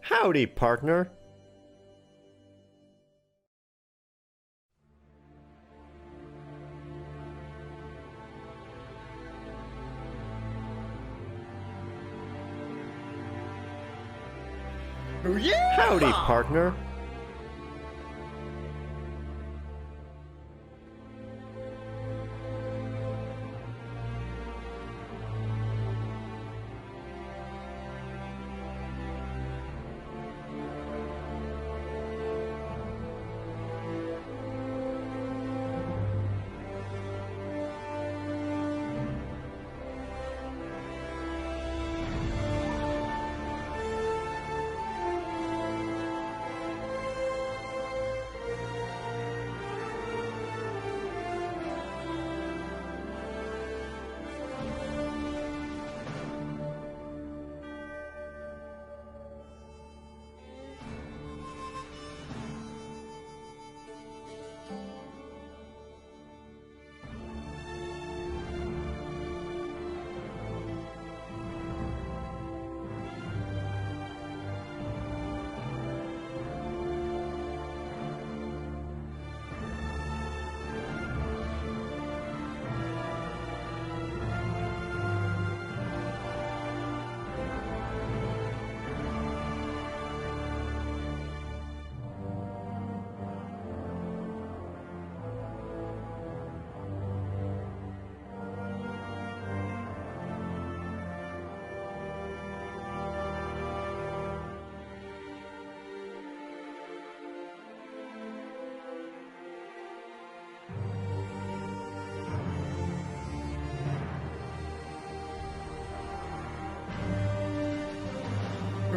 Howdy, partner. Yeah! Howdy, partner.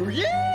Yeah!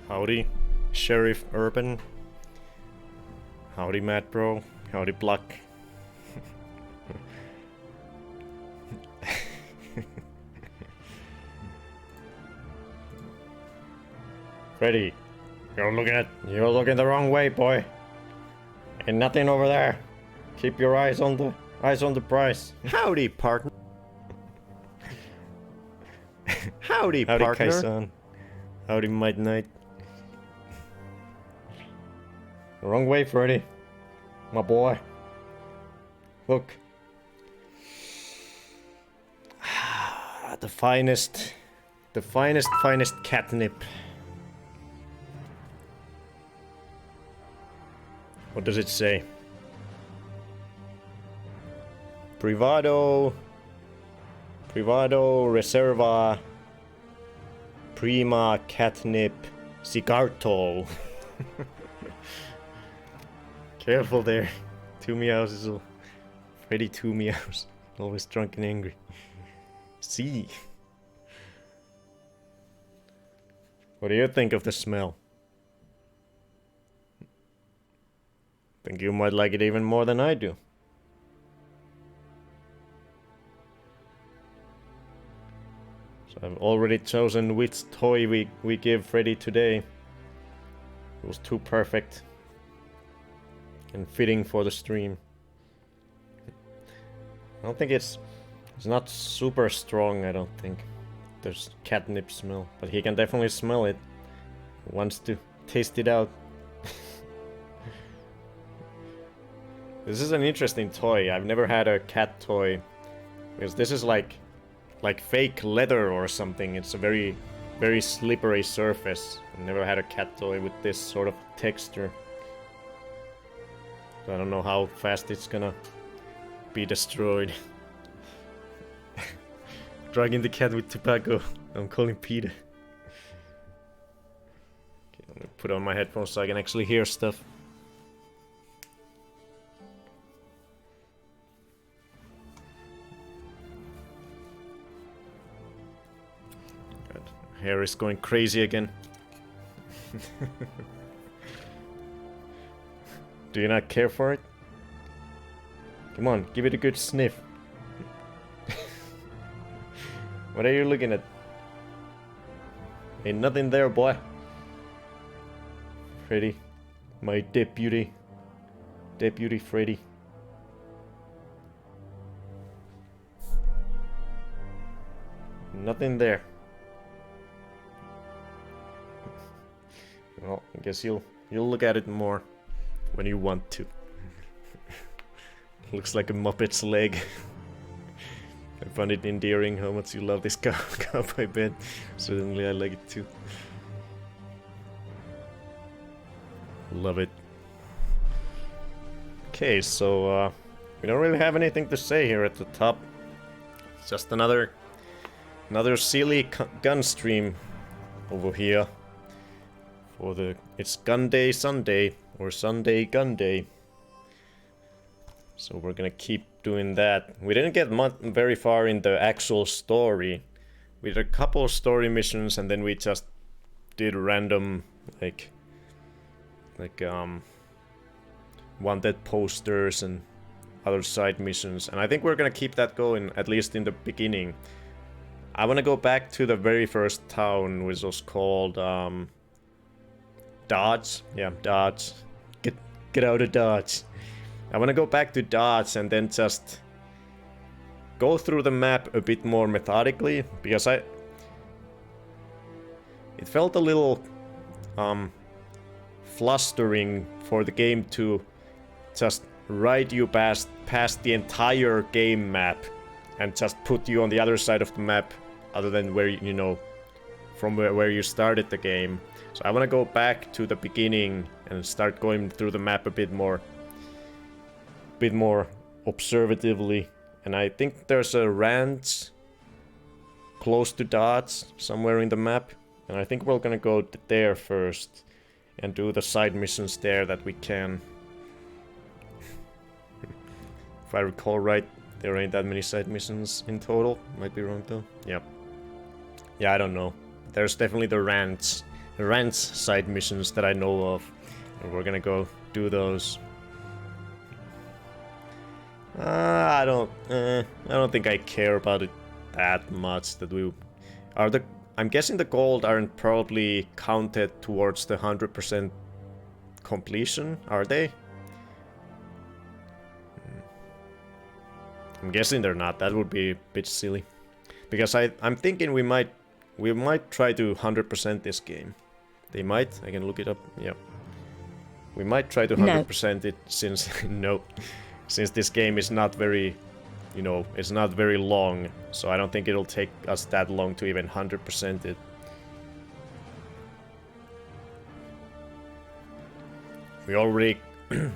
Howdy, Sheriff Urban. Howdy, Matt Bro. Howdy, Pluck. Freddy, you're looking the wrong way, boy. Ain't nothing over there. Keep your eyes on the prize. Howdy, partner. Howdy, partner. Howdy, Kai-san. Howdy, Might Knight. Wrong way, Freddy. My boy. Look. The finest catnip. What does it say? Privado Reserva Prima Catnip Cigarto. Careful there. 2 meows is Freddy 2 meows. Always drunk and angry. See. What do you think of the smell? Think you might like it even more than I do. So I've already chosen which toy we give Freddy today. It was too perfect and fitting for the stream. I don't think it's not super strong, I don't think. There's catnip smell, but he can definitely smell it. He wants to taste it out. This is an interesting toy. I've never had a cat toy, because this is like fake leather or something. It's a very, very slippery surface. I've never had a cat toy with this sort of texture. So I don't know how fast it's gonna be destroyed. Drugging the cat with tobacco. I'm calling Peter. Okay, let me put on my headphones so I can actually hear stuff. God, hair is going crazy again. Do you not care for it? Come on, give it a good sniff. What are you looking at? Ain't nothing there, boy. Freddy. My deputy. Deputy Freddy. Nothing there. Well, I guess you'll look at it more when you want to. Looks like a Muppet's leg. I find it endearing how much you love this cowboy bed. Certainly I like it too. Love it. Okay, so we don't really have anything to say here at the top. It's just another silly gun stream over here. It's Gun Day Sunday, or Sunday Gun Day. So we're gonna keep doing that. We didn't get very far in the actual story. We did a couple of story missions and then we just did random like wanted posters and other side missions. And I think we're gonna keep that going, at least in the beginning. I wanna go back to the very first town, which was called Dodge. Yeah, Dodge. Get out of Dodge. I want to go back to Dodge and then just go through the map a bit more methodically, because it felt a little flustering for the game to just ride you past the entire game map and just put you on the other side of the map, other than where, you know, from where you started the game. So I want to go back to the beginning and start going through the map a bit more observatively. And I think there's a ranch close to Dodge somewhere in the map, and I think we're gonna go there first and do the side missions there that we can. If I recall right, there ain't that many side missions in total. Might be wrong though. Yep. Yeah, I don't know. There's definitely the ranch side missions that I know of, and we're gonna go do those. I don't think I care about it that much. I'm guessing the gold aren't probably counted towards the 100% completion, are they? I'm guessing they're not. That would be a bit silly, because I'm thinking we might try to 100% this game. They might. I can look it up. Yeah, we might try to 100% it, since since this game is not very, you know, it's not very long, so I don't think it'll take us that long to even 100% it. We already,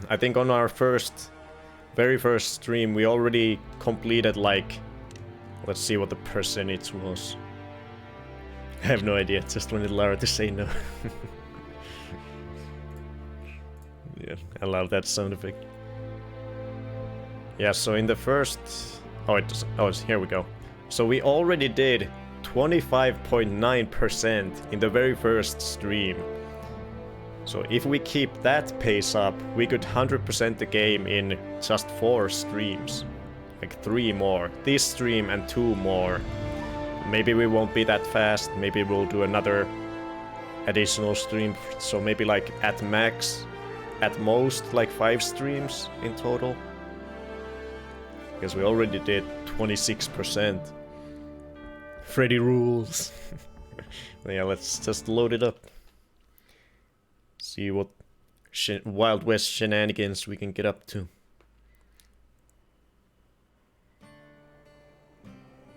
I think on our very first stream, we already completed, like, let's see what the percentage was. I have no idea, just wanted Lara to say no. Yeah, I love that sound effect. Yeah, so in the first... here we go. So we already did 25.9% in the very first stream. So if we keep that pace up, we could 100% the game in just 4 streams. Like 3 more. This stream and 2 more. maybe we won't be that fast. Maybe we'll do another additional stream. So maybe like at max, at most like 5 streams in total. Because we already did 26%. Freddy rules. Yeah, let's just load it up. See what Wild West shenanigans we can get up to.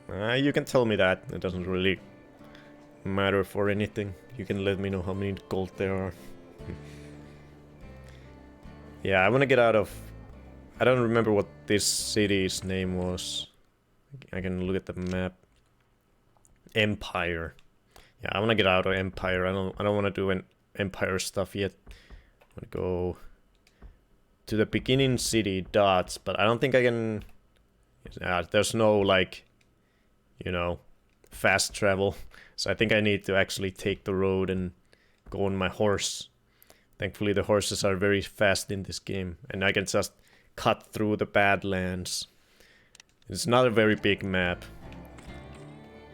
You can tell me that. It doesn't really matter for anything. You can let me know how many gold there are. Yeah, I want to get out of... I don't remember what this city's name was. I can look at the map. Empire. Yeah, I want to get out of Empire. I don't want to do an Empire stuff yet. I want to go to the beginning city, Dots, but I don't think I can... there's no, like, you know, fast travel. So I think I need to actually take the road and go on my horse. Thankfully the horses are very fast in this game, and I can just cut through the Badlands. It's not a very big map.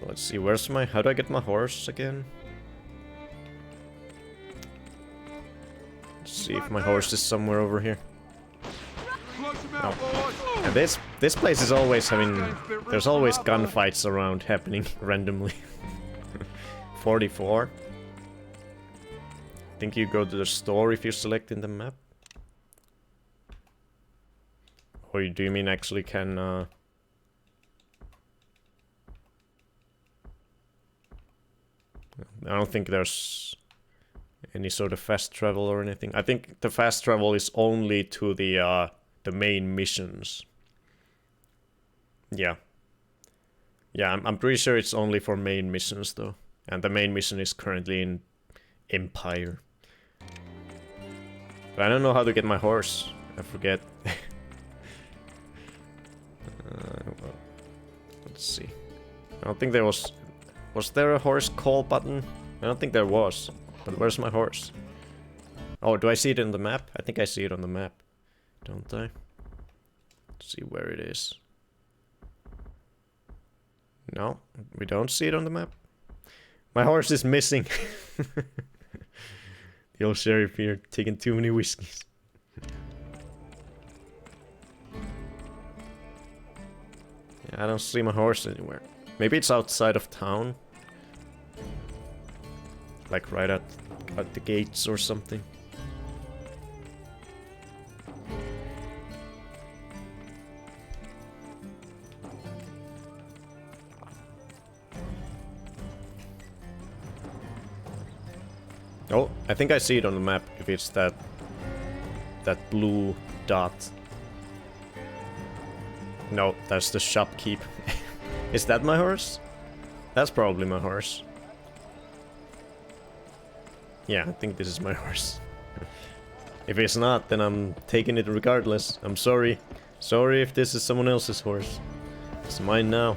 Let's see, where's my... how do I get my horse again? Let's see if my horse is somewhere over here. Oh. And this place is always having... there's always gunfights around happening randomly. 44. I think you go to the store if you're selecting the map. Or do you mean actually can... I don't think there's any sort of fast travel or anything. I think the fast travel is only to the main missions. Yeah. Yeah, I'm pretty sure it's only for main missions though. And the main mission is currently in Empire. But I don't know how to get my horse. I forget. Let's see. I don't think there was... was there a horse call button? I don't think there was. But where's my horse? Oh, do I see it in the map? I think I see it on the map. Don't I? Let's see where it is. No, we don't see it on the map. My horse is missing. The old sheriff here taking too many whiskeys. Yeah, I don't see my horse anywhere. Maybe it's outside of town. Like right at the gates or something. Oh, I think I see it on the map, if it's that blue dot. No, that's the shopkeep. Is that my horse? That's probably my horse. Yeah, I think this is my horse. If it's not, then I'm taking it regardless. I'm sorry. Sorry if this is someone else's horse. It's mine now.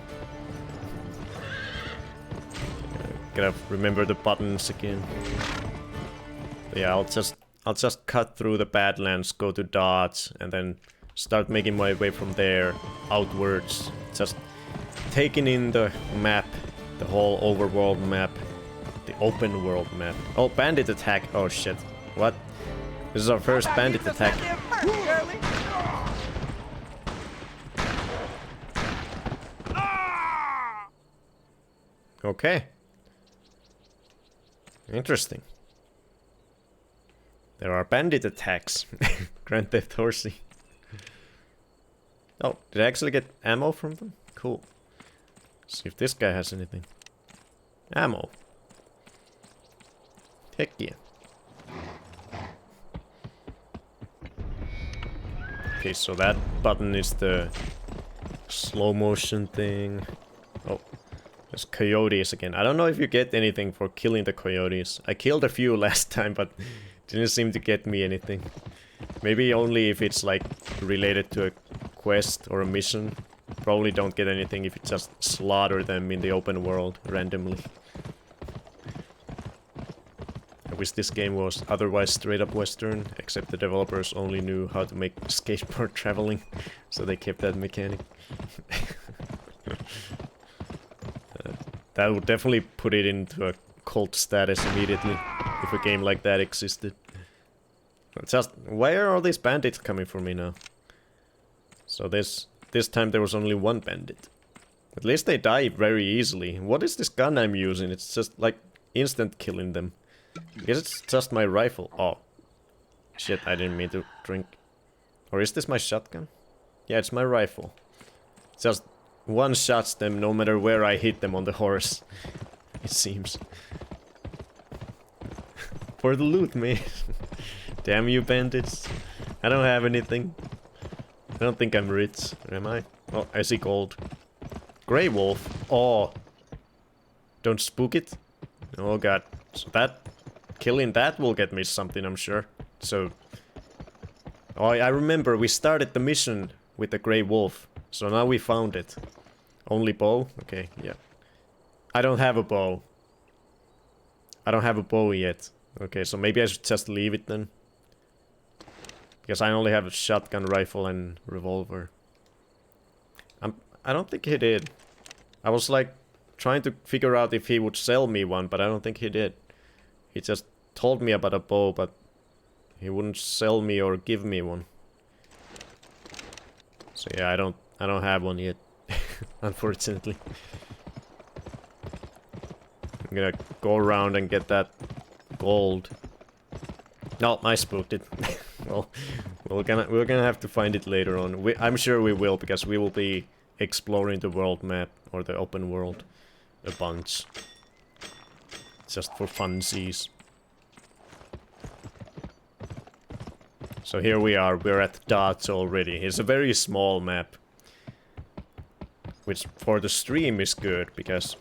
Gotta remember the buttons again. Yeah, I'll just cut through the Badlands, go to Dodge, and then start making my way from there outwards. Just taking in the map, the whole overworld map, the open world map. Oh, bandit attack! Oh shit! What? This is our first bandit attack. Okay. Interesting. There are bandit attacks. Grand Theft Horsey. Oh, did I actually get ammo from them? Cool. See if this guy has anything. Ammo. Heck yeah. Okay, so that button is the slow motion thing. Oh, there's coyotes again. I don't know if you get anything for killing the coyotes. I killed a few last time, but didn't seem to get me anything. Maybe only if it's like related to a quest or a mission. Probably don't get anything if you just slaughter them in the open world randomly. I wish this game was otherwise straight up Western, except the developers only knew how to make skateboard traveling, so they kept that mechanic. That would definitely put it into a cult status immediately if a game like that existed. Just, where are all these bandits coming from me now? So this time there was only one bandit. At least they die very easily. What is this gun I'm using? It's just like instant killing them. I guess it's just my rifle. Oh. Shit, I didn't mean to drink. Or is this my shotgun? Yeah, it's my rifle. Just one shots them no matter where I hit them on the horse. It seems. For the loot, mate. Damn you bandits. I don't have anything. I don't think I'm rich, am I? Oh, I see gold. Grey wolf. Oh. Don't spook it. Oh god. So that... killing that will get me something, I'm sure. So... oh, I remember we started the mission with the grey wolf. So now we found it. Only bow? Okay, yeah. I don't have a bow. I don't have a bow yet. Okay, so maybe I should just leave it then. Because I only have a shotgun, rifle, and revolver. I don't think he did. I was like trying to figure out if he would sell me one, but I don't think he did. He just told me about a bow, but he wouldn't sell me or give me one. So yeah, I don't have one yet, unfortunately. I'm gonna go around and get that gold. No, I spooked it. Well, we're gonna have to find it later on. I'm sure we will, because we will be exploring the world map or the open world a bunch, just for funsies. So here we are. We're at Dots already. It's a very small map, which for the stream is good, because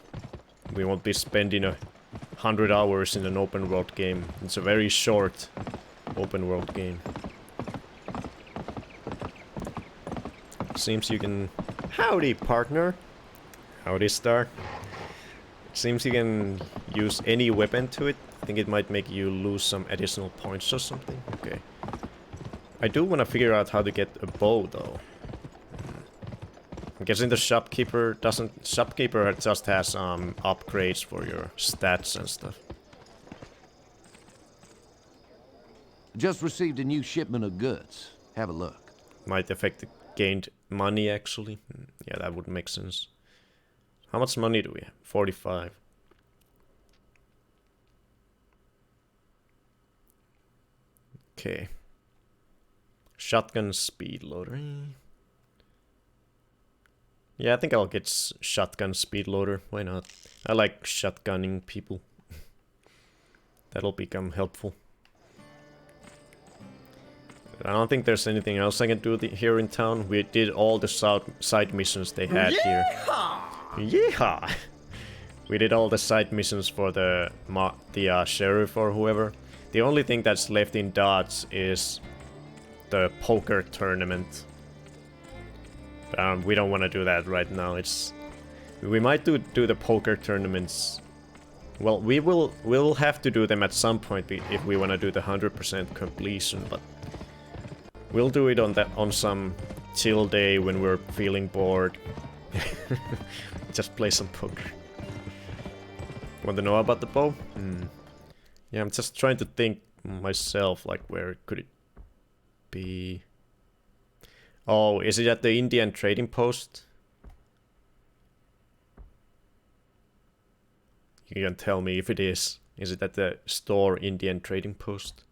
we won't be spending 100 hours in an open world game. It's a very short open world game. Seems you can... howdy, partner! Howdy, Star. Seems you can use any weapon to it. I think it might make you lose some additional points or something. Okay. I do want to figure out how to get a bow, though. I'm guessing the shopkeeper doesn't... shopkeeper just has upgrades for your stats and stuff. Just received a new shipment of goods. Have a look. Might affect the gained money, actually. Yeah, that would make sense. How much money do we have? 45. Okay. Shotgun speed loader. Yeah, I think I'll get shotgun speed loader. Why not? I like shotgunning people. That'll become helpful. I don't think there's anything else I can do here in town. We did all the side missions they had here. Yeehaw! We did all the side missions for the sheriff or whoever. The only thing that's left in Dodge is the poker tournament. We don't want to do that right now. We might do the poker tournaments. Well, we'll have to do them at some point if we want to do the 100% completion, but we'll do it on some chill day when we're feeling bored. Just play some poker. Want to know about the bow? Yeah, I'm just trying to think myself, like, where could it be? Oh, is it at the Indian trading post? You can tell me if it is. Is it at the store Indian trading post?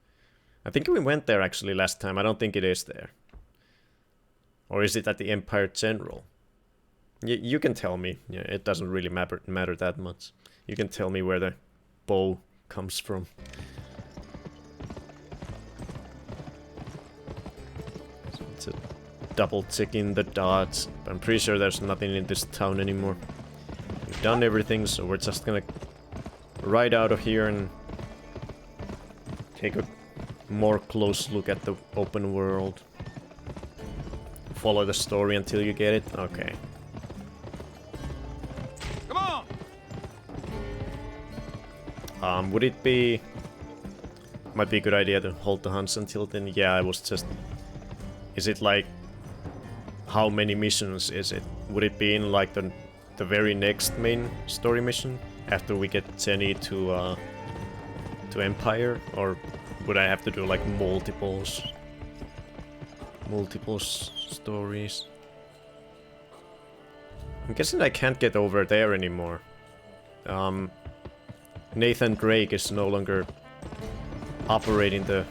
I think we went there actually last time. I don't think it is there. Or is it at the Empire General? You can tell me. Yeah, it doesn't really matter that much. You can tell me where the bow comes from. So it's a double ticking the dots. I'm pretty sure there's nothing in this town anymore. We've done everything, so we're just gonna ride out of here and take a more close look at the open world. Follow the story until you get it? Okay. Come on! Would it be... might be a good idea to hold the hunts until then? Yeah, I was just... Is it like... how many missions is it? Would it be in like the the very next main story mission after we get Tenny to Empire, or would I have to do like multiple stories? I'm guessing I can't get over there anymore. Nathan Drake is no longer operating the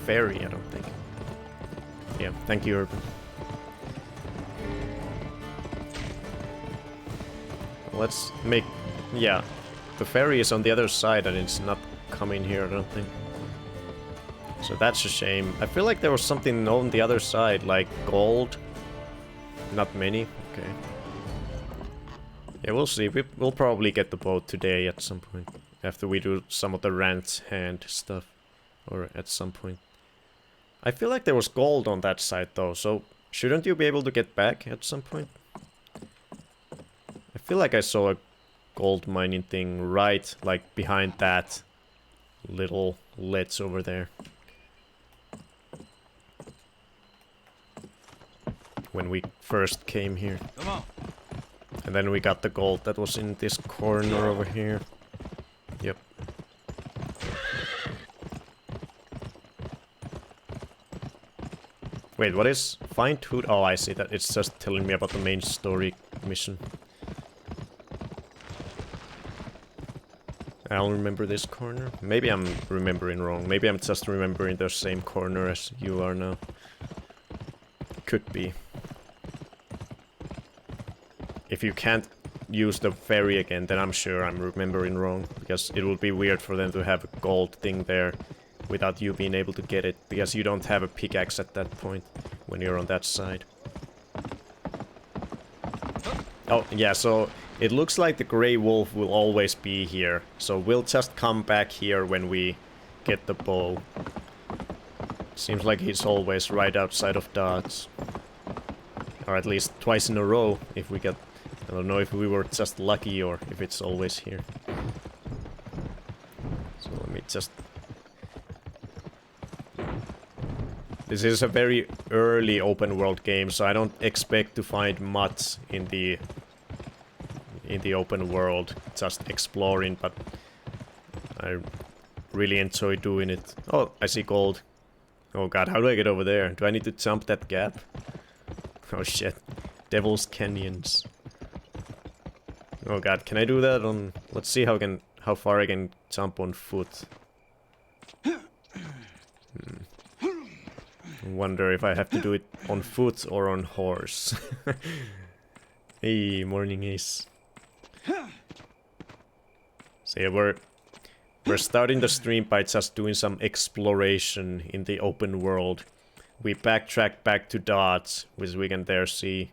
ferry, I don't think. Yeah, thank you, Urban. Let's make... yeah, the ferry is on the other side and it's not coming here, I don't think. So that's a shame. I feel like there was something on the other side, like gold. Not many, okay. Yeah, we'll see. We'll probably get the boat today at some point. After we do some of the rant hand stuff. Or at some point. I feel like there was gold on that side though, so shouldn't you be able to get back at some point? I feel like I saw a gold mining thing right, like, behind that little ledge over there. When we first came here. Come on. And then we got the gold that was in this corner over here. Yep. Wait, what is find food? Oh, I see that. It's just telling me about the main story mission. I don't remember this corner. Maybe I'm remembering wrong. Maybe I'm just remembering the same corner as you are now. Could be. If you can't use the ferry again, then I'm sure I'm remembering wrong. Because it would be weird for them to have a gold thing there without you being able to get it. Because you don't have a pickaxe at that point when you're on that side. Oh, yeah, so it looks like the Grey Wolf will always be here. So we'll just come back here when we get the bow. Seems like he's always right outside of Dodge. Or at least twice in a row if we get... I don't know if we were just lucky or if it's always here. So let me just... This is a very early open world game, so I don't expect to find much in the open world, just exploring, but I really enjoy doing it. Oh, I see gold. Oh god, how do I get over there? Do I need to jump that gap? Oh shit. Devil's Canyons. Oh god, can I do that on... Let's see how far I can jump on foot. I wonder if I have to do it on foot or on horse. Hey, morning Ace. So yeah, we're starting the stream by just doing some exploration in the open world. We backtrack back to Dodge, which we can there see.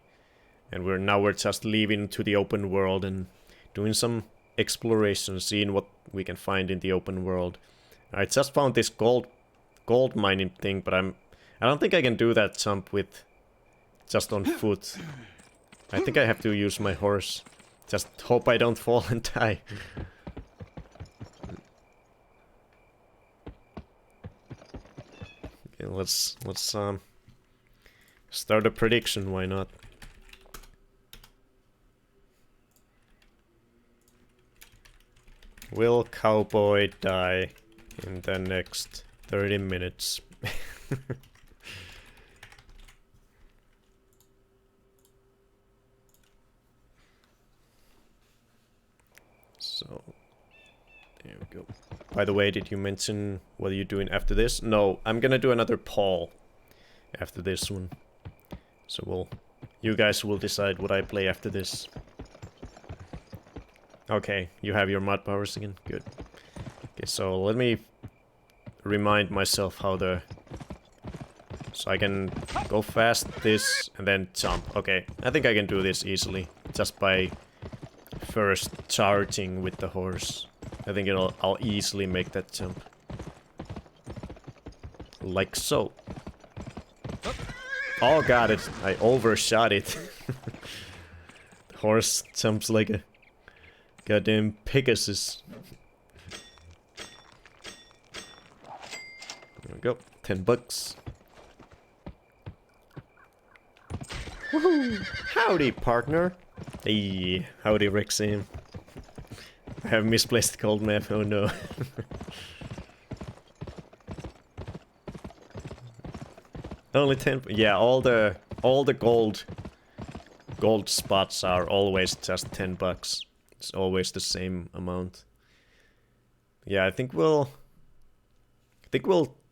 And we're just leaving to the open world and doing some exploration, seeing what we can find in the open world. I just found this gold mining thing, but I don't think I can do that jump with just on foot. I think I have to use my horse. Just hope I don't fall and die. Okay, let's start a prediction, why not? Will Cowboy die in the next 30 minutes? So, there we go. By the way, did you mention what are you doing after this? No, I'm gonna do another poll after this one. So you guys will decide what I play after this. Okay, you have your mod powers again? Good. Okay, so let me remind myself how the... So I can go fast this and then jump. Okay, I think I can do this easily. Just by first charging with the horse. I think I'll easily make that jump. Like so. Oh god, I overshot it. The horse jumps like a goddamn Pegasus. There we go. $10. Woohoo! Howdy, partner. Hey, howdy Rexim. I have misplaced gold map, oh no. Only 10, yeah, all the gold spots are always just $10. It's always the same amount. Yeah, I think we'll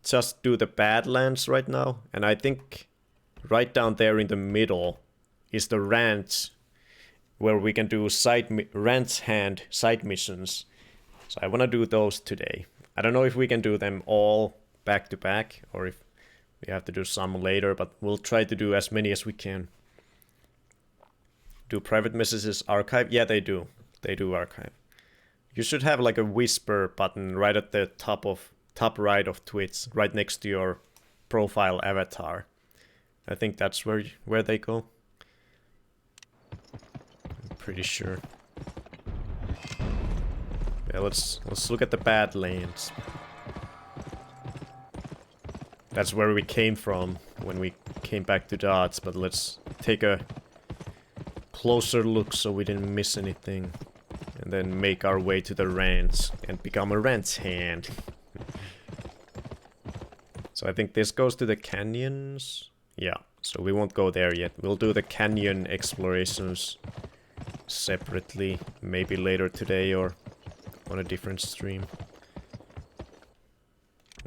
just do the Badlands right now, and I think right down there in the middle is the ranch where we can do ranch hand side missions. So I want to do those today. I don't know if we can do them all back to back or if we have to do some later, but we'll try to do as many as we can. Do private messages archive? Yeah, they do. They do archive. You should have like a whisper button right at the top right of Twitch, right next to your profile avatar. I think that's where they go. I'm pretty sure. Yeah, let's look at the Badlands. That's where we came from when we came back to Dodge, but let's take a closer look so we didn't miss anything. And then make our way to the ranch and become a ranch hand. So I think this goes to the canyons. Yeah, so we won't go there yet. We'll do the canyon explorations separately, maybe later today or on a different stream.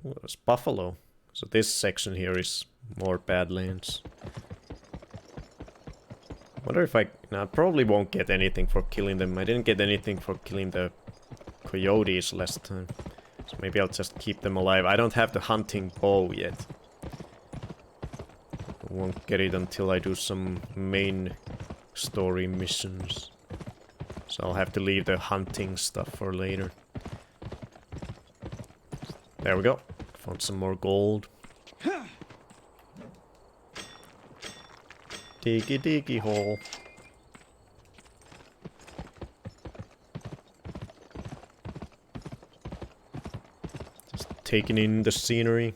Oh, there's buffalo. So this section here is more Badlands. Wonder if I probably won't get anything for killing them. I didn't get anything for killing the coyotes last time. So maybe I'll just keep them alive. I don't have the hunting bow yet. I won't get it until I do some main story missions. So I'll have to leave the hunting stuff for later. There we go. Found some more gold. Diggy diggy hole. Just taking in the scenery.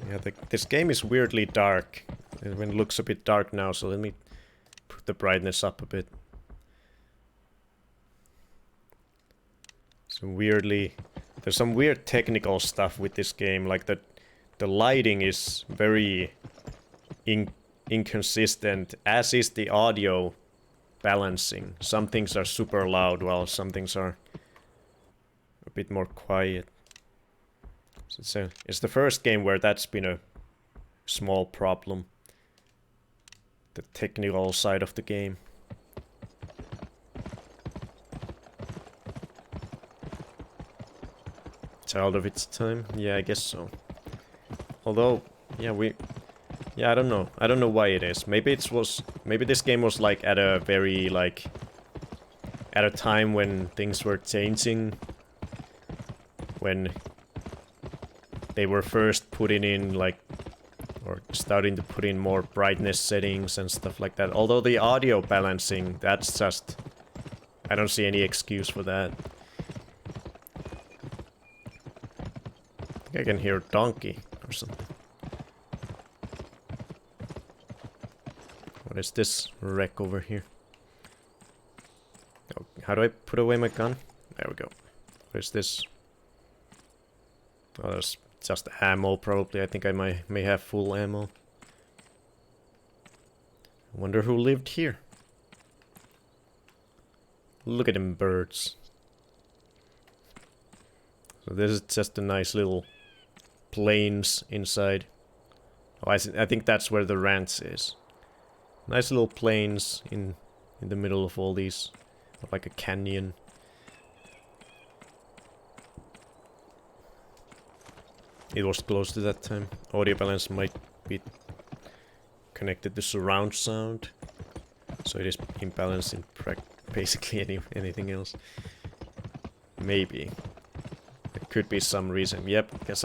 Yeah, this game is weirdly dark. It looks a bit dark now, so let me put the brightness up a bit. So weirdly... There's some weird technical stuff with this game, like the lighting is very inconsistent, as is the audio balancing. Some things are super loud, while some things are a bit more quiet. So it's the first game where that's been a small problem. The technical side of the game. Child of its time? Yeah, I guess so. Although, yeah, I don't know. I don't know why it is. Maybe this game was like at a very like at a time when things were changing, when they were first putting in like or starting to put in more brightness settings and stuff like that. Although the audio balancing, that's just I don't see any excuse for that. I can hear a donkey or something. What is this wreck over here? Oh, how do I put away my gun? There we go. What is this? Oh, there's just ammo probably. I think I may have full ammo. I wonder who lived here. Look at them birds. So this is just a nice little plains inside. Oh, I think that's where the ranch is. Nice little plains in the middle of all these, like a canyon. It was close to that time. Audio balance might be connected to surround sound, so it is imbalanced in basically anything else. Maybe. There could be some reason. Yep, because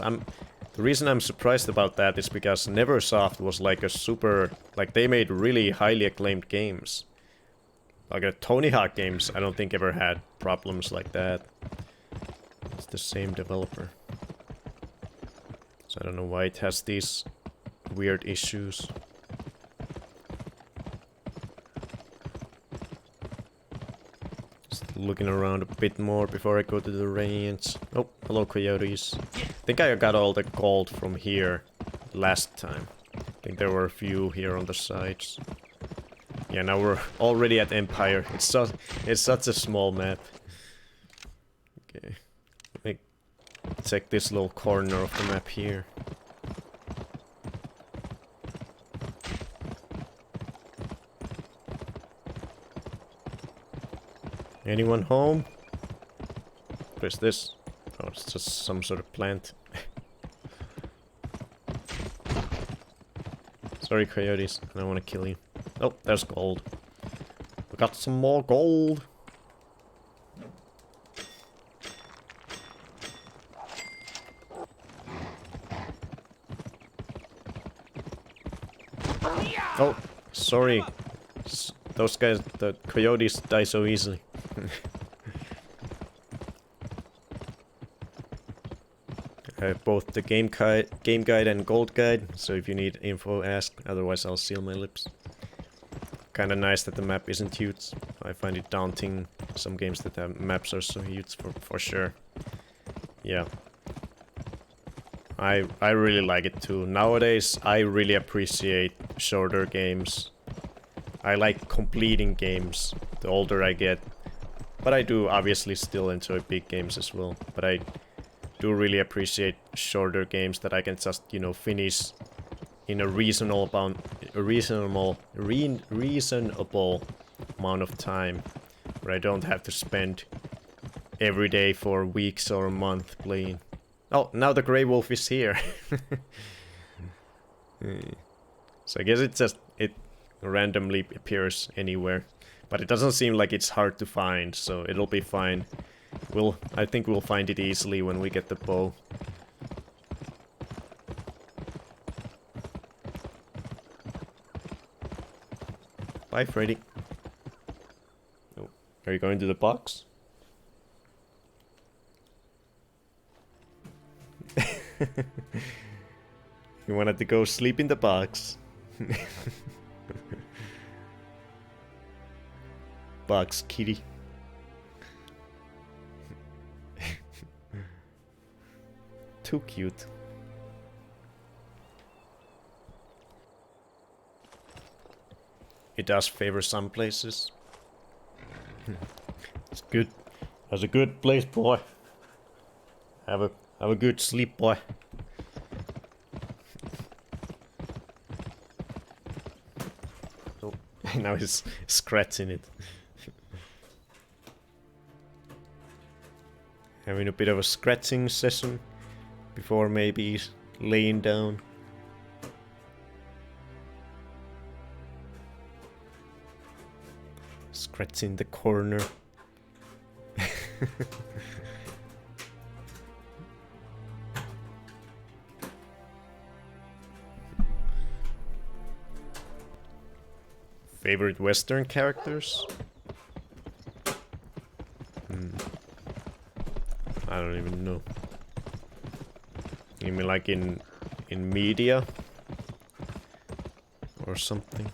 the reason I'm surprised about that is because Neversoft was like a super... Like, they made really highly acclaimed games. Like, Tony Hawk games, I don't think ever had problems like that. It's the same developer. So I don't know why it has these weird issues. Just looking around a bit more before I go to the range. Oh, hello coyotes. I think I got all the gold from here last time. I think there were a few here on the sides. Yeah, now we're already at Empire. It's such a small map. Okay. Let me check this little corner of the map here. Anyone home? What is this? Oh, it's just some sort of plant. Sorry, coyotes. I don't want to kill you. Oh, there's gold. We got some more gold. Oh, sorry. Those guys, the coyotes, die so easily. I have both the game guide and gold guide, so if you need info, ask. Otherwise, I'll seal my lips. Kinda nice that the map isn't huge. I find it daunting, some games that have maps are so huge for sure. Yeah. I really like it too. Nowadays, I really appreciate shorter games. I like completing games the older I get. But I do obviously still enjoy big games as well. But I do really appreciate shorter games that I can just, you know, finish in a reasonable amount of time, where I don't have to spend every day for weeks or a month playing. Oh, now the Grey Wolf is here. So I guess it randomly appears anywhere, but it doesn't seem like it's hard to find, so it'll be fine. I think we'll find it easily when we get the bow. Bye, Freddy. Oh, are you going to the box? You wanted to go sleep in the box. Box kitty. Too cute. It does favor some places. It's good. That's a good place, boy. Have a good sleep, boy. Oh, now he's scratching it. Having a bit of a scratching session before maybe laying down. Scratching the corner. Favorite Western characters? I don't even know. You mean like in media? Or something?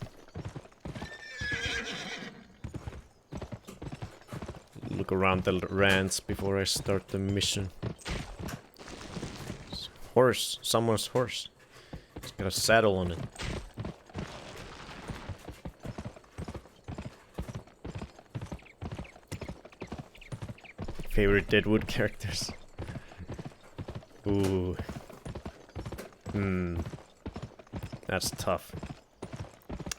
Look around the ranch before I start the mission. Horse. Someone's horse. It's got a saddle on it. Favorite Deadwood characters? Ooh. That's tough.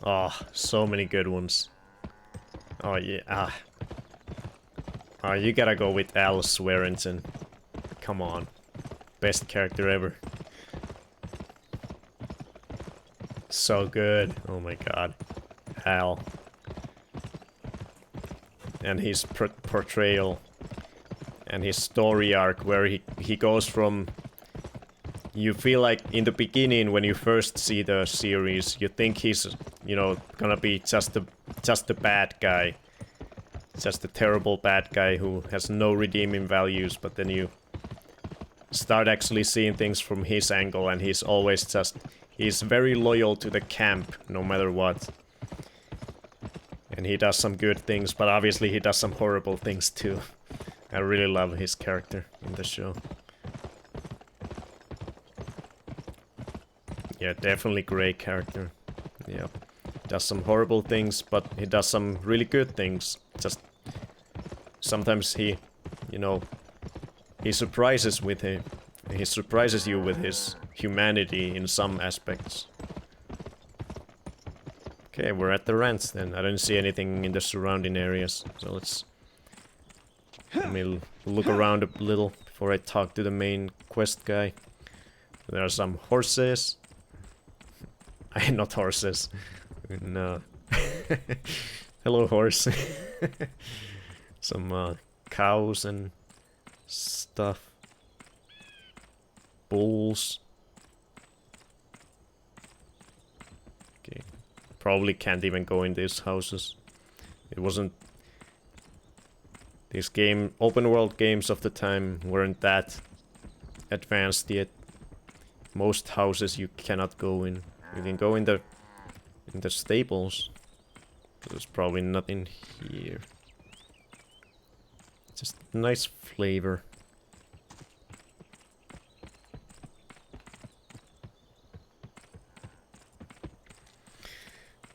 Oh, so many good ones. Oh yeah. Oh, you gotta go with Al Swearengen. Come on. Best character ever. So good. Oh my god. Al. And his portrayal. And his story arc, where he goes from... You feel like in the beginning, when you first see the series, you think he's, you know, gonna be just a bad guy. Just a terrible bad guy who has no redeeming values, but then you start actually seeing things from his angle, and he's always just He's very loyal to the camp, no matter what. And he does some good things, but obviously he does some horrible things too. I really love his character in the show. Yeah, definitely great character. Yeah. Does some horrible things, but he does some really good things. Just sometimes he, you know, he surprises with him. He surprises you with his humanity in some aspects. Okay, we're at the ranch then. I don't see anything in the surrounding areas, so let me look around a little before I talk to the main quest guy. There are some horses. Not horses. No. Hello, horse. Some cows and stuff. Bulls. Okay. Probably can't even go in these houses. It wasn't... These open world games of the time weren't that advanced yet. Most houses you cannot go in. You can go in the stables. There's probably nothing here. Just nice flavor.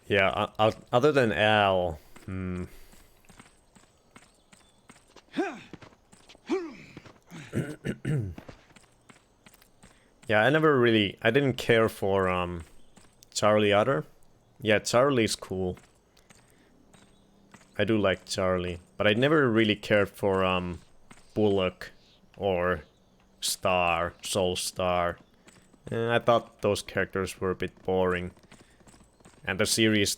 Yeah, other than Al, yeah, I didn't care for Charlie Otter. Yeah, Charlie's cool. I do like Charlie, but I never really cared for Bullock or Soul Star. I thought those characters were a bit boring. And the series,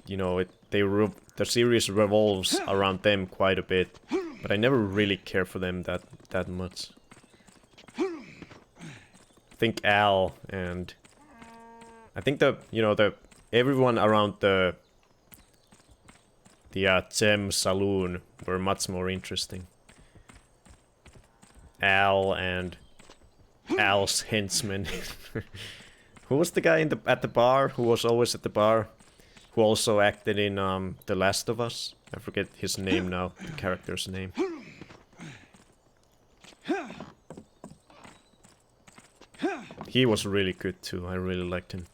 you know, the series revolves around them quite a bit, but I never really cared for them that much. I think Al and I think everyone around the Gem Saloon were much more interesting. Al and Al's henchmen. Who was the guy at the bar? Who was always at the bar? Who also acted in The Last of Us? I forget his name now, the character's name. He was really good too. I really liked him.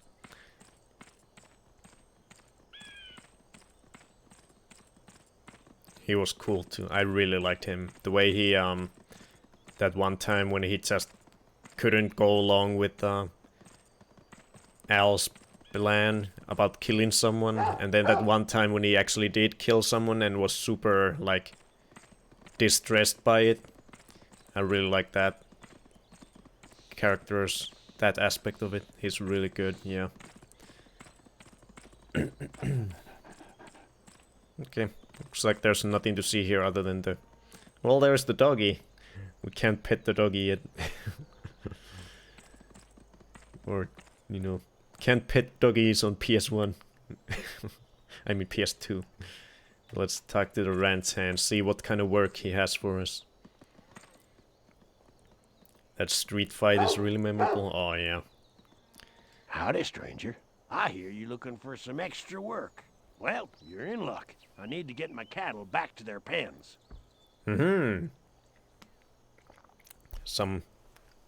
He was cool too. I really liked him. The way he that one time when he just couldn't go along with Al's plan about killing someone, and then that one time when he actually did kill someone and was super, like, distressed by it. I really like that that aspect of it. He's really good, yeah. Okay, looks like there's nothing to see here other than well, there's the doggy. We can't pet the doggy yet. Or, you know, can't pet doggies on PS1. I mean PS2. Let's talk to the ranch hand, see what kind of work he has for us. That street fight is really memorable. Oh, yeah. Howdy, stranger. I hear you looking for some extra work. Well, you're in luck. I need to get my cattle back to their pens. Mm-hmm. Some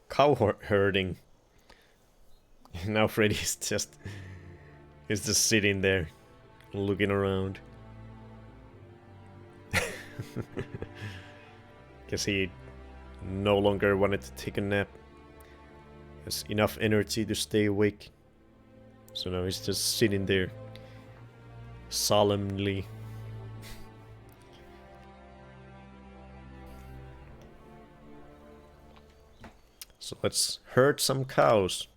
cow herding. Now Freddy's just sitting there, looking around. Guess he no longer wanted to take a nap. Has enough energy to stay awake. So now he's just sitting there, solemnly. So let's herd some cows.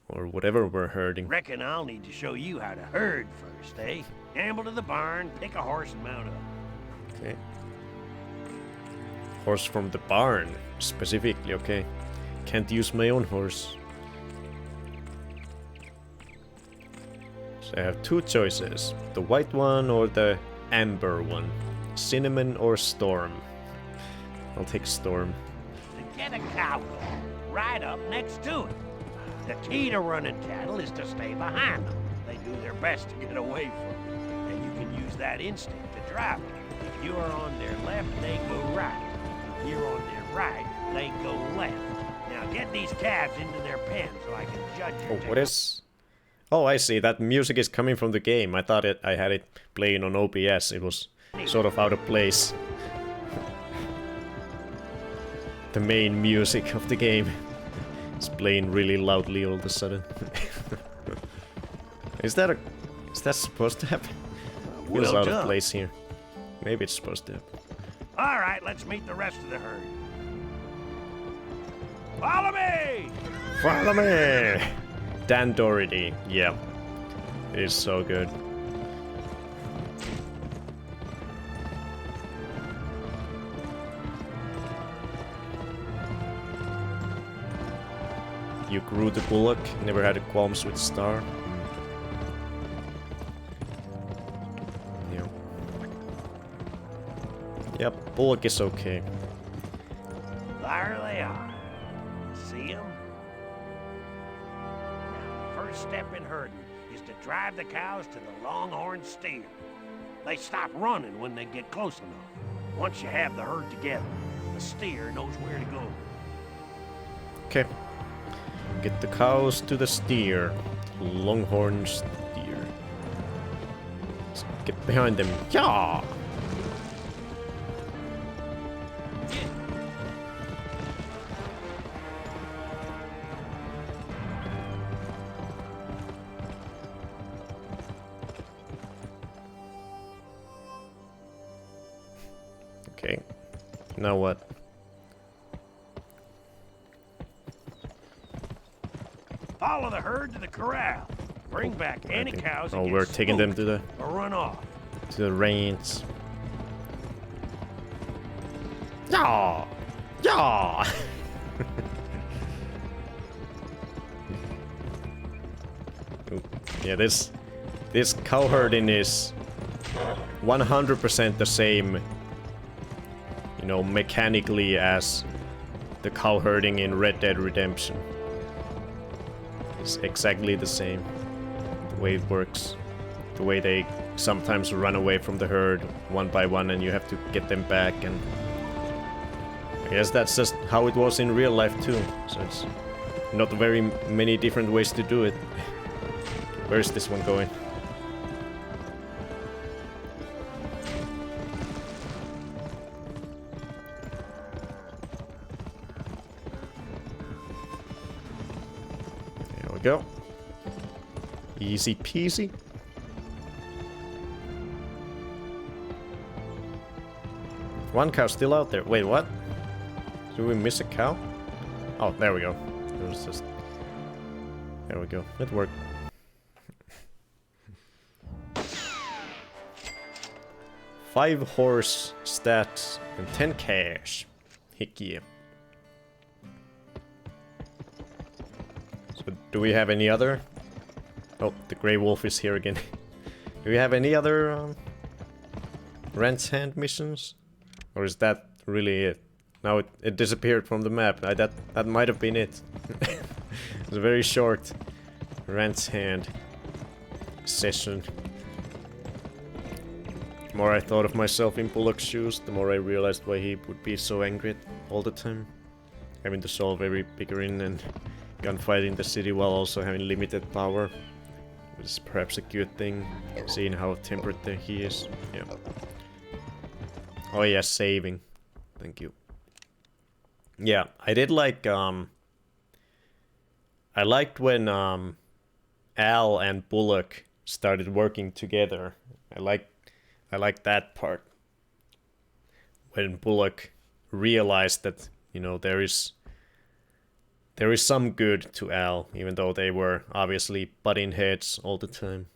Or whatever we're herding. Reckon I'll need to show you how to herd first, eh? Amble to the barn, pick a horse and mount up. Okay. Horse from the barn, specifically, okay. Can't use my own horse. So I have two choices. The white one or the amber one. Cinnamon or Storm. I'll take Storm. To get a cow, ride up next to it. The key to running cattle is to stay behind them. They do their best to get away from you, and you can use that instinct to drive them. If you're on their left, they go right. If you're on their right, they go left. Now get these calves into their pen so I can judge your Oh, what is... Oh, I see. That music is coming from the game. I thought I had it playing on OBS. It was sort of out of place. The main music of the game is playing really loudly all of a sudden. Is that supposed to happen? Feels Well out done. of place here. Maybe it's supposed to happen. All right, let's meet the rest of the herd. Follow me! Follow me! Dan Doherty, yeah. It is so good. You grew the bullock, never had qualms with Star. Yeah. Yep, bullock is okay. There they are. See them? First step in herding is to drive the cows to the longhorn steer. They stop running when they get close enough. Once you have the herd together, the steer knows where to go. Okay. Get the cows to the steer. Longhorn steer. Let's get behind them. Yeah! Okay. Now what? Follow the herd to the corral. Bring back any cows that Oh, get we're taking them to the spooked or run off. range. Yeah! Yeah! Ooh, yeah, this cow herding is 100% the same, you know, mechanically as the cow herding in Red Dead Redemption. It's exactly the same. The way it works. The way they sometimes run away from the herd one by one and you have to get them back, and I guess that's just how it was in real life too. So it's not very many different ways to do it. Where's this one going? There we go. Easy peasy. One cow still out there. Wait, what? Did we miss a cow? Oh, there we go. It was just... There we go. It worked. Five horse stats and 10 cash. Heck yeah. So do we have any other? Oh, the Grey Wolf is here again. Do we have any other Rent's Hand missions? Or is that really it? Now it disappeared from the map. That might have been it. It's a very short Rent's Hand session. The more I thought of myself in Bullock's shoes, the more I realized why he would be so angry all the time. Having to solve every bickering and gunfight in the city while also having limited power. Which is perhaps a good thing, seeing how tempered he is. Yeah. Oh yeah, saving. Thank you. Yeah, I did like, I liked when, Al and Bullock started working together. I like that part. When Bullock realized that, you know, there is some good to Al, even though they were obviously butting heads all the time.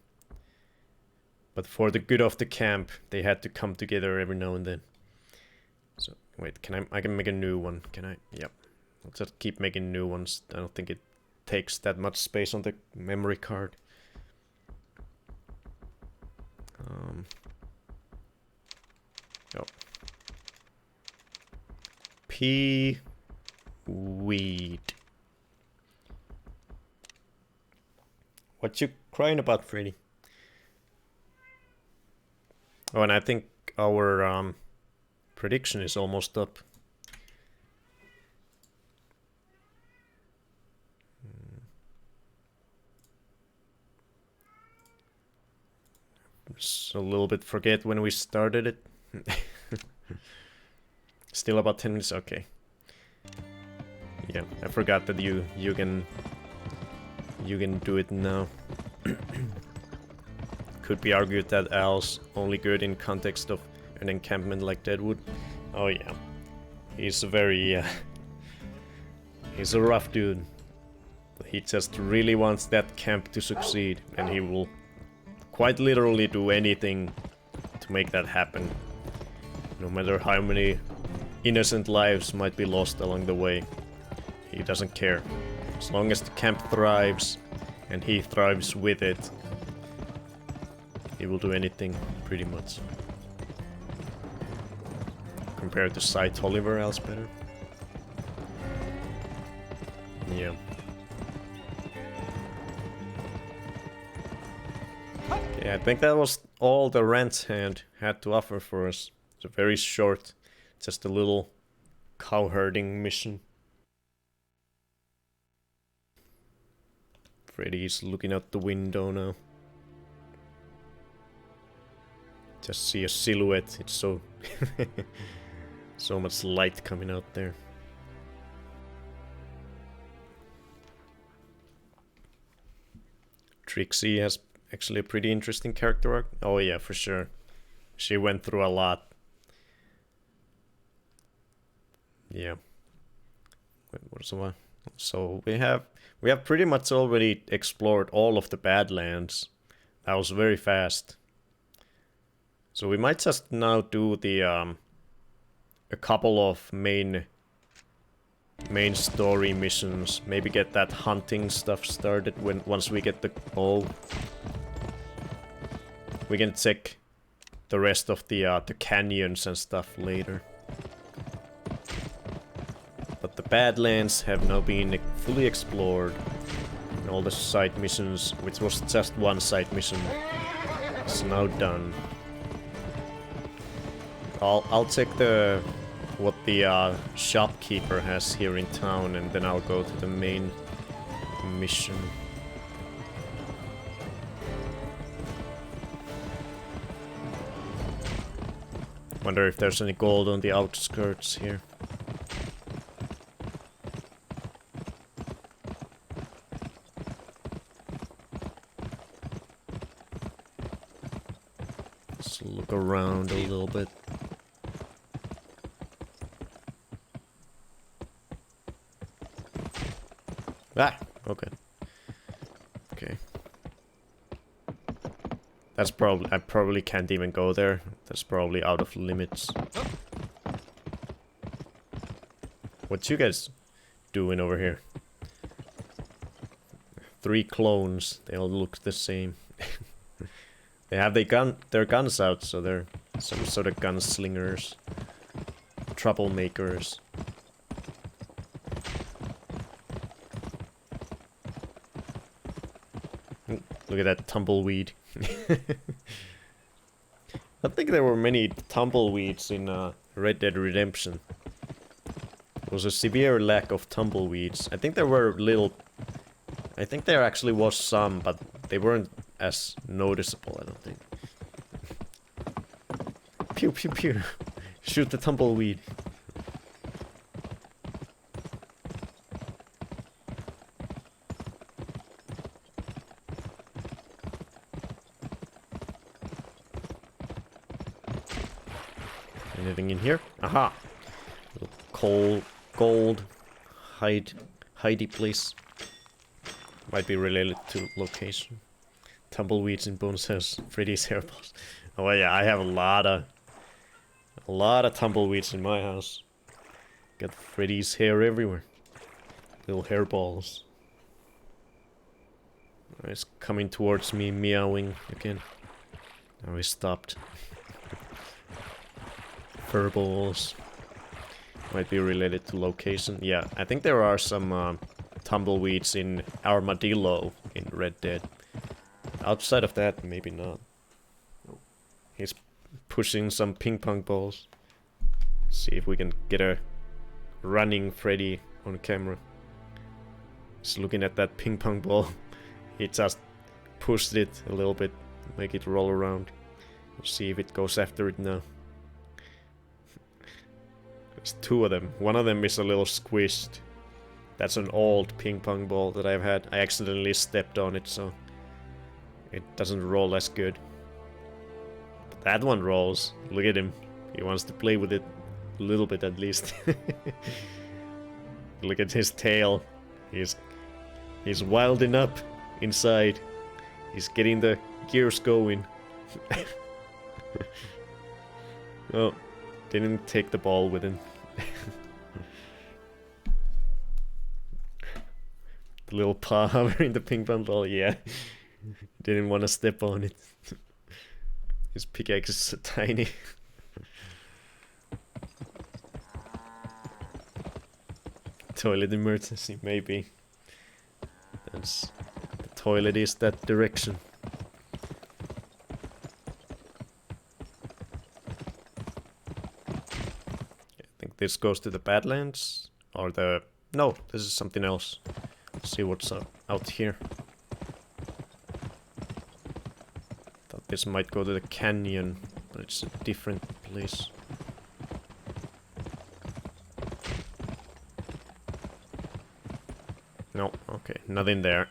But for the good of the camp, they had to come together every now and then. So, wait, I can make a new one, can I? Yep. I'll just keep making new ones. I don't think it takes that much space on the memory card. Oh. Pea weed. What you crying about, Freddy? Oh, and I think our prediction is almost up. Just a little bit forget when we started it. Still about 10 minutes, okay. Yeah, I forgot that you can do it now. Could be argued that Al's only good in context of an encampment like Deadwood. Oh yeah, he's a very he's a rough dude. He just really wants that camp to succeed, and he will quite literally do anything to make that happen. No matter how many innocent lives might be lost along the way, he doesn't care. As long as the camp thrives, and he thrives with it, he will do anything, pretty much. Compared to Cy Tolliver, Al's better. Yeah. Okay, I think that was all the Rant Hand had to offer for us. It's a very short, just a little cow herding mission. Freddy's looking out the window now. Just see a silhouette. It's so so much light coming out there. Trixie has actually a pretty interesting character arc. Oh yeah, for sure. She went through a lot. Yeah. Wait, what's the one? So we have pretty much already explored all of the Badlands. That was very fast. So we might just now do the a couple of main story missions. Maybe get that hunting stuff started once we get the we can check the rest of the canyons and stuff later. But the Badlands have now been fully explored. And all the side missions, which was just one side mission, is now done. I'll check what the shopkeeper has here in town, and then I'll go to the main mission. Wonder if there's any gold on the outskirts here. Let's look around a little bit. Ah, okay. Okay. That's I probably can't even go there. That's probably out of limits. What you guys doing over here? 3 clones. They all look the same. They have their guns out, so they're some sort of gunslingers. Troublemakers. Look at that tumbleweed. I think there were many tumbleweeds in Red Dead Redemption. There was a severe lack of tumbleweeds. I think there were I think there actually was some, but they weren't as noticeable, I don't think. Pew pew pew. Shoot the tumbleweed. Anything in here? Aha! Little gold hidey place. Might be related to location. Tumbleweeds in Bones has Freddy's hairballs. Oh yeah, I have a lot of tumbleweeds in my house. Got Freddy's hair everywhere. Little hairballs. It's coming towards me, meowing again. Now he stopped. Furballs. Might be related to location. Yeah, I think there are some tumbleweeds in Armadillo in Red Dead. Outside of that, maybe not. He's pushing some ping pong balls. See if we can get a running Freddy on camera. He's looking at that ping pong ball. He just pushed it a little bit, make it roll around. We'll see if it goes after it now. There's two of them. One of them is a little squished. That's an old ping pong ball that I've had. I accidentally stepped on it, so it doesn't roll as good. But that one rolls. Look at him. He wants to play with it a little bit at least. Look at his tail. He's wilding up inside. He's getting the gears going. Oh, didn't take the ball with him. The little paw hovering the ping pong ball, yeah. Didn't want to step on it. His pickaxe is so tiny. Toilet emergency, maybe. That's, the toilet is that direction. I think this goes to the Badlands, or the... No, this is something else. Let's see what's out here. Thought this might go to the canyon, but it's a different place. No, okay, nothing there.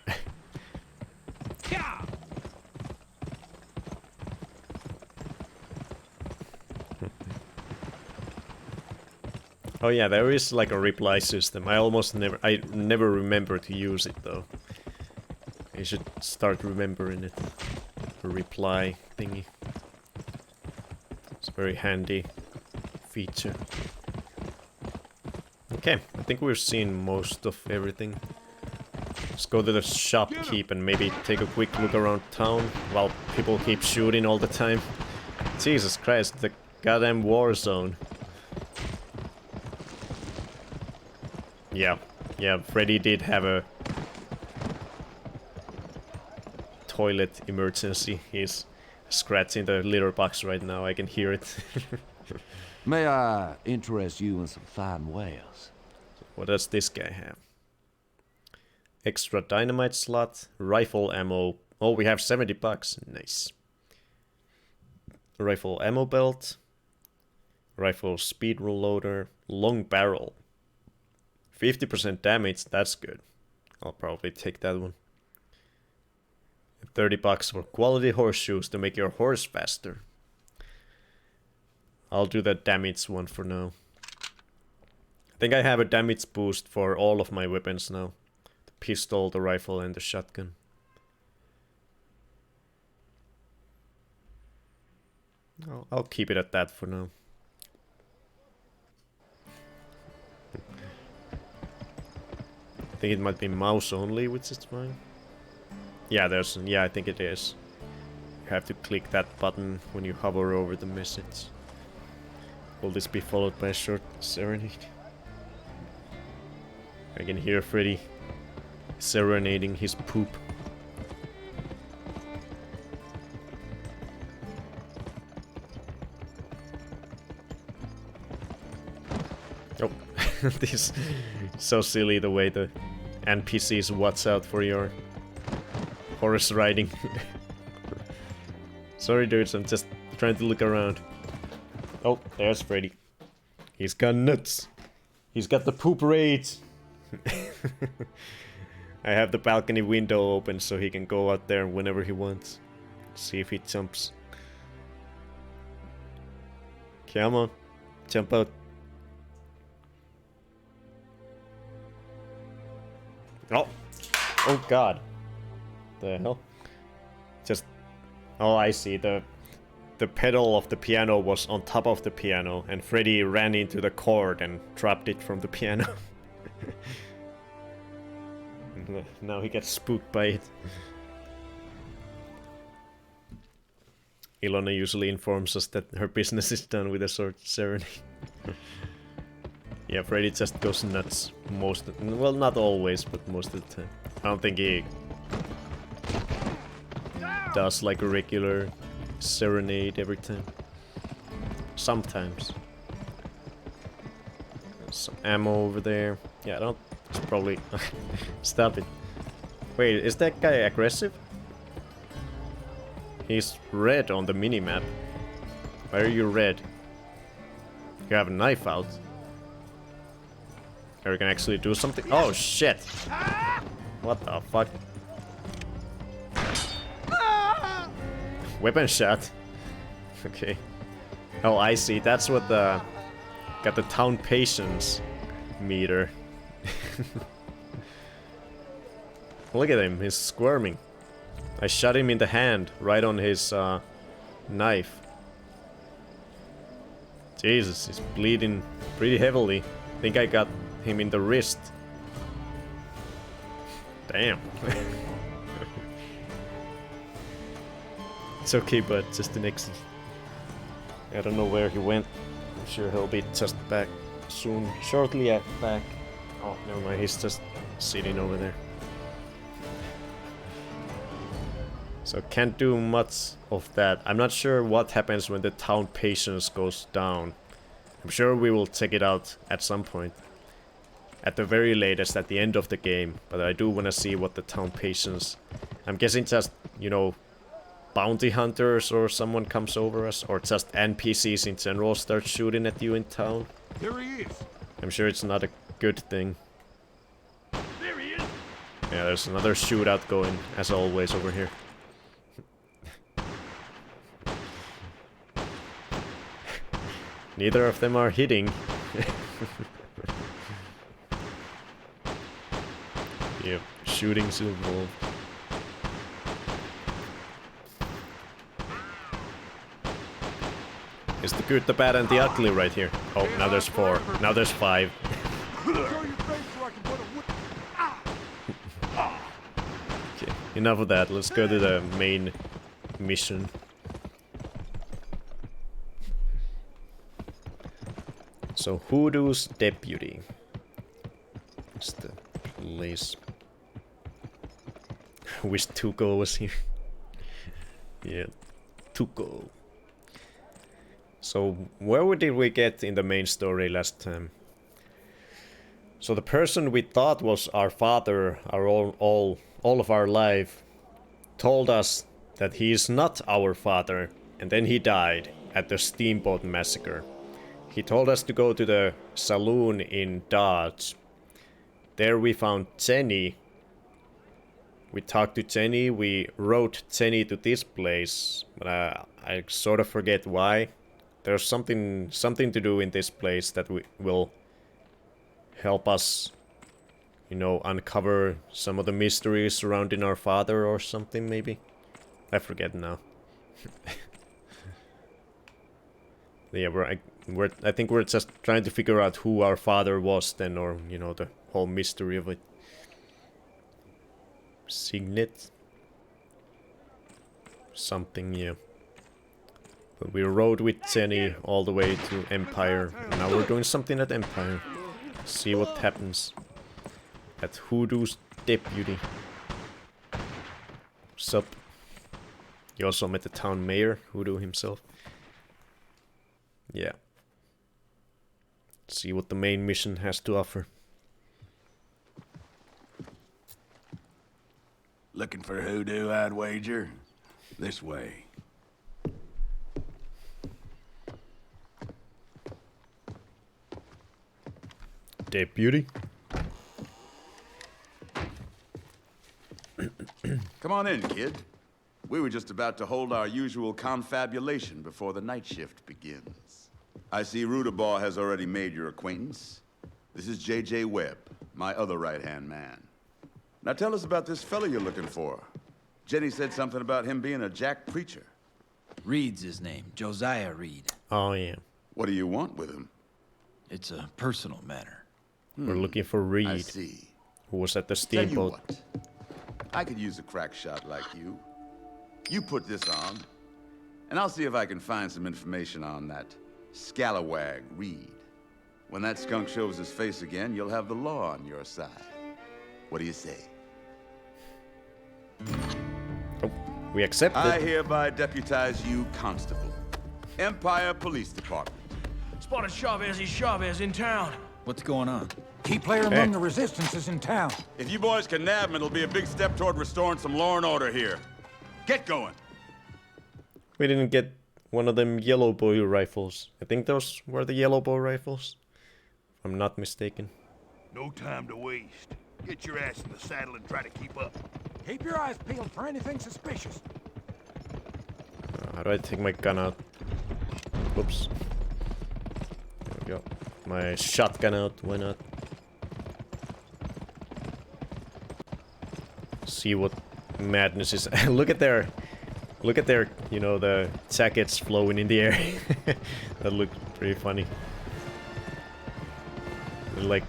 Oh yeah, there is like a reply system. I never remember to use it though. I should start remembering it. A reply thingy. It's a very handy feature. Okay, I think we've seen most of everything. Let's go to the shopkeep and maybe take a quick look around town while people keep shooting all the time. Jesus Christ, the goddamn war zone. Yeah, Freddy did have a toilet emergency. He's scratching the litter box right now, I can hear it. May I interest you in some fine wares? What does this guy have? Extra dynamite slot, rifle ammo. Oh, we have $70. Nice. Rifle ammo belt. Rifle speed reloader. Long barrel. 50% damage, that's good. I'll probably take that one. $30 for quality horseshoes to make your horse faster. I'll do the damage one for now. I think I have a damage boost for all of my weapons now. The pistol, the rifle, and the shotgun. I'll keep it at that for now. I think it might be mouse only, which is fine. Yeah, I think it is. You have to click that button when you hover over the message. Will this be followed by a short serenade? I can hear Freddy serenading his poop. Oh, this is so silly the way the NPCs watch out for your horse riding. Sorry dudes, I'm just trying to look around. Oh, there's Freddy. He's gone nuts. He's got the poop rage. I have the balcony window open so he can go out there whenever he wants. See if he jumps. Come on, jump out. Oh! Oh god. The hell? Just... Oh, I see. The pedal of the piano was on top of the piano, and Freddy ran into the cord and dropped it from the piano. Now he gets spooked by it. Ilona usually informs us that her business is done with a short serenade. Yeah, Freddy just goes nuts well, not always, but most of the time. I don't think he... does like a regular serenade every time. Sometimes. There's some ammo over there. Yeah, I don't... It's probably... Stop it. Wait, is that guy aggressive? He's red on the minimap. Why are you red? You have a knife out. Or you can actually do something. Oh shit! What the fuck? Weapon shot. Okay. Oh, I see. That's what the... Got the town patience meter. Look at him. He's squirming. I shot him in the hand. Right on his knife. Jesus, he's bleeding pretty heavily. I think I got him in the wrist. Damn. It's okay, but just an exit. I don't know where he went. I'm sure he'll be just back soon. Shortly back. Oh, never mind. He's just sitting over there. So can't do much of that. I'm not sure what happens when the town patience goes down. I'm sure we will check it out at some point. At the very latest, at the end of the game. But I do want to see what the town patience... I'm guessing just, you know, bounty hunters or someone comes over us. Or just NPCs in general start shooting at you in town. There he is. I'm sure it's not a good thing. There he is. Yeah, there's another shootout going, as always, over here. Neither of them are hitting. Yep, shooting's involved. It's the good, the bad, and the ugly right here. Oh, now there's 4. Now there's 5. Okay, enough of that. Let's go to the main mission. So, Hoodoo's Deputy. It's the place. Wish Tuco was here. Yeah, Tuco. So, where did we get in the main story last time? So, the person we thought was our father, all of our life, told us that he is not our father, and then he died at the Steamboat Massacre. He told us to go to the saloon in Dodge. There we found Jenny. We talked to Jenny, we wrote Jenny to this place, but I sort of forget why. There's something to do in this place that will help us, you know, uncover some of the mysteries surrounding our father or something, maybe? I forget now. Yeah, I think we're just trying to figure out who our father was then, or, you know, the whole mystery of it. Signet? Something, yeah. But we rode with Jenny all the way to Empire. And now we're doing something at Empire. See what happens. At Hoodoo's Deputy. Sup? You also met the town mayor, Hoodoo himself. Yeah. See what the main mission has to offer. Looking for Hoodoo, I'd wager? This way. Deputy? Come on in, kid. We were just about to hold our usual confabulation before the night shift begins. I see Rudabaugh has already made your acquaintance. This is J.J. Webb, my other right-hand man. Now tell us about this fella you're looking for. Jenny said something about him being a jack preacher. Reed's his name, Josiah Reed. Oh, yeah. What do you want with him? It's a personal matter. We're looking for Reed, I see. who was at the Tell you steamboat. what, I could use a crack shot like you. You put this on, and I'll see if I can find some information on that scalawag Reed. When that skunk shows his face again, you'll have the law on your side. What do you say? Oh, We accept I it. hereby deputize you constable. Empire Police Department. Spotted Chavez in town. What's going on? Key player among the resistance is in town. If you boys can nab him, it'll be a big step toward restoring some law and order here. Get going. We didn't get one of them yellow boy rifles. I think those were the yellow boy rifles, if I'm not mistaken. No time to waste. Get your ass in the saddle and try to keep up. Keep your eyes peeled for anything suspicious. How do I take my gun out? Whoops. There we go. My shotgun out, why not? See what madness is. Look at their, you know, the jackets flowing in the air. That looked pretty funny. They're like,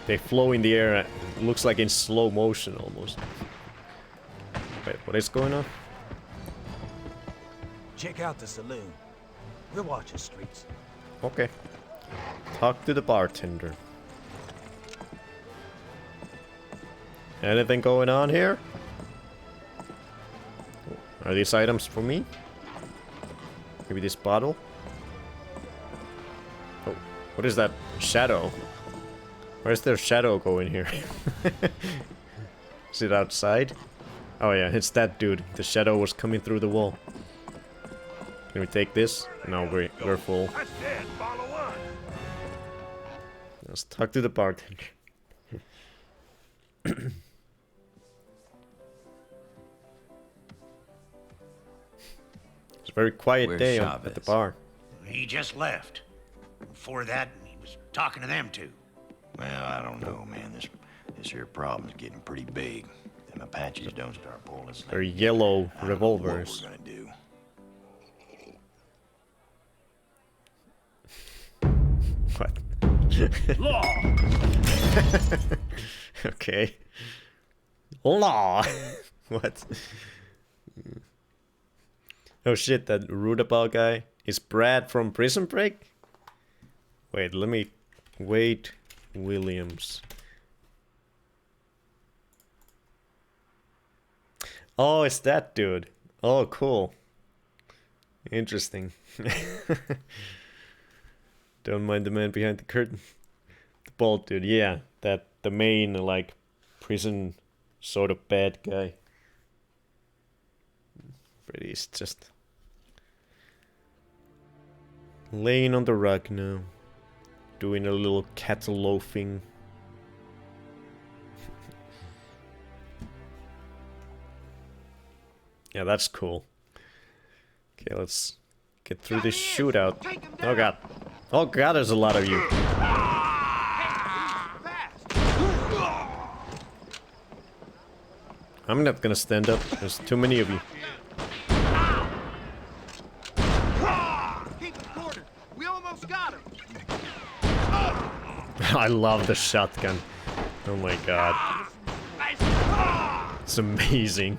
they flow in the air. It looks like in slow motion almost. Wait, what is going on? Check out the saloon. We'll watch the streets. Okay. Talk to the bartender. Anything going on here? Are these items for me? Maybe this bottle? Oh, what is that shadow? Where's their shadow going here? Is it outside? Oh yeah, it's that dude. The shadow was coming through the wall. Can we take this? No, we're full. That's it. Follow us. Let's talk to the bartender. It's a very quiet Where's day Chavez? at the bar. He just left. Before that, he was talking to them two. Well, I don't know, man. This here problem's getting pretty big. Them Apaches don't start pulling us. They're yellow I don't know revolvers. What we're gonna do. What? Law! Okay. Law! What? Oh shit, that Rudabal guy is Brad from Prison Break? Wait, let me... Wade Williams. Oh, it's that dude. Oh, cool. Interesting. Don't mind the man behind the curtain. The bald dude, yeah. That, the main, like, prison sort of bad guy. But he's just... laying on the rug now. Doing a little cat loafing. Yeah, that's cool. Okay, let's get through this shootout. Oh god. Oh god, there's a lot of you. I'm not gonna stand up. There's too many of you. Keep it quartered. We almost got him. I love the shotgun. Oh my god. It's amazing.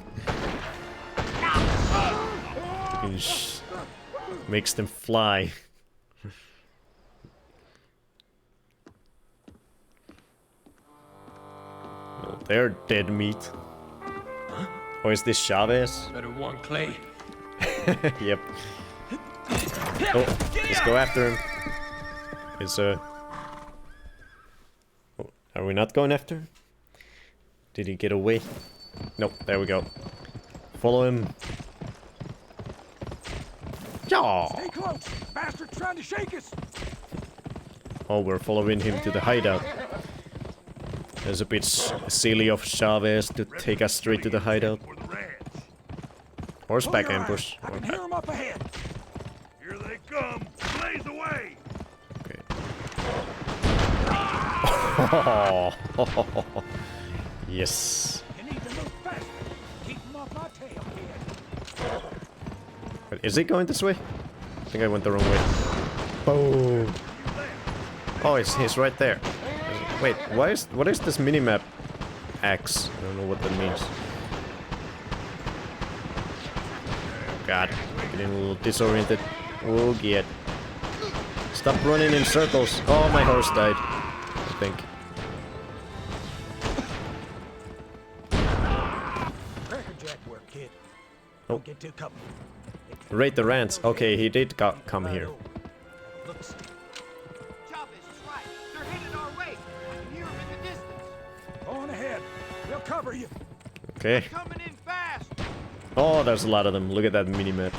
It makes them fly. Well, they're dead meat. Or is this Chavez? Better one, Clay. Yep. Oh, let's go after him. Is oh, are we not going after him? Did he get away? Nope, there we go. Follow him. Yeah. Stay close! Bastard's trying to shake us! Oh, we're following him to the hideout. It's a bit silly of Chavez to take us straight to the hideout. For the ranch. Horseback Pull your ambush. eyes. I can hear them up ahead. Here they come. Blaze away. Okay. Yes. You need to move faster. Keep them off my tail, kid. But is it going this way? I think I went the wrong way. Boom. Oh, he's right there. Wait, what is this minimap X? I don't know what that means. Oh god, getting a little disoriented. Oh get. Stop running in circles. Oh, my horse died. I think. Crackerjack work, kid. Oh. to come. Raid the rants. Okay, he did come here. Looks. Chavez is right. They're headed our way. I can hear them in the distance. On ahead. They'll cover you. Okay. Coming in fast. Oh, there's a lot of them. Look at that minimap.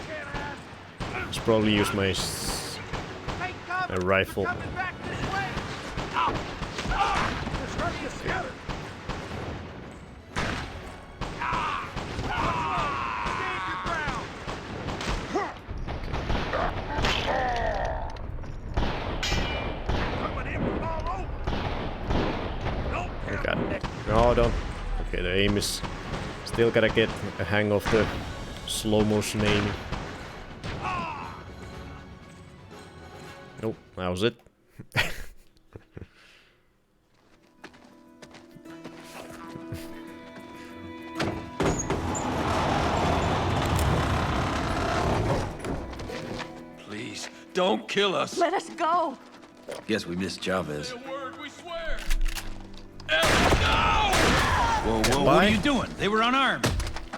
Should probably use my Take cover. rifle. They're coming back this way. They're starting to scatter. Stand your ground. Coming in from all over. Oh god. No, don't. Okay, the aim is... Still gotta get a hang of the slow motion aiming. Nope, that was it. Please, don't kill us. Let us go. Guess we missed Chavez. Whoa, whoa, What are you doing? They were unarmed.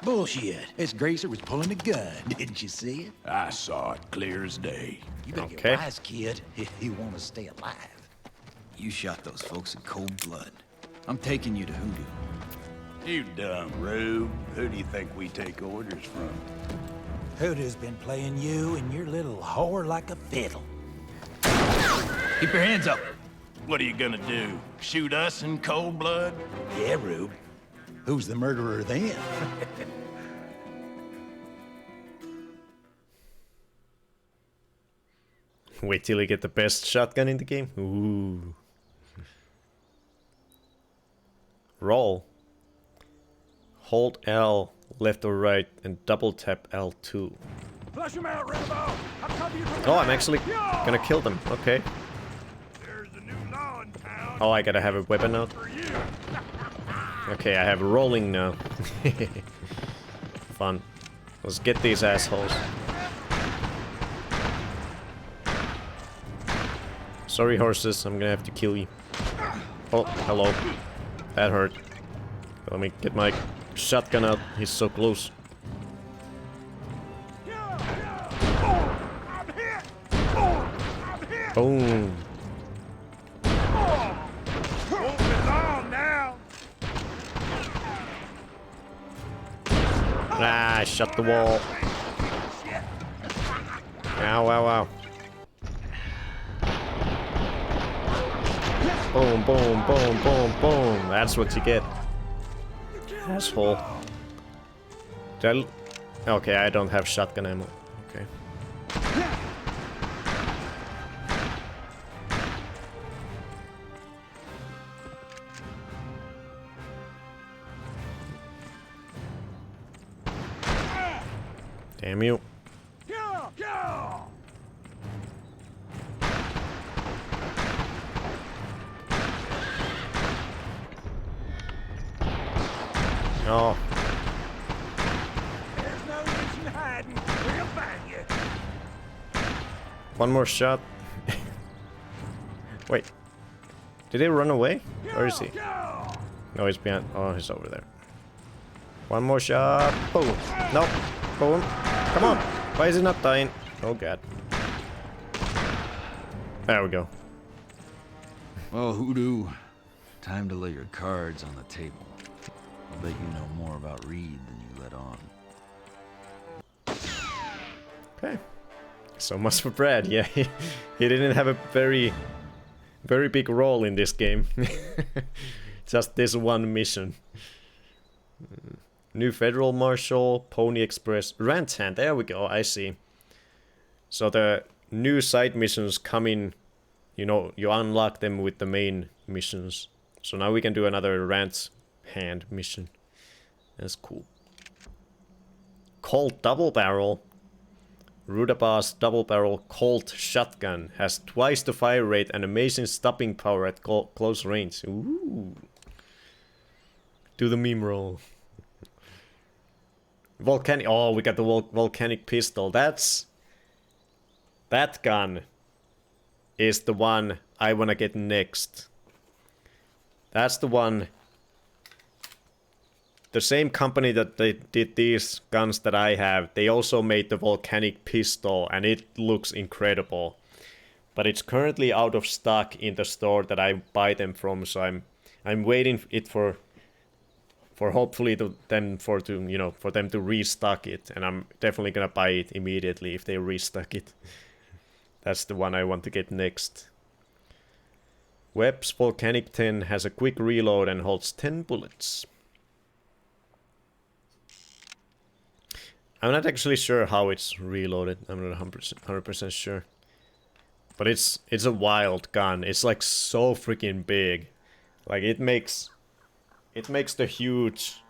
Bullshit. This Gracer was pulling a gun. Didn't you see it? I saw it clear as day. You better Okay. get wise, kid, if you want to stay alive. You shot those folks in cold blood. I'm taking you to Hoodoo. You dumb rube. Who do you think we take orders from? Hoodoo's been playing you and your little whore like a fiddle. Keep your hands up. What are you gonna do? Shoot us in cold blood? Yeah, Rube. Who's the murderer then? Wait till you get the best shotgun in the game. Ooh. Roll. Hold L, left or right, and double tap L2. Flush him out, Rambo. I'll cover you from Oh, I'm actually gonna kill them. Okay. There's a new law in town Oh, I gotta have a weapon out. for you. Okay, I have rolling now. Fun. Let's get these assholes. Sorry, horses, I'm gonna have to kill you. Oh, hello. That hurt. Let me get my shotgun out. He's so close. I'm hit. I'm hit. Boom. Won't be long now. Ah, I shut the wall. Ow, ow, ow. Boom, boom, boom, boom, boom. That's what you get. Asshole. Okay, I don't have shotgun ammo. Okay. Damn you. Go, go. Oh, There's no use in hiding. We'll find you. one more shot. Wait. Did he run away? Where is he? Go. No, he's behind. Oh, he's over there. One more shot. Boom. Nope. Boom. Come on. Why is he not dying? Oh, God. There we go. Well, Hoodoo, time to lay your cards on the table. I'll bet you know more about Reed than you let on. Okay. So much for Brad. Yeah, he didn't have a very big role in this game. Just this one mission. New Federal Marshal, Pony Express, Rantan. There we go. I see. So the new side missions come in. You know, you unlock them with the main missions. So now we can do another Rant Hand mission. That's cool. Colt Double Barrel. Rudabar's double barrel Colt shotgun has twice the fire rate and amazing stopping power at close range. Ooh. Do the meme roll. Volcanic. Oh, we got the volcanic pistol. That gun is the one I wanna get next. That's the one the same company that they did these guns that I have, they also made the volcanic pistol, and it looks incredible. But it's currently out of stock in the store that I buy them from, so I'm waiting it for hopefully them to restock it, and I'm definitely gonna buy it immediately if they restock it. That's the one I want to get next. Webb's Volcanic 10 has a quick reload and holds 10 bullets. I'm not actually sure how it's reloaded. I'm not 100% sure. But it's a wild gun. It's like so freaking big. Like it makes the huge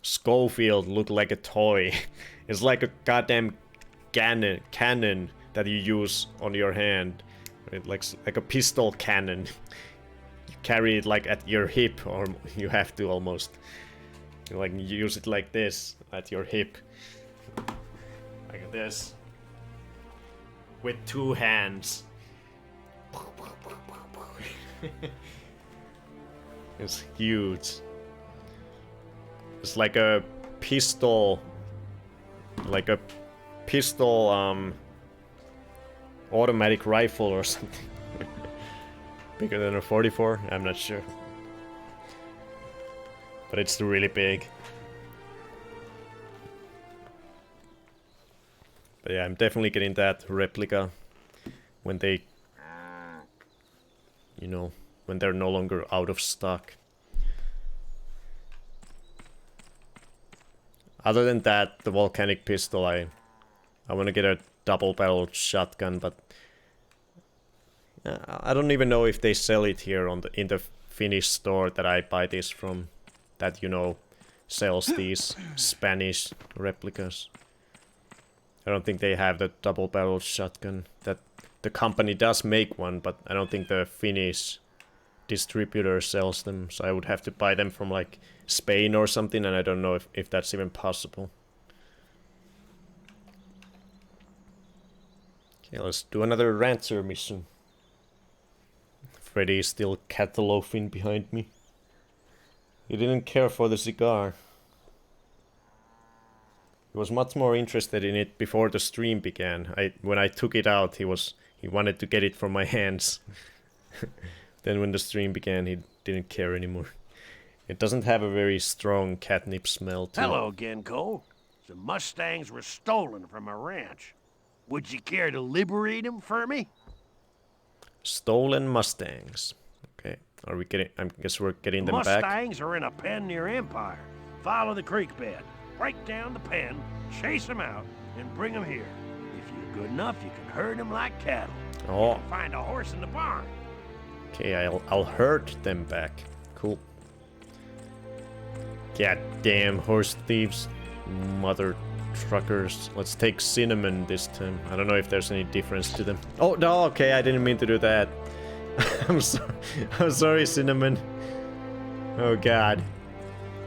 Schofield look like a toy. It's like a goddamn cannon that you use on your hand. It looks like a pistol cannon. You carry it like at your hip, or you have to almost. You like use it like this at your hip. Like this. With two hands. It's huge. It's like a pistol. Automatic rifle or something. Bigger than a 44? I'm not sure. But it's really big. But yeah, I'm definitely getting that replica when they, when they're no longer out of stock. Other than that, the volcanic pistol, I want to get a double-barreled shotgun, but I don't even know if they sell it here in the Finnish store that I buy this from, that sells these Spanish replicas. I don't think they have the double-barreled shotgun. That the company does make one, but I don't think the Finnish distributor sells them, so I would have to buy them from like Spain or something, and I don't know if that's even possible. Okay, let's do another rancher mission. Freddy is still cataloging behind me. He didn't care for the cigar. He was much more interested in it before the stream began. When I took it out, he wanted to get it from my hands. Then when the stream began, he didn't care anymore. It doesn't have a very strong catnip smell to it. Hello again, Cole. Some Mustangs were stolen from a ranch. Would you care to liberate them for me? Stolen Mustangs. Okay, are we getting? I guess we're getting them back. Mustangs are in a pen near Empire. Follow the creek bed. Break down the pen, chase them out, and bring them here. If you're good enough, you can herd them like cattle. Oh. You can find a horse in the barn. Okay, I'll herd them back. Cool. Goddamn horse thieves, mother truckers. Let's take Cinnamon this time. I don't know if there's any difference to them. Oh no, okay, I didn't mean to do that. I'm sorry, Cinnamon. Oh god.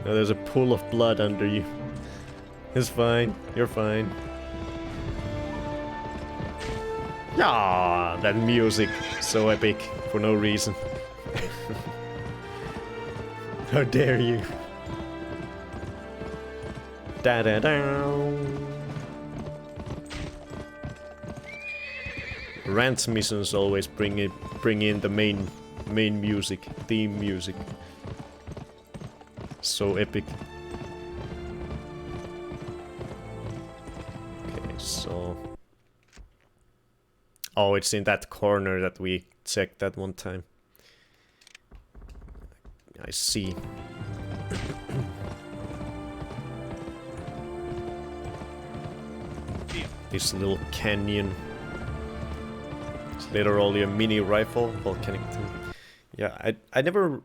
No, there's a pool of blood under you. It's fine. You're fine. Yeah, that music, so epic for no reason. How dare you? Da da da. Rant missions always bring in the main music, theme music. So epic. Okay, so oh, it's in that corner that we checked that one time. I see. This little canyon. It's literally a mini rifle, volcanic. Yeah, I never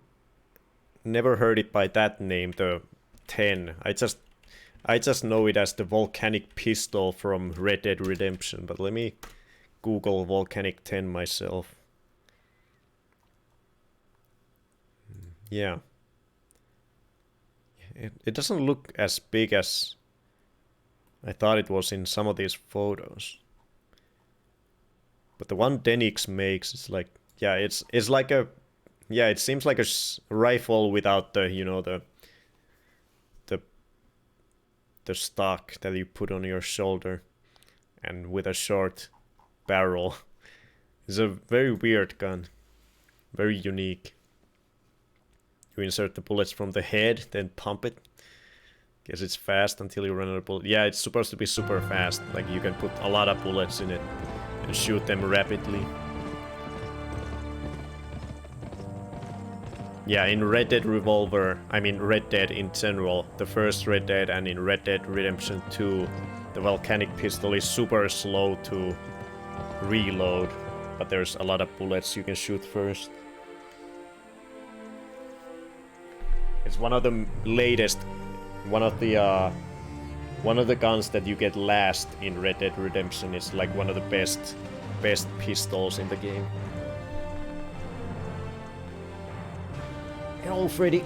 heard it by that name, the 10. I just know it as the volcanic pistol from Red Dead Redemption, but let me Google volcanic 10 myself. Yeah. It doesn't look as big as I thought it was in some of these photos. But the one Denix makes is like, yeah, it's like a, yeah, it seems like a rifle without the, you know, the the stock that you put on your shoulder, and with a short barrel. It's a very weird gun, very unique. You insert the bullets from the head, then pump it. Guess it's fast until you run out of bullets. Yeah, it's supposed to be super fast. Like you can put a lot of bullets in it and shoot them rapidly. Yeah, in Red Dead Revolver, I mean Red Dead in general, the first Red Dead and in Red Dead Redemption 2, the volcanic pistol is super slow to reload, but there's a lot of bullets you can shoot first. It's one of the latest, one of the guns that you get last in Red Dead Redemption. Is like one of the best pistols in the game. Hello, Freddy.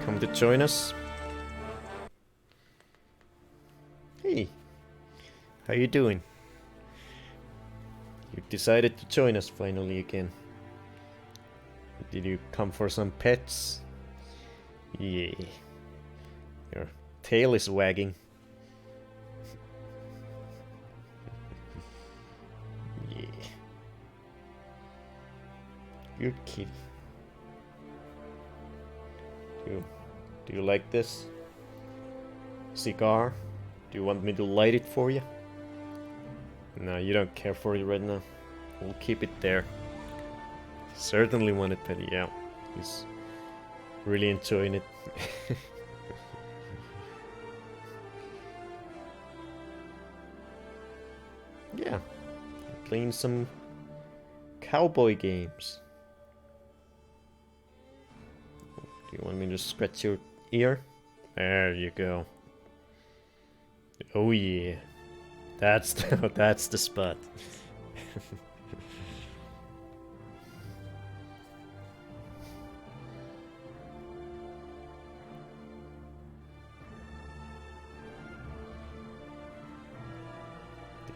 Come to join us. Hey, how you doing? You decided to join us finally again. Did you come for some pets? Yeah. Your tail is wagging. Yeah. Good kitty. Do you like this cigar? Do you want me to light it for you? No, you don't care for it right now. We'll keep it there. Certainly want it, Petty. Yeah, he's really enjoying it. Yeah, playing some cowboy games. Do you want me to scratch your ear? There you go. Oh yeah, that's that's the spot.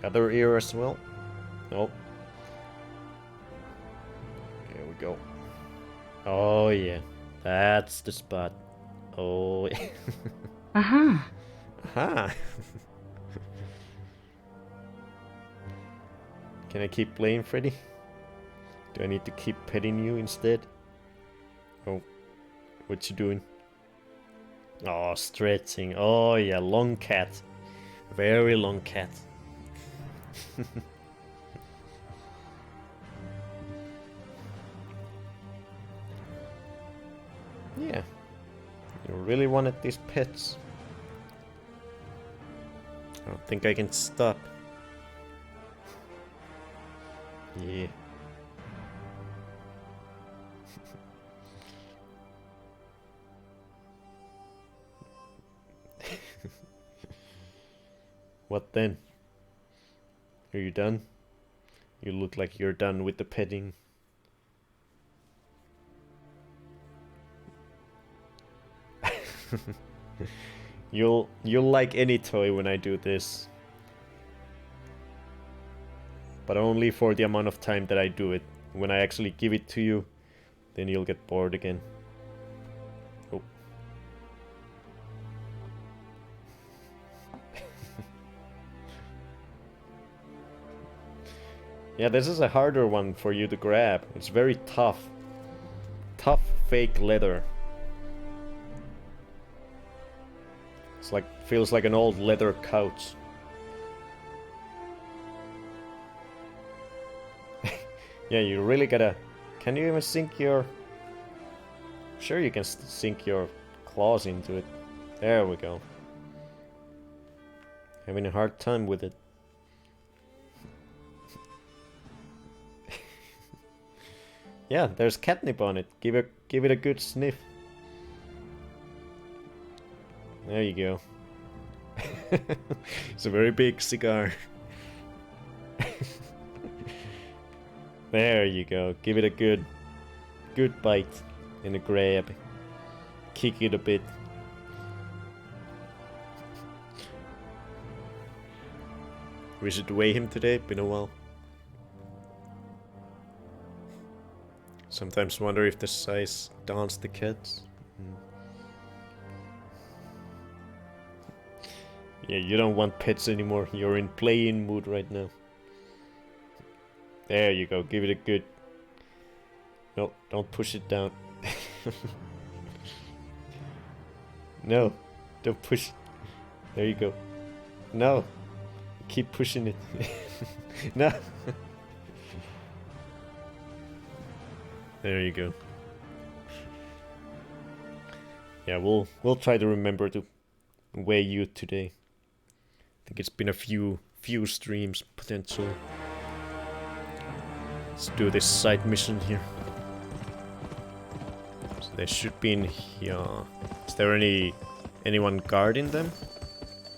The other ear as well. Nope. Here we go. Oh yeah, that's the spot. Oh yeah. Uh-huh. Aha. Can I keep playing, Freddy? Do I need to keep petting you instead? Oh, what you doing? Oh, stretching. Oh yeah, long cat. Very long cat. Yeah. You really wanted these pets. I don't think I can stop. Yeah. What then? Are you done? You look like you're done with the petting. You'll like any toy when I do this. But only for the amount of time that I do it. When I actually give it to you, then you'll get bored again. Oh. Yeah, this is a harder one for you to grab. It's very tough. Tough fake leather. It's like, feels like an old leather couch. Yeah, you really gotta... Can you even sink your... Sure you can sink your claws into it. There we go. Having a hard time with it. Yeah, there's catnip on it. Give it a good sniff. There you go. It's a very big cigar. There you go. Give it a good bite and a grab. Kick it a bit. We should weigh him today. Been a while. Sometimes wonder if the size dawns the cats. Yeah, you don't want pets anymore. You're in play-in mood right now. There you go. Give it a good... No, don't push it down. No, don't push. There you go. No, keep pushing it. No. There you go. Yeah, we'll try to remember to weigh you today. I think it's been a few streams potentially. Let's do this side mission here. So they should be in here. Is there anyone guarding them?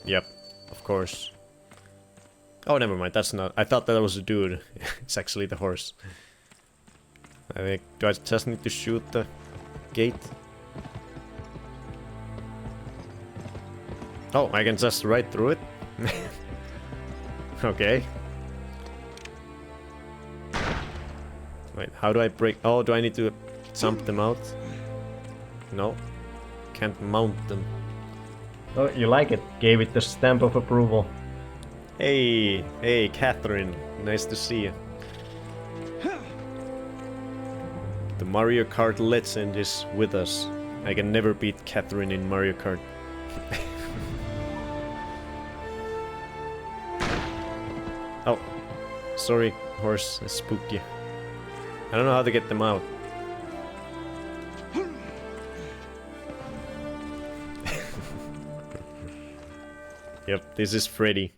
Yep, of course. Oh, never mind. That's not. I thought that was a dude. It's actually the horse. I think. Do I just need to shoot the gate? Oh, I can just ride through it. Okay. Wait, how do I break? Oh, do I need to jump them out? No. Can't mount them. Oh, you like it. Gave it the stamp of approval. Hey, Catherine. Nice to see you. The Mario Kart legend is with us. I can never beat Catherine in Mario Kart. Oh, sorry, horse. I spooked you. I don't know how to get them out. Yep, this is Freddy.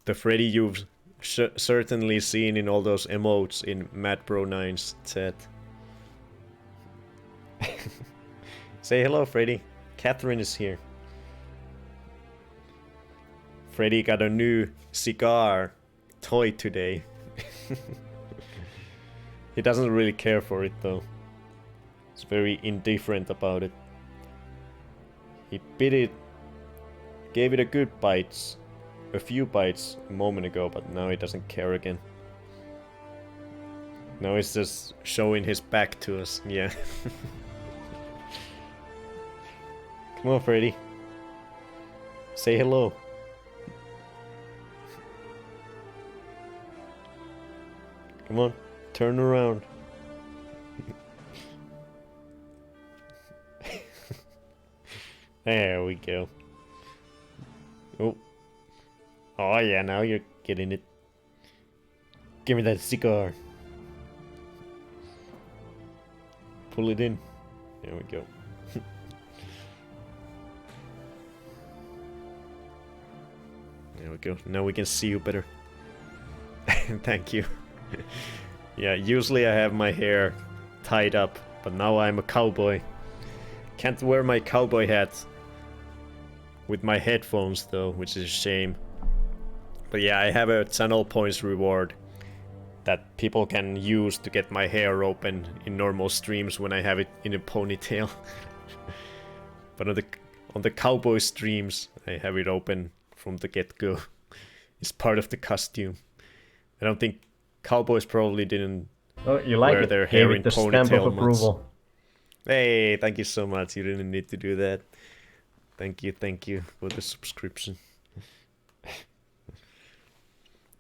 The Freddy you've certainly seen in all those emotes in Mad Bro 9's chat. Say hello, Freddy. Catherine is here. Freddy got a new cigar toy today. He doesn't really care for it though. He's very indifferent about it. He bit it, gave it a few bites a moment ago, but now he doesn't care again. Now he's just showing his back to us, yeah. Come on, Freddy. Say hello. Come on, turn around. There we go. Oh. Oh yeah, now you're getting it. Give me that cigar. Pull it in. There we go. There we go. Now we can see you better. Thank you. Yeah, usually I have my hair tied up, but now I'm a cowboy. Can't wear my cowboy hat with my headphones though, which is a shame. But yeah, I have a channel points reward that people can use to get my hair open in normal streams when I have it in a ponytail. But on the cowboy streams, I have it open from the get-go. It's part of the costume. I don't think cowboys probably didn't wear their hair in ponytail much. Hey, thank you so much. You didn't need to do that. Thank you for the subscription.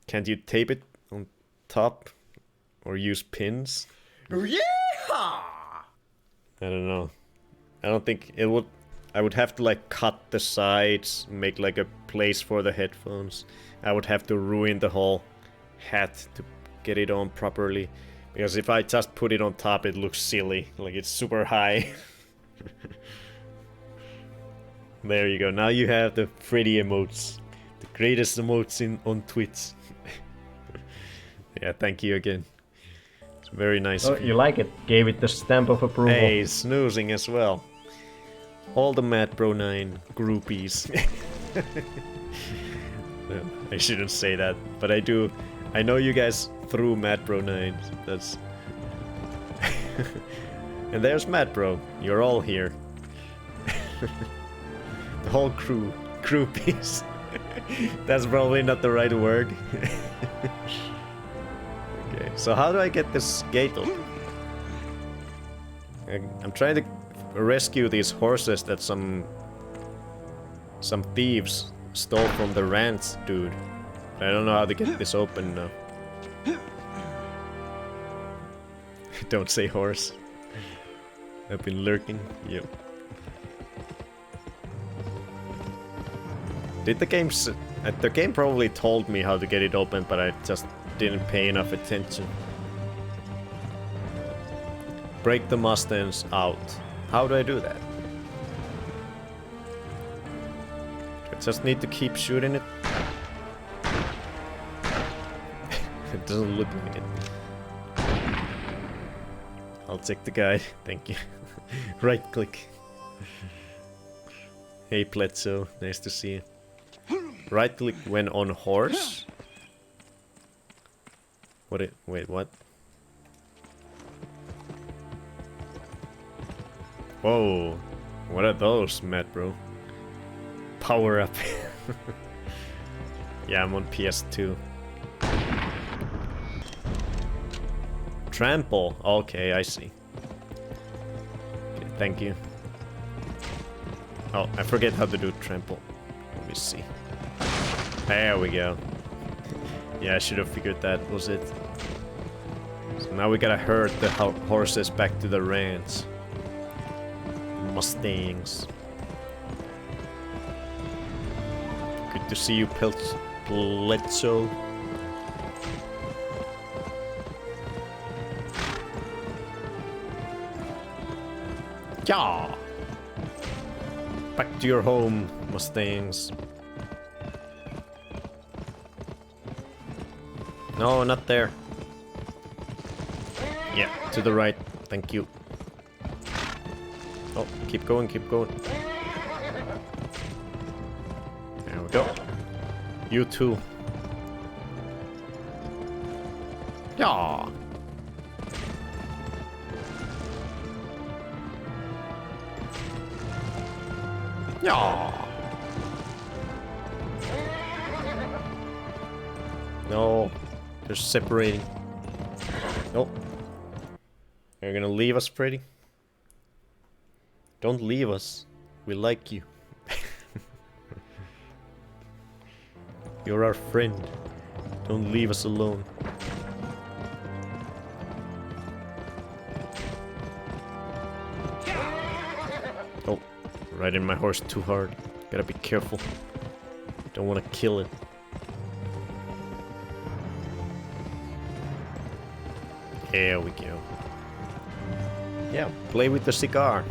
Can't you tape it on top or use pins? Yeah! I don't know. I don't think it would. I would have to like cut the sides, make like a place for the headphones. I would have to ruin the whole hat to get it on properly. Because if I just put it on top, it looks silly. Like it's super high. There you go. Now you have the Freddy emotes. The greatest emotes on Twitch. Yeah, thank you again. It's very nice of you. You like it. Gave it the stamp of approval. Hey, snoozing as well. All the Mad Bro 9 groupies. No, I shouldn't say that, but I do. I know you guys through Mad Bro 9. That's. And there's Mad Bro. You're all here. The whole crew. Groupies. That's probably not the right word. Okay, so how do I get this gate open? I'm trying to rescue these horses that some thieves stole from the ranch dude. I don't know how to get this open now. Don't say horse. I've been lurking. Yep. Did the game... The game probably told me how to get it open, but I just didn't pay enough attention. Break the Mustangs out. How do I do that? I just need to keep shooting it. It doesn't look like it. I'll check the guide. Thank you. Right click. Hey Pletso, nice to see you. Right click when on horse? Wait, what? Whoa. What are those, Matt, bro? Power up. Yeah, I'm on PS2. Trample. Okay, I see. Okay, thank you. Oh, I forget how to do trample. Let me see. There we go. Yeah, I should have figured that was it. So now we gotta herd the horses back to the ranch. Mustangs. Good to see you, Pletso. Yeah. Back to your home, Mustangs. No, not there. Yeah, to the right. Thank you. Oh, keep going, keep going. There we go. You too. Yeah. Yeah. No, they're separating. Nope. You're gonna leave us, Freddy? Don't leave us. We like you. You're our friend. Don't leave us alone. Oh, riding my horse too hard. Gotta be careful. Don't want to kill it. There we go. Yeah, play with the cigar.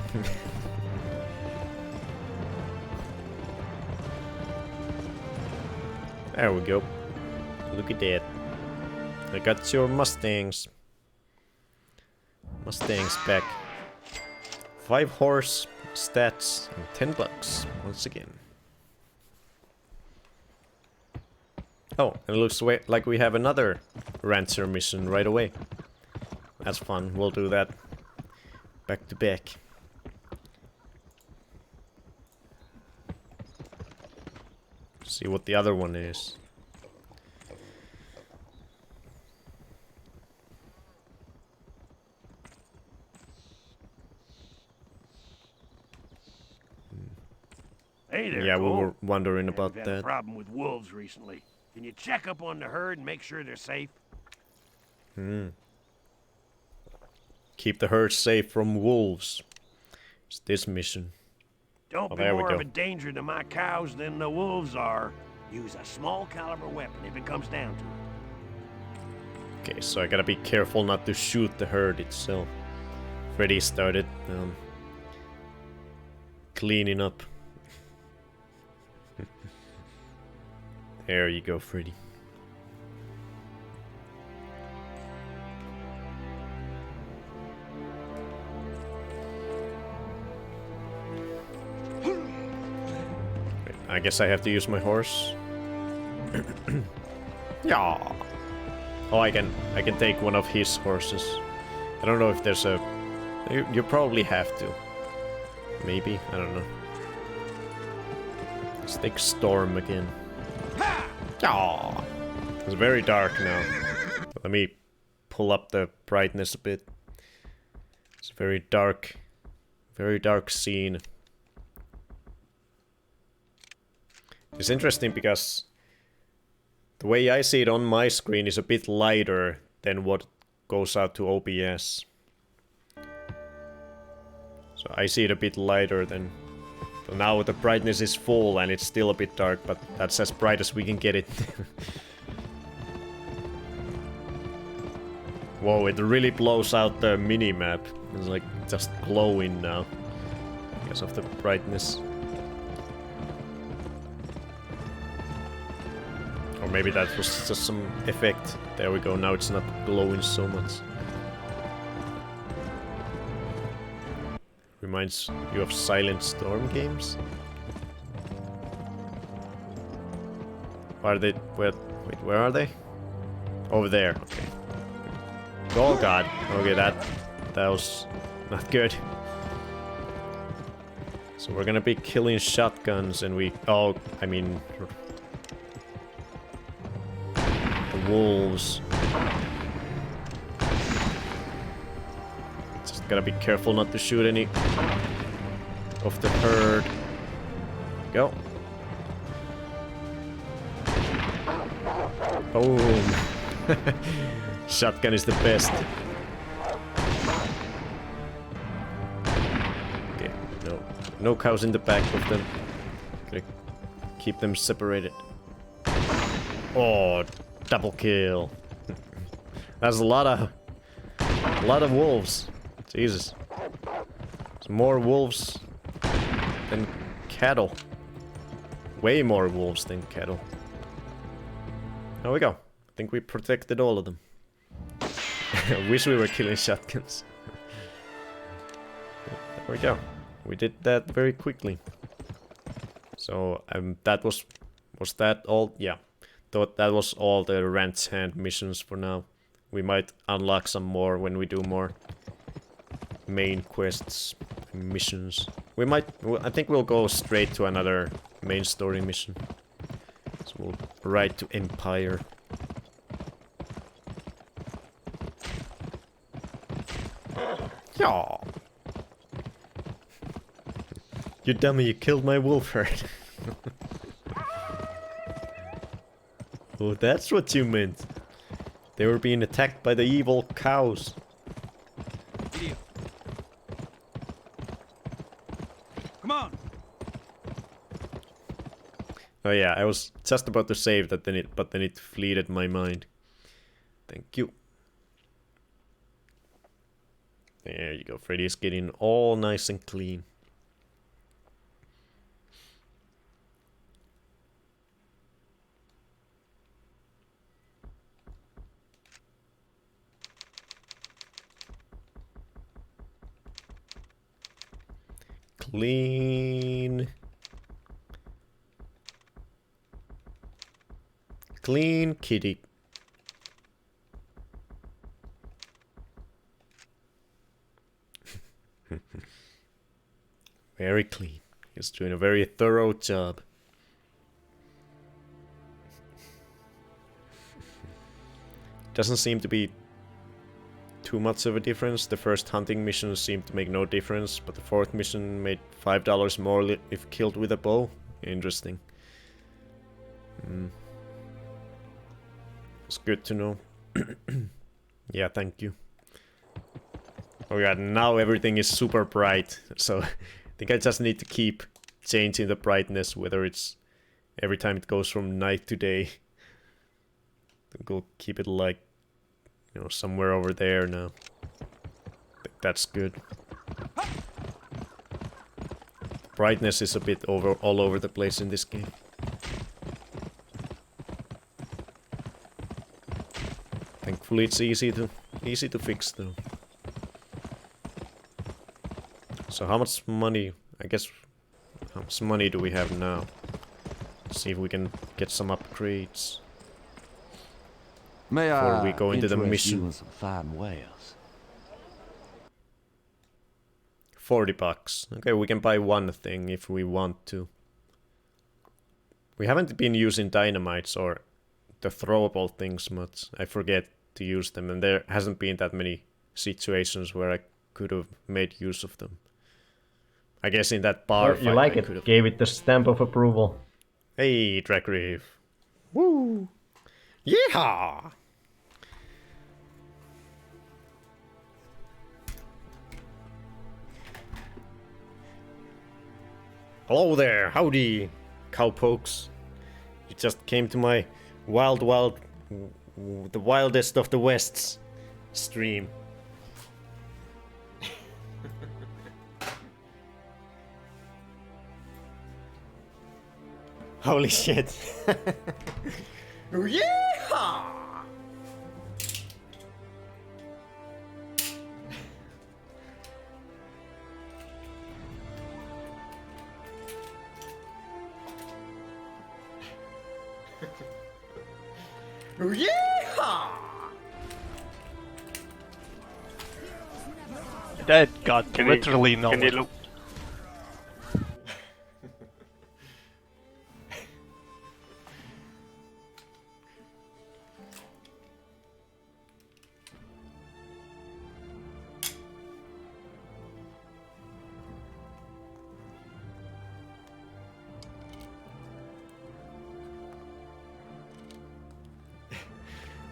There we go. Look at that. I got your Mustangs. Mustangs back. 5 horse stats and 10 bucks once again. Oh, and it looks like we have another rancher mission right away. That's fun. We'll do that back to back. See what the other one is. Hey there, Yeah, Cole. we were wondering about We've had a that. problem with wolves recently. Can you check up on the herd and make sure they're safe? Keep the herd safe from wolves. It's this mission. Don't Oh, be there we more go. of a danger to my cows than the wolves are. Use a small caliber weapon if it comes down to it. Okay, so I gotta be careful not to shoot the herd itself. Freddy started cleaning up. There you go, Freddy. Wait, I guess I have to use my horse. Yeah. Oh, I can take one of his horses. I don't know if there's a... You probably have to. Maybe, I don't know. Let's take Storm again. Yeah. It's very dark now. Let me pull up the brightness a bit. It's a very dark scene. It's interesting because the way I see it on my screen is a bit lighter than what goes out to OBS. So I see it a bit lighter than... So now the brightness is full and it's still a bit dark, but that's as bright as we can get it. Whoa, it really blows out the mini-map. It's like just glowing now because of the brightness. Or maybe that was just some effect. There we go, now it's not glowing so much. Reminds you of Silent Storm games? Are they... Wait, where are they? Over there, okay. Oh god, okay, that was not good. So we're gonna be killing shotguns and we... Oh, I mean... The wolves. Just gotta be careful not to shoot any of the herd. Go. Boom. Shotgun is the best. Okay, no cows in the back of them. Gotta keep them separated. Oh, double kill. That's a lot of wolves. Jesus. There's more wolves than cattle. Way more wolves than cattle. There we go. I think we protected all of them. I wish we were killing shotguns. There we go. We did that very quickly. So that was that all? Yeah. Thought that was all the Rant's Hand missions for now. We might unlock some more when we do more main quests, missions. We might... I think we'll go straight to another main story mission. So we'll ride to Empire. Yeah. You dummy, you killed my wolf herd. Oh, that's what you meant. They were being attacked by the evil cows. Come on. Oh yeah, I was just about to save that, but then it fleeted my mind. Thank you. There you go. Freddy's getting all nice and clean. Clean. Clean kitty. Very clean. He's doing a very thorough job. Doesn't seem to be too much of a difference. The first hunting mission seemed to make no difference, but the fourth mission made $5 more if killed with a bow. Interesting. It's good to know. Yeah, thank you. Oh yeah, now everything is super bright, so I think I just need to keep changing the brightness, whether it's every time it goes from night to day. I think we'll keep it like, you know, somewhere over there now. I think that's good. Brightness is a bit all over the place in this game. Thankfully it's easy to fix though. So how much money, I guess, how much money do we have now? Let's see if we can get some upgrades. May before I we go into the interest you mission. in some fine wares? $40. Okay, we can buy one thing if we want to. We haven't been using dynamites or the throwable things much. I forget to use them, and there hasn't been that many situations where I could have made use of them. I guess in that bar You like it, gave it the stamp of approval. Hey, Drag Reef. Woo! Yeehaw! Hello there, howdy, cowpokes. You just came to my the wildest of the Wests stream. Holy shit. Yeehaw! Yeehaw! That got literally no.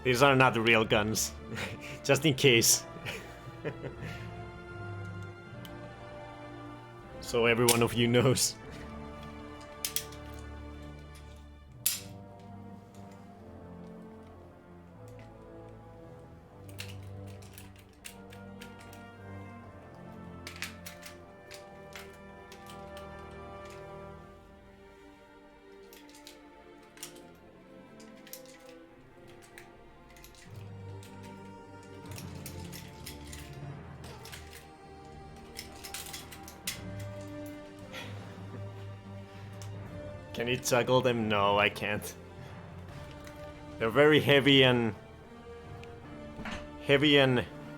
These are not the real guns, just in case. So every one of you knows. Can you juggle them? No, I can't. They're very heavy and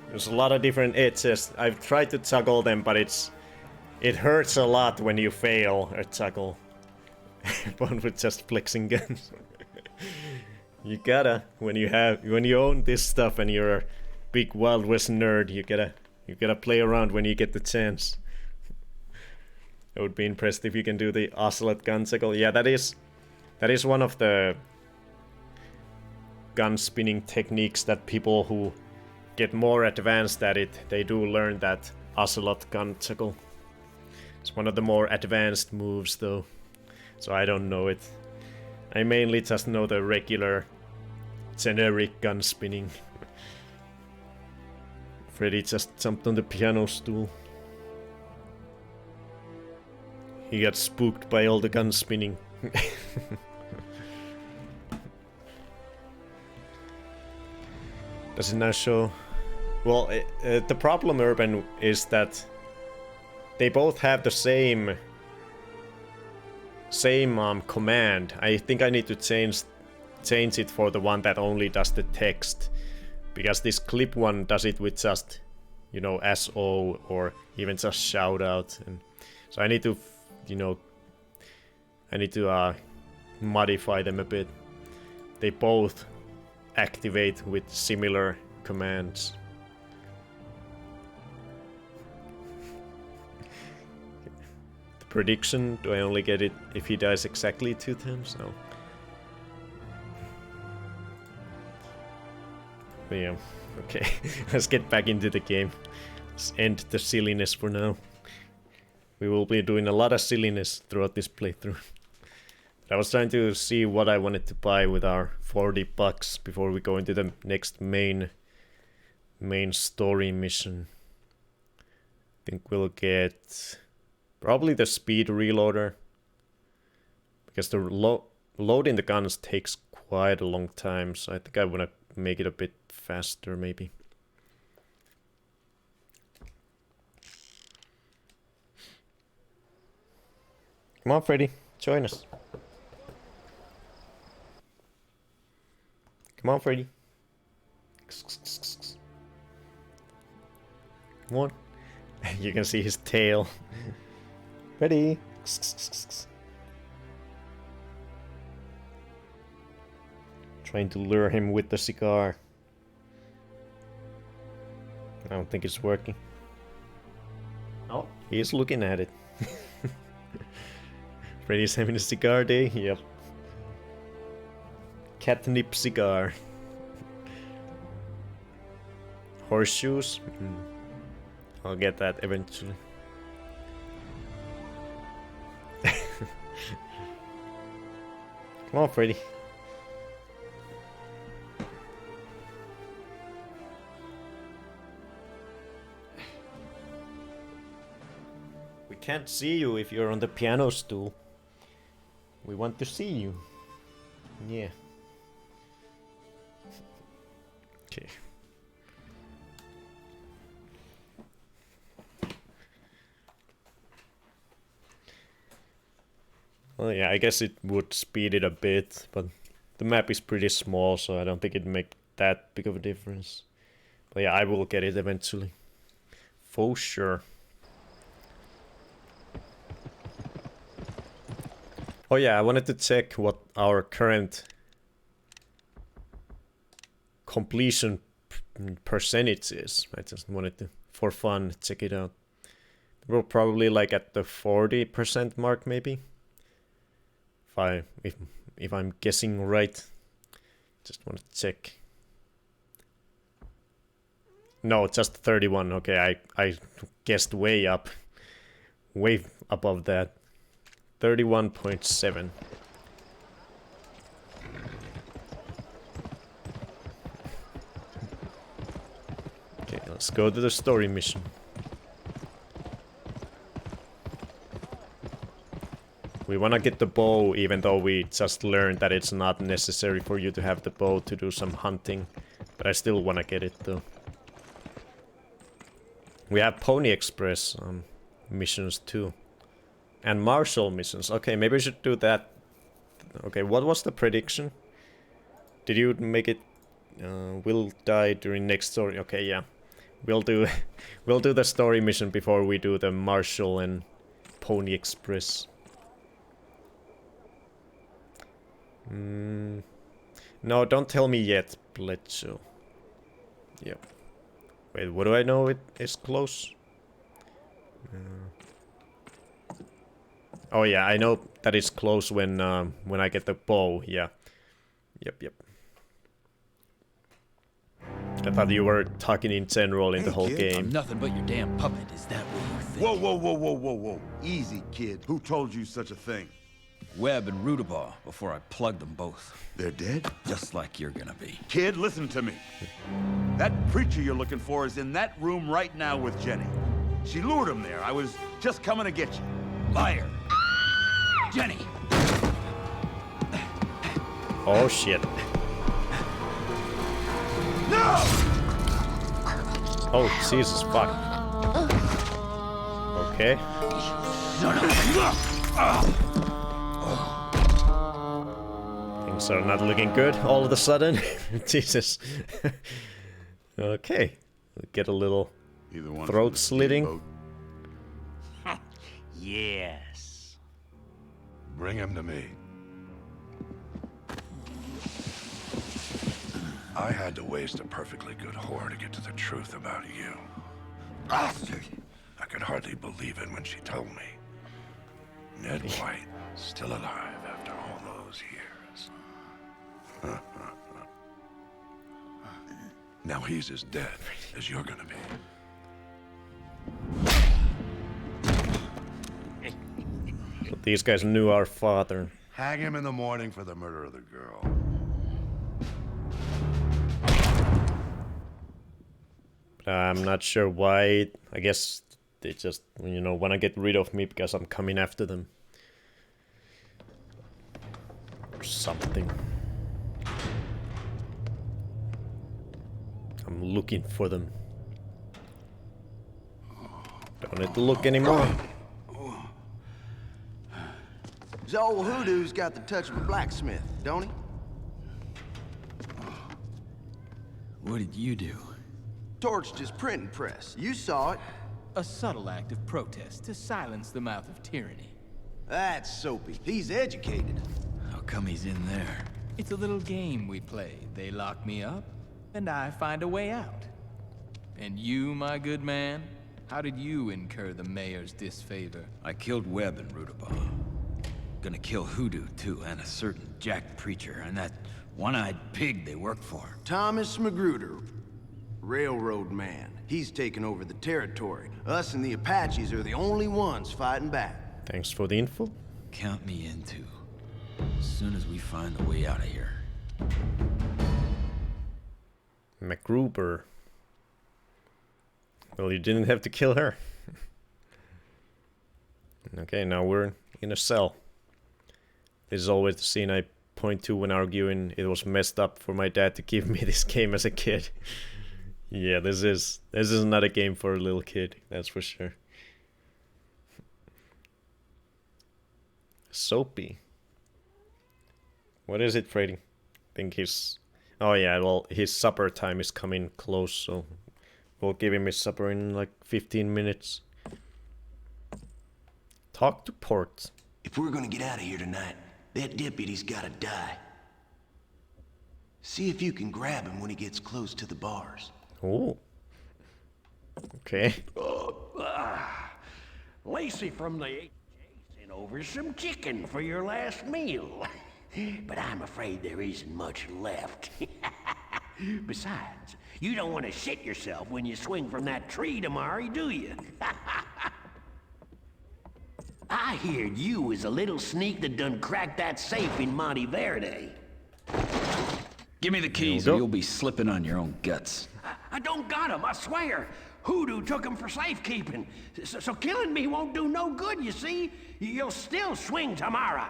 there's a lot of different edges. I've tried to juggle them, but it hurts a lot when you fail a juggle. Bonefoot just flexing guns. You gotta when you own this stuff and you're a big Wild West nerd, you gotta play around when you get the chance. I would be impressed if you can do the Ocelot gun juggle. Yeah, that is one of the gun spinning techniques that people who get more advanced at it, they do learn that Ocelot gun juggle. It's one of the more advanced moves though, so I don't know it. I mainly just know the regular generic gun spinning. Freddy just jumped on the piano stool. He got spooked by all the gun spinning. Does it now show? Well, the problem, Urban, is that they both have the same command. I think I need to change it for the one that only does the text, because this clip one does it with just, you know, SO or even just shout out, and so I need to, you know, modify them a bit. They both activate with similar commands. The prediction, do I only get it if he dies exactly 2 times? No. But yeah, okay. Let's get back into the game. Let's end the silliness for now. We will be doing a lot of silliness throughout this playthrough. I was trying to see what I wanted to buy with our $40 before we go into the next main story mission. I think we'll get probably the speed reloader, because the loading the guns takes quite a long time, so I think I want to make it a bit faster maybe. Come on, Freddy, join us. Come on, Freddy. Come on. You can see his tail. Freddy. Trying to lure him with the cigar. I don't think it's working. Oh, he's looking at it. Freddy's having a cigar day? Yep, Catnip cigar. Horseshoes? I'll get that eventually. Come on, Freddy. We can't see you if you're on the piano stool. We want to see you. Yeah. Okay. Well, yeah, I guess it would speed it a bit, but the map is pretty small, so I don't think it'd make that big of a difference. But yeah, I will get it eventually. For sure. Oh yeah, I wanted to check what our current completion percentage is. I just wanted to, for fun, check it out. We're probably like at the 40% mark, maybe. If I'm guessing right. Just want to check. No, just 31. Okay, I guessed way up. Way above that. 31.7. Okay, let's go to the story mission. We wanna get the bow, even though we just learned that it's not necessary for you to have the bow to do some hunting. But I still wanna get it though. We have Pony Express missions too. And Marshall missions. Okay, maybe we should do that. Okay, what was the prediction? Did you make it? Will die during next story. Okay, yeah. We'll do the story mission before we do the Marshall and Pony Express. No, don't tell me yet, Bledsoe. Yep. Wait, what do I know? It is close. Oh yeah, I know that it's close when I get the bow. Yeah. Yep. I thought you were talking in general in the whole kid, game. I'm nothing but your damn puppet. Is that what you think? Whoa. Easy, kid. Who told you such a thing? Webb and Rudabaugh before I plugged them both. They're dead? Just like you're gonna be. Kid, listen to me. That preacher you're looking for is in that room right now with Jenny. She lured him there. I was just coming to get you. Liar! Jenny! Oh shit. No! Oh Jesus fuck. Okay. Things are not looking good all of a sudden. Jesus. Okay. Get a little throat slitting. Yes. Bring him to me. I had to waste a perfectly good whore to get to the truth about you. Bastard! I could hardly believe it when she told me. Ned White, still alive after all those years. Now he's as dead as you're gonna be. These guys knew our father. Hang him in the morning for the murder of the girl. But I'm not sure why. I guess they just, you know, want to get rid of me because I'm coming after them. Or something. I'm looking for them. Don't need to look anymore. This old hoodoo's got the touch of a blacksmith, don't he? What did you do? Torched his printing press. You saw it. A subtle act of protest to silence the mouth of tyranny. That's Soapy. He's educated. How come he's in there? It's a little game we play. They lock me up, and I find a way out. And you, my good man, how did you incur the mayor's disfavor? I killed Webb and Rudabaugh. Gonna kill Hoodoo, too, and a certain Jack Preacher, and that one-eyed pig they work for. Thomas Magruder, railroad man. He's taken over the territory. Us and the Apaches are the only ones fighting back. Thanks for the info. Count me in too. As soon as we find the way out of here. MacGruber. Well, you didn't have to kill her. Okay, now we're in a cell. This is always the scene I point to when arguing it was messed up for my dad to give me this game as a kid. Yeah, this is not a game for a little kid, that's for sure. Soapy. What is it, Freddy? I think he's... Oh yeah, well, his supper time is coming close, so we'll give him his supper in like 15 minutes. Talk to Port. If we're gonna get out of here tonight, that deputy's gotta die. See if you can grab him when he gets close to the bars. Oh. Okay. Lacey from the HJ sent over some chicken for your last meal. But I'm afraid there isn't much left. Besides, you don't want to shit yourself when you swing from that tree tomorrow, do you? I heard you was a little sneak that done cracked that safe in Monte Verde. Give me the keys or you'll be slipping on your own guts. I don't got 'em, I swear. Hoodoo took 'em for safekeeping. So killing me won't do no good, you see? You'll still swing tomorrow.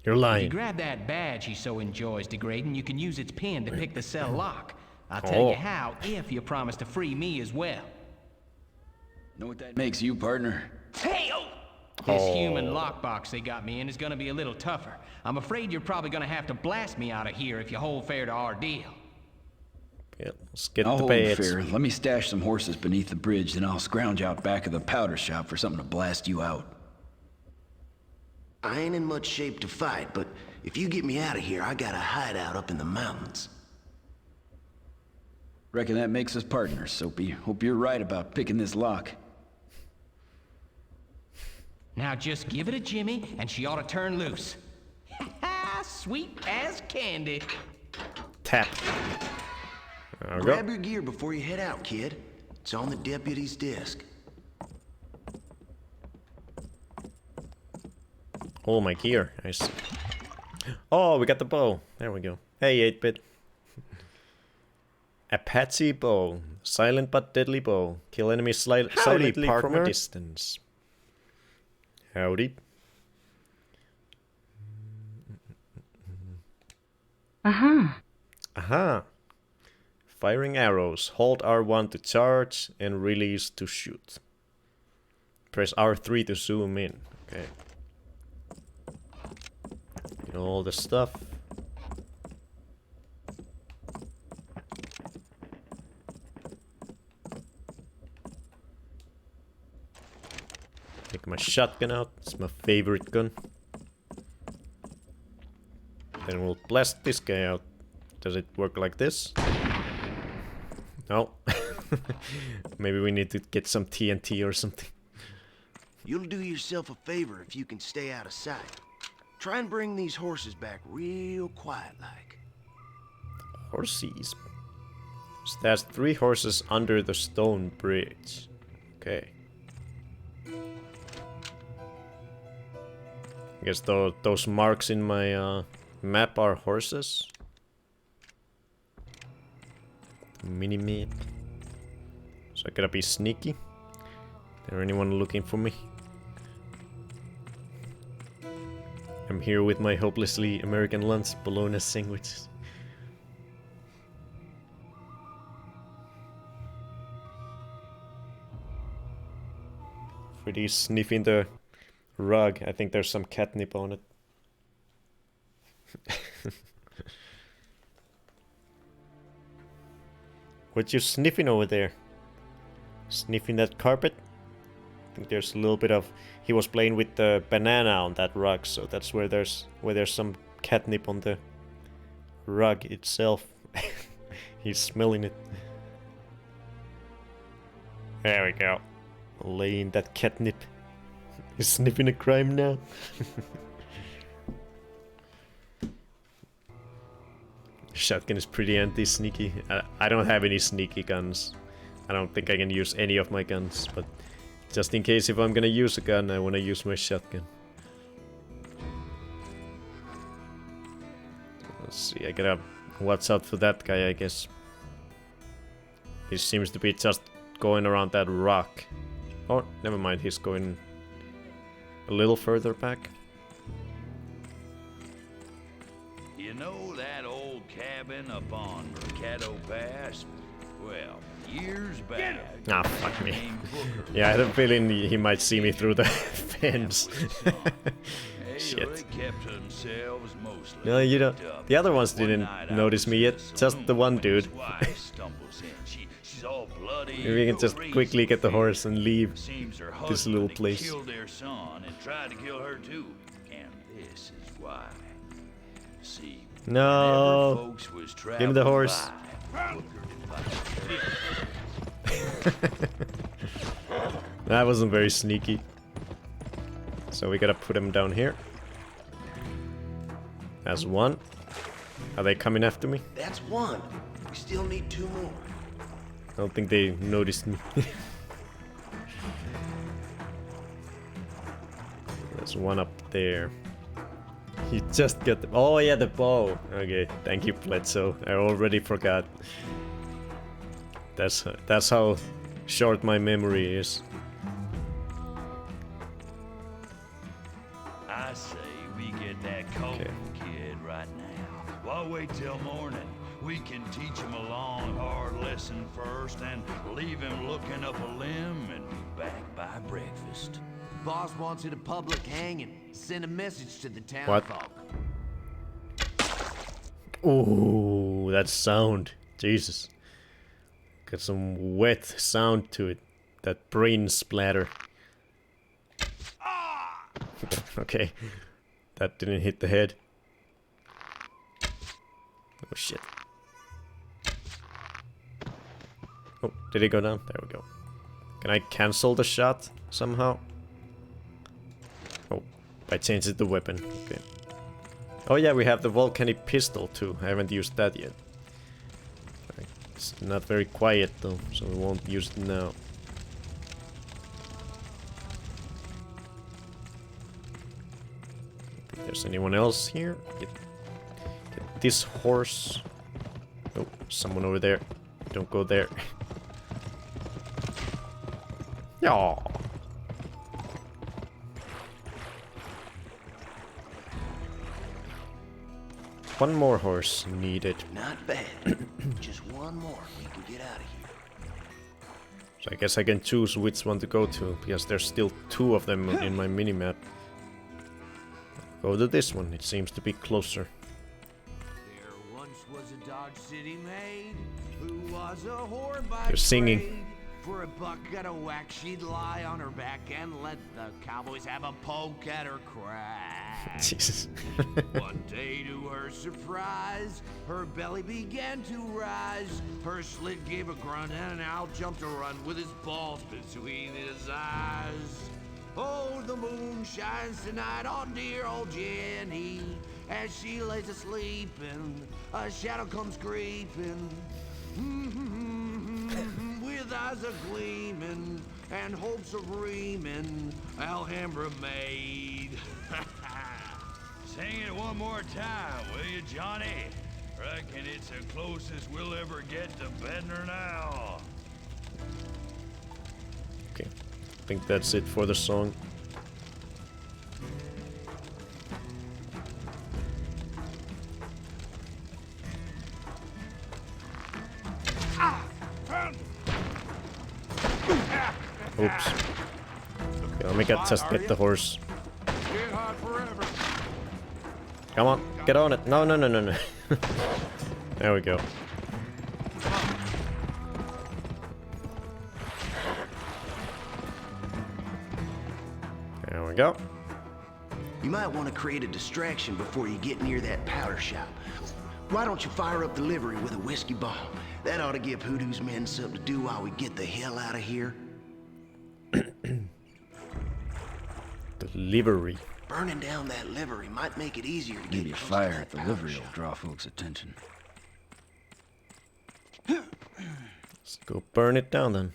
You're If lying. you grab that badge he so enjoys degrading, you can use its pin to pick the cell lock. I'll tell you how if you promise to free me as well. Know what that makes you, partner? Hey, This human lockbox they got me in is gonna be a little tougher. I'm afraid you're probably gonna have to blast me out of here if you hold fair to our deal. Yeah, let's get I'll the hold beds. fair. Let me stash some horses beneath the bridge, then I'll scrounge out back of the powder shop for something to blast you out. I ain't in much shape to fight, but if you get me out of here, I got a hideout up in the mountains. Reckon that makes us partners, Soapy. Hope you're right about picking this lock. Now just give it a Jimmy, and she ought to turn loose. Sweet as candy. Tap. There we Grab go. your gear before you head out, kid. It's on the deputy's desk. Oh, my gear. I see. Oh, we got the bow. There we go. Hey, 8-bit. Apache bow. Silent but deadly bow. Kill enemies silently from partner. a distance. Howdy. Aha. Aha. Firing arrows. Hold R1 to charge and release to shoot. Press R3 to zoom in. Okay. Get all the stuff. Take my shotgun out. It's my favorite gun. Then we'll blast this guy out. Does it work like this? No. Maybe we need to get some TNT or something. You'll do yourself a favor if you can stay out of sight. Try and bring these horses back real quiet-like. Horses. So there's 3 horses under the stone bridge. Okay. I guess those marks in my map are horses. Mini-map. So I gotta be sneaky. Is there anyone looking for me? I'm here with my hopelessly American lunch, bologna sandwiches. Freddy's sniffing the rug. I think there's some catnip on it. What you sniffing over there? Sniffing that carpet? I think there's a little bit of... He was playing with the banana on that rug, so that's where there's some catnip on the rug itself. He's smelling it. There we go. Laying that catnip. He's sniffing a crime now. Shotgun is pretty anti-sneaky. I don't have any sneaky guns. I don't think I can use any of my guns, but just in case if I'm gonna use a gun, I wanna use my shotgun. Let's see, I gotta watch out for that guy, I guess. He seems to be just going around that rock. Oh, never mind, he's going a little further back. You know that old cabin up on Mercado Pass? Well, years back... Ah, fuck me. Yeah, I had a feeling he might see me through the fence. Shit. No, you don't. The other ones didn't notice me yet. Just the one dude. Maybe we can just quickly get the horse and leave this little place. No! Give me the horse. That wasn't very sneaky. So we gotta put him down here. That's one. Are they coming after me? That's one. We still need 2 more. I don't think they noticed me. There's one up there. You just get the... Oh yeah, the bow. Okay, thank you, Bledsoe. I already forgot. That's how short my memory is. I say we get that Colton kid right now. Why wait till morning? We can teach him a long, hard lesson first and leave him looking up a limb and be back by breakfast. Boss wants it a public hanging. Send a message to the town What? folk. Ooh, that sound. Jesus. Got some wet sound to it. That brain splatter. Okay. That didn't hit the head. Oh shit. Oh, did it go down? There we go. Can I cancel the shot somehow? Oh, I changed the weapon. Okay. Oh yeah, we have the volcanic pistol too. I haven't used that yet. It's not very quiet though, so we won't use it now. If there's anyone else here? Get this horse. Oh, someone over there. Don't go there. Yeah. One more horse needed. Not bad. Just one more. We can get out of here. So I guess I can choose which one to go to, because there's still 2 of them in my minimap. Go to this one, it seems to be closer. There once was a Dodge City maid who was a whore by They're singing. trade. For a buck at a whack, she'd lie on her back and let the cowboys have a poke at her crack. Jesus. One day, to her surprise, her belly began to rise. Her slit gave a grunt and an owl jumped to run with his balls between his eyes. Oh, the moon shines tonight on dear old Jenny. As she lays asleep and a shadow comes creeping. With eyes a-gleaming and hopes of reaming, Alhambra maid. Sing it one more time, will you, Johnny? Reckon it's the closest we'll ever get to Bedner now. Okay, I think that's it for the song. Oops. Okay, let me just get the horse. Come on, get on it. No. There we go. There we go. You might want to create a distraction before you get near that powder shop. Why don't you fire up the livery with a whiskey bomb? That ought to give Hoodoo's men something to do while we get the hell out of here. The livery. Burning down that livery might make it easier to get Maybe fire at the livery will draw folks' attention. Let's go burn it down then.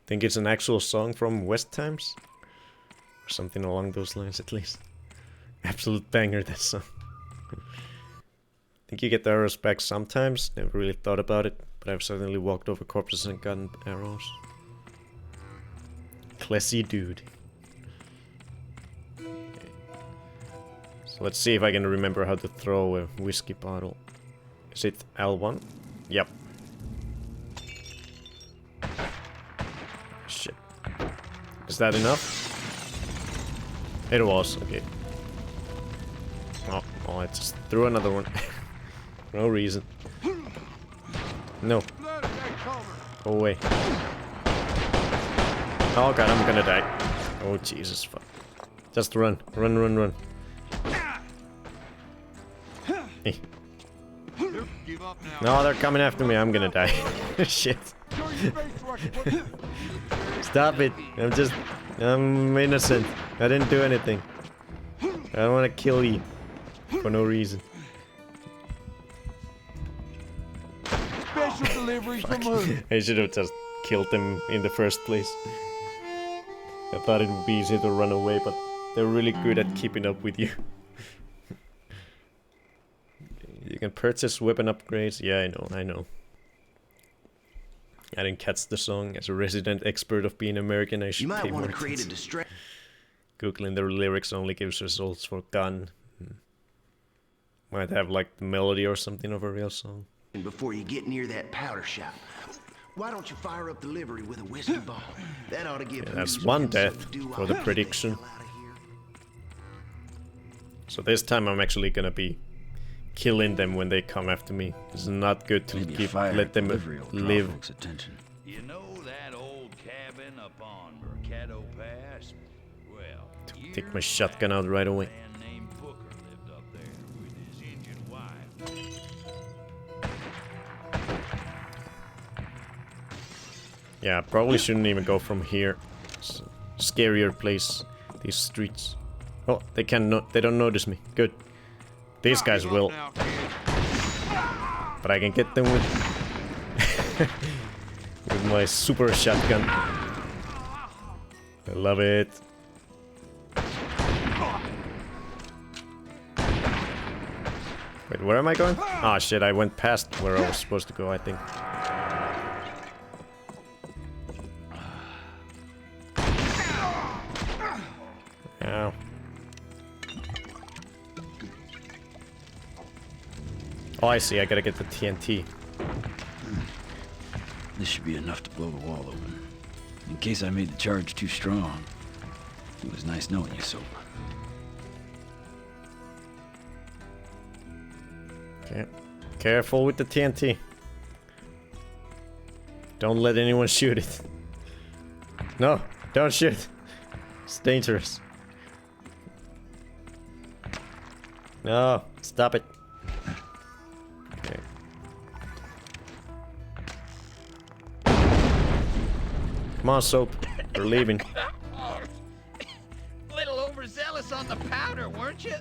Think it's an actual song from West Times? Or something along those lines at least. Absolute banger, that song. Think you get the arrows back sometimes. Never really thought about it, but I've certainly walked over corpses and gotten arrows. Classy dude. Okay. So let's see if I can remember how to throw a whiskey bottle. Is it L1? Yep. Shit. Is that enough? It was, okay. Oh, I just threw another one. No reason. No. Go away. Oh god, I'm gonna die. Oh Jesus, fuck. Just run. Run, run, run. Hey. No, they're coming after me. I'm gonna die. Shit. Stop it. I'm innocent. I didn't do anything. I don't want to kill you. For no reason. Special delivery from her. I should have just killed them in the first place. I thought it would be easy to run away, but they're really good at keeping up with you. You can purchase weapon upgrades. Yeah, I know. I didn't catch the song. As a resident expert of being American, I should pay more attention. Googling the lyrics only gives results for gun. Might have like the melody or something of a real song. Before you get near that powder shop, why don't you fire up the livery with a whiskey ball? That ought to give. Yeah, that's one death for the prediction. So this time I'm actually gonna be killing them when they come after me. It's not good to let them live. You know that old cabin up on Mercado Pass? Well, Take my shotgun out right away. Yeah, probably shouldn't even go from here. It's a scarier place. These streets. Oh, they don't notice me. Good. These guys will. But I can get them with with my super shotgun. I love it. Wait, where am I going? Ah, shit, I went past where I was supposed to go, I think. Ow. Oh, I see. I gotta get the TNT. This should be enough to blow the wall open. In case I made the charge too strong. It was nice knowing you, Soap. Okay. Careful with the TNT. Don't let anyone shoot it. No, don't shoot. It's dangerous. No, stop it. Okay. Come on, Soap. We're leaving. Little overzealous on the powder, weren't you?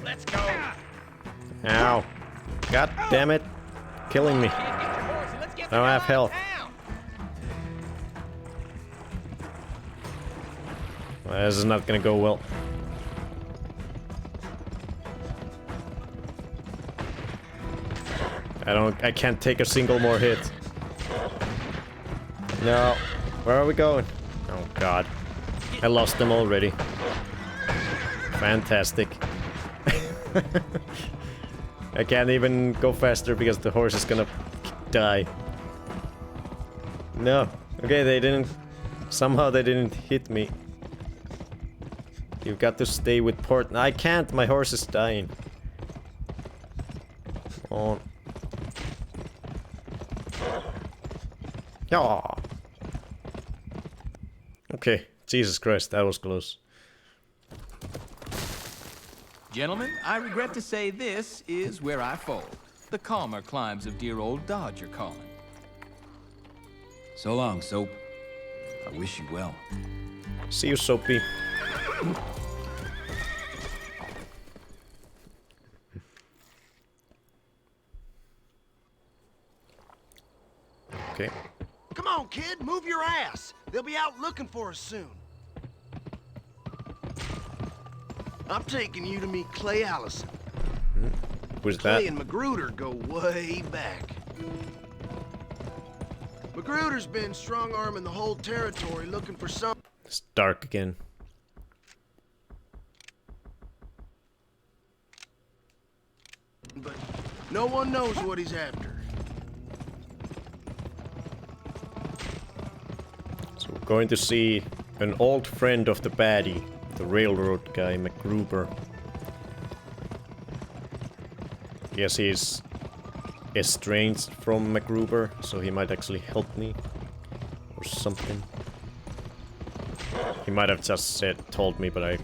Let's go. Ow. God damn it. Killing me. I don't have health. Well, this is not gonna go well. I can't take a single more hit. No. Where are we going? Oh god. I lost them already. Fantastic. I can't even go faster because the horse is gonna die. No. Okay, they didn't... Somehow they didn't hit me. You've got to stay with port. I can't, my horse is dying. Come on. Yeah. Okay, Jesus Christ, that was close. Gentlemen, I regret to say this is where I fall. The calmer climes of dear old Dodge are calling. So long, Soap. I wish you well. See you, Soapy. Okay. Come on, kid, move your ass. They'll be out looking for us soon. I'm taking you to meet Clay Allison. Who's Clay that? and Magruder go way back. Magruder's been strong-arming the whole territory looking for some... It's dark again. But no one knows what he's after. So we're going to see an old friend of the baddie, the railroad guy, MacGruber. Guess he's estranged from MacGruber, so he might actually help me. Or something. He might have just told me, but I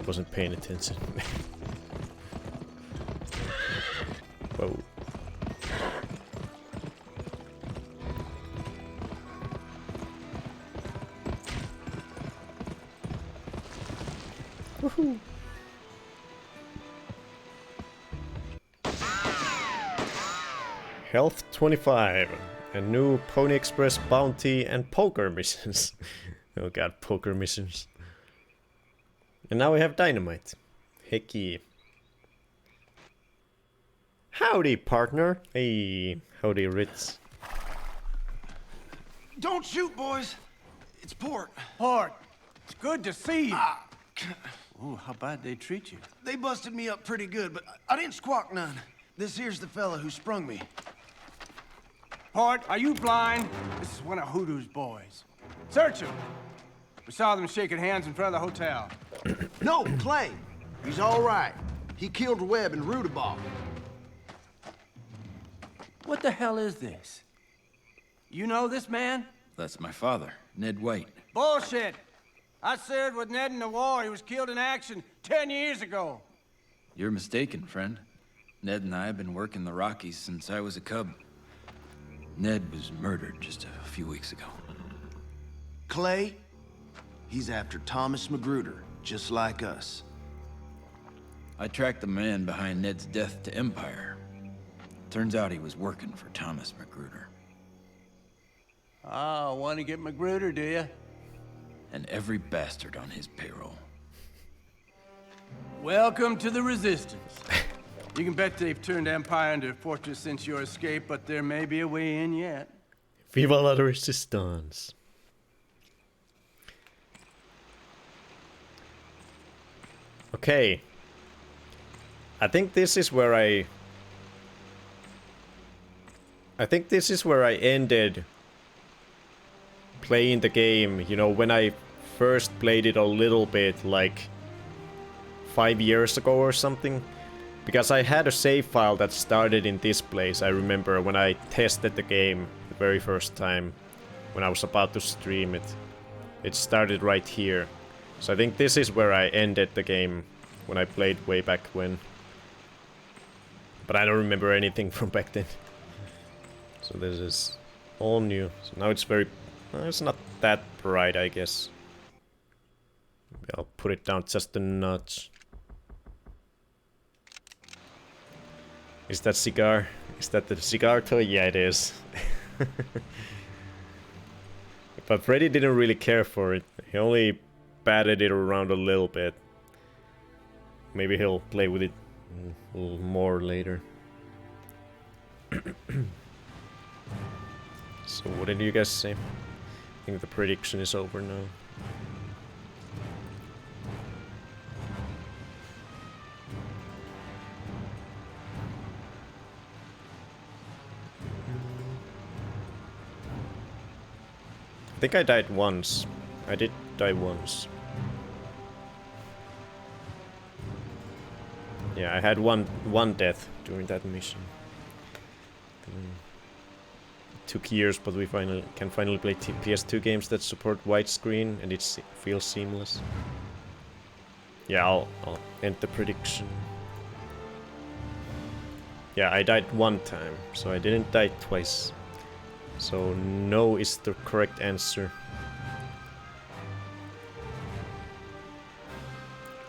wasn't paying attention. Whoa. Woohoo. Health 25. A new Pony Express bounty and poker missions. Oh god, poker missions. And now we have dynamite. Hecky. Howdy, partner. Hey, howdy, Ritz. Don't shoot, boys. It's Port. Port, it's good to see you. Oh, how bad they treat you? They busted me up pretty good, but I didn't squawk none. This here's the fella who sprung me. Port, are you blind? This is one of Hoodoo's boys. Search him. We saw them shaking hands in front of the hotel. No, Clay. He's all right. He killed Webb and Rudaball. What the hell is this? You know this man? That's my father, Ned White. Bullshit. I served with Ned in the war. He was killed in action 10 years ago. You're mistaken, friend. Ned and I have been working the Rockies since I was a cub. Ned was murdered just a few weeks ago. Clay, he's after Thomas Magruder, just like us. I tracked the man behind Ned's death to Empire. Turns out he was working for Thomas Magruder. Oh, want to get Magruder, do you? And every bastard on his payroll. Welcome to the Resistance. You can bet they've turned Empire into a fortress since your escape, but there may be a way in yet. Viva la Resistance. Okay. I think this is where I ended playing the game, you know, when I first played it a little bit, like 5 years ago or something. Because I had a save file that started in this place, I remember, when I tested the game the very first time, when I was about to stream it. It started right here. So I think this is where I ended the game, when I played way back when. But I don't remember anything from back then. So this is all new. So now it's very... it's not that bright, I guess. Maybe I'll put it down just a notch. Is that cigar? Is that the cigar toy? Yeah, it is. But Freddy didn't really care for it. He only batted it around a little bit. Maybe he'll play with it a little more later. So what did you guys say? I think the prediction is over now. I think I died once. I did die once. Yeah, I had one death during that mission. It took years, but we can finally play PS2 games that support widescreen, and it feels seamless. Yeah, I'll end the prediction. Yeah, I died one time, so I didn't die twice. So no is the correct answer.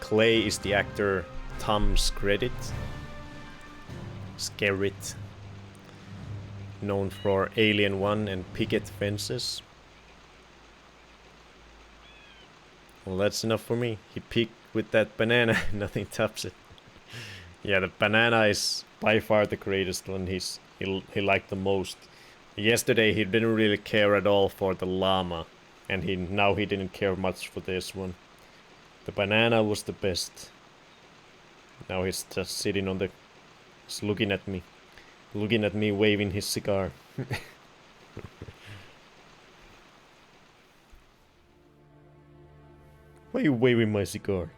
Clay is the actor Tom Skerritt. known for Alien 1 and picket fences. Well, that's enough for me. He peeked with that banana, nothing tops it. Yeah, the banana is by far the greatest one he liked the most. Yesterday he didn't really care at all for the llama, and now he didn't care much for this one. The banana was the best. Now he's just sitting on the... He's looking at me. Looking at me waving his cigar. Why are you waving my cigar?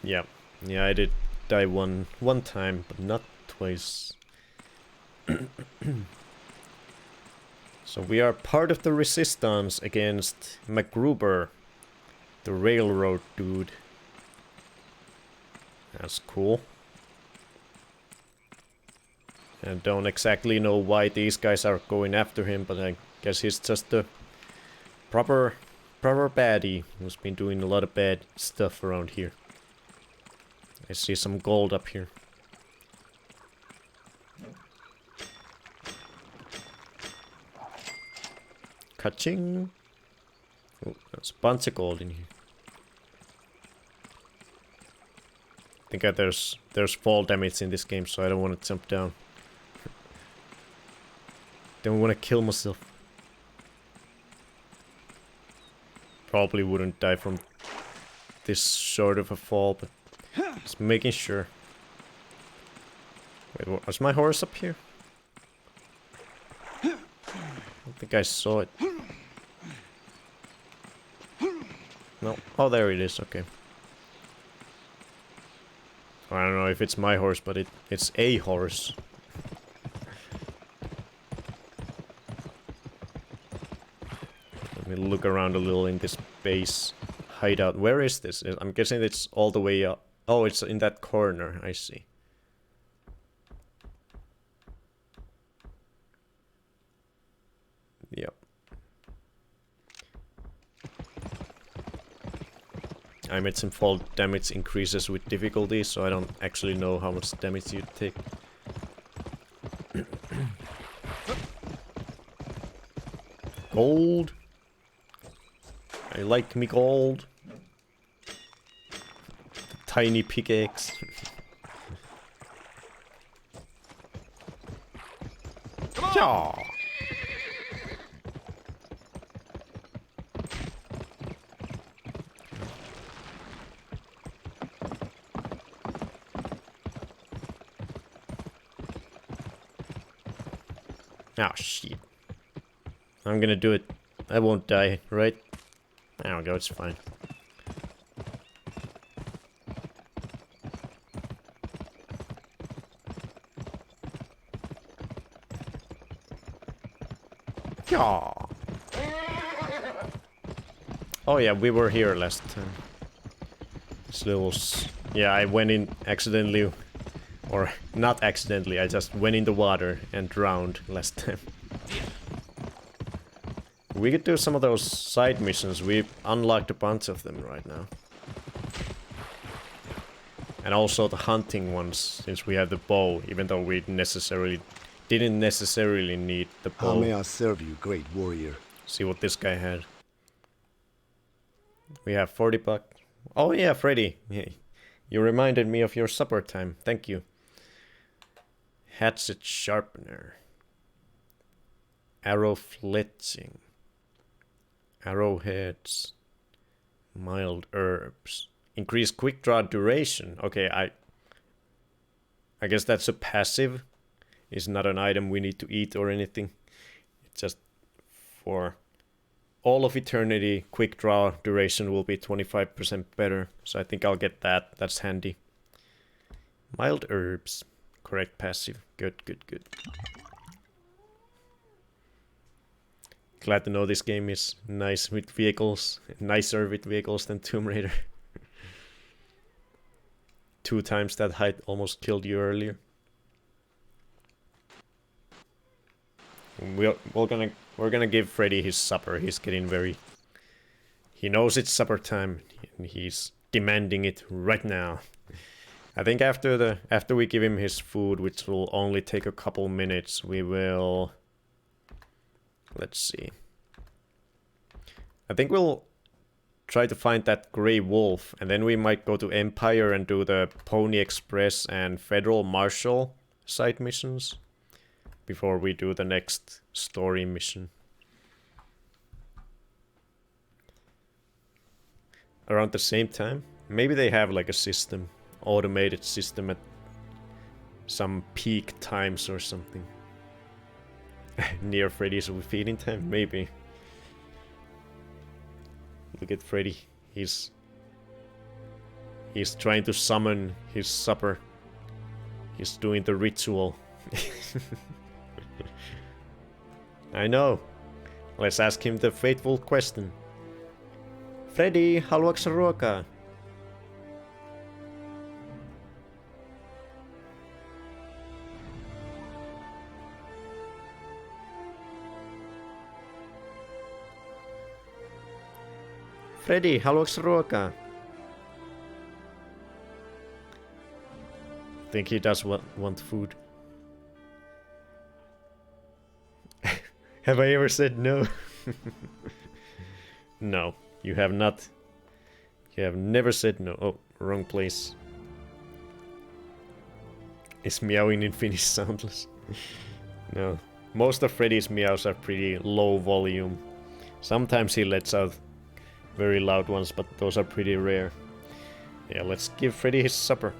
Yeah, I did die one time, but not twice. So we are part of the resistance against MacGruber, the railroad dude. That's cool. I don't exactly know why these guys are going after him, but I guess he's just a proper baddie who's been doing a lot of bad stuff around here. I see some gold up here. Ka-ching! Oh, there's a bunch of gold in here. I think there's fall damage in this game, so I don't want to jump down. Don't want to kill myself. Probably wouldn't die from this sort of a fall, but just making sure. Wait, was my horse up here? I don't think I saw it. No. Oh, there it is. Okay. I don't know if it's my horse, but it's a horse. Let me look around a little in this base hideout. Where is this? I'm guessing it's all the way up. Oh, it's in that corner. I see. Yep. I made some fall damage increases with difficulty, so I don't actually know how much damage you take. Gold. I like me gold. The tiny pickaxe. Yeah. Oh shit. I'm gonna do it. I won't die, right? There we go, it's fine. Yeah. Oh yeah, we were here last time. This little... Yeah, I went in accidentally. Or not accidentally, I just went in the water and drowned last time. We could do some of those side missions. We've unlocked a bunch of them right now. And also the hunting ones, since we have the bow, even though we didn't necessarily need the bow. How may I serve you, great warrior? See what this guy had. We have 40 bucks. Oh yeah, Freddy. You reminded me of your supper time. Thank you. Hatchet sharpener. Arrow fletching. Arrowheads. Mild herbs. Increase quick draw duration. Okay, I guess that's a passive. It's not an item we need to eat or anything. It's just for all of eternity, quick draw duration will be 25% better. So I think I'll get that. That's handy. Mild herbs. Correct passive. Good, good, good. Glad to know this game is nice with vehicles. Nicer with vehicles than Tomb Raider. 2 times that height almost killed you earlier. We're gonna give Freddy his supper. He's getting very He knows it's supper time, and he's demanding it right now. I think after we give him his food, which will only take a couple minutes, we will... Let's see. I think we'll try to find that Grey Wolf, and then we might go to Empire and do the Pony Express and Federal Marshal side missions before we do the next story mission. Around the same time, maybe they have like a system, automated system at some peak times or something. Near Freddy's feeding time, maybe. Look at Freddy. He's trying to summon his supper. He's doing the ritual. I know. Let's ask him the fateful question. Freddy, haluatko ruokaa? Freddy, haluatko ruokaa? Think he does want food. Have I ever said no? No, you have not. You have never said no. Oh, wrong place. Is meowing in Finnish soundless? No. Most of Freddy's meows are pretty low volume. Sometimes he lets out very loud ones, but those are pretty rare. Yeah, let's give Freddy his supper.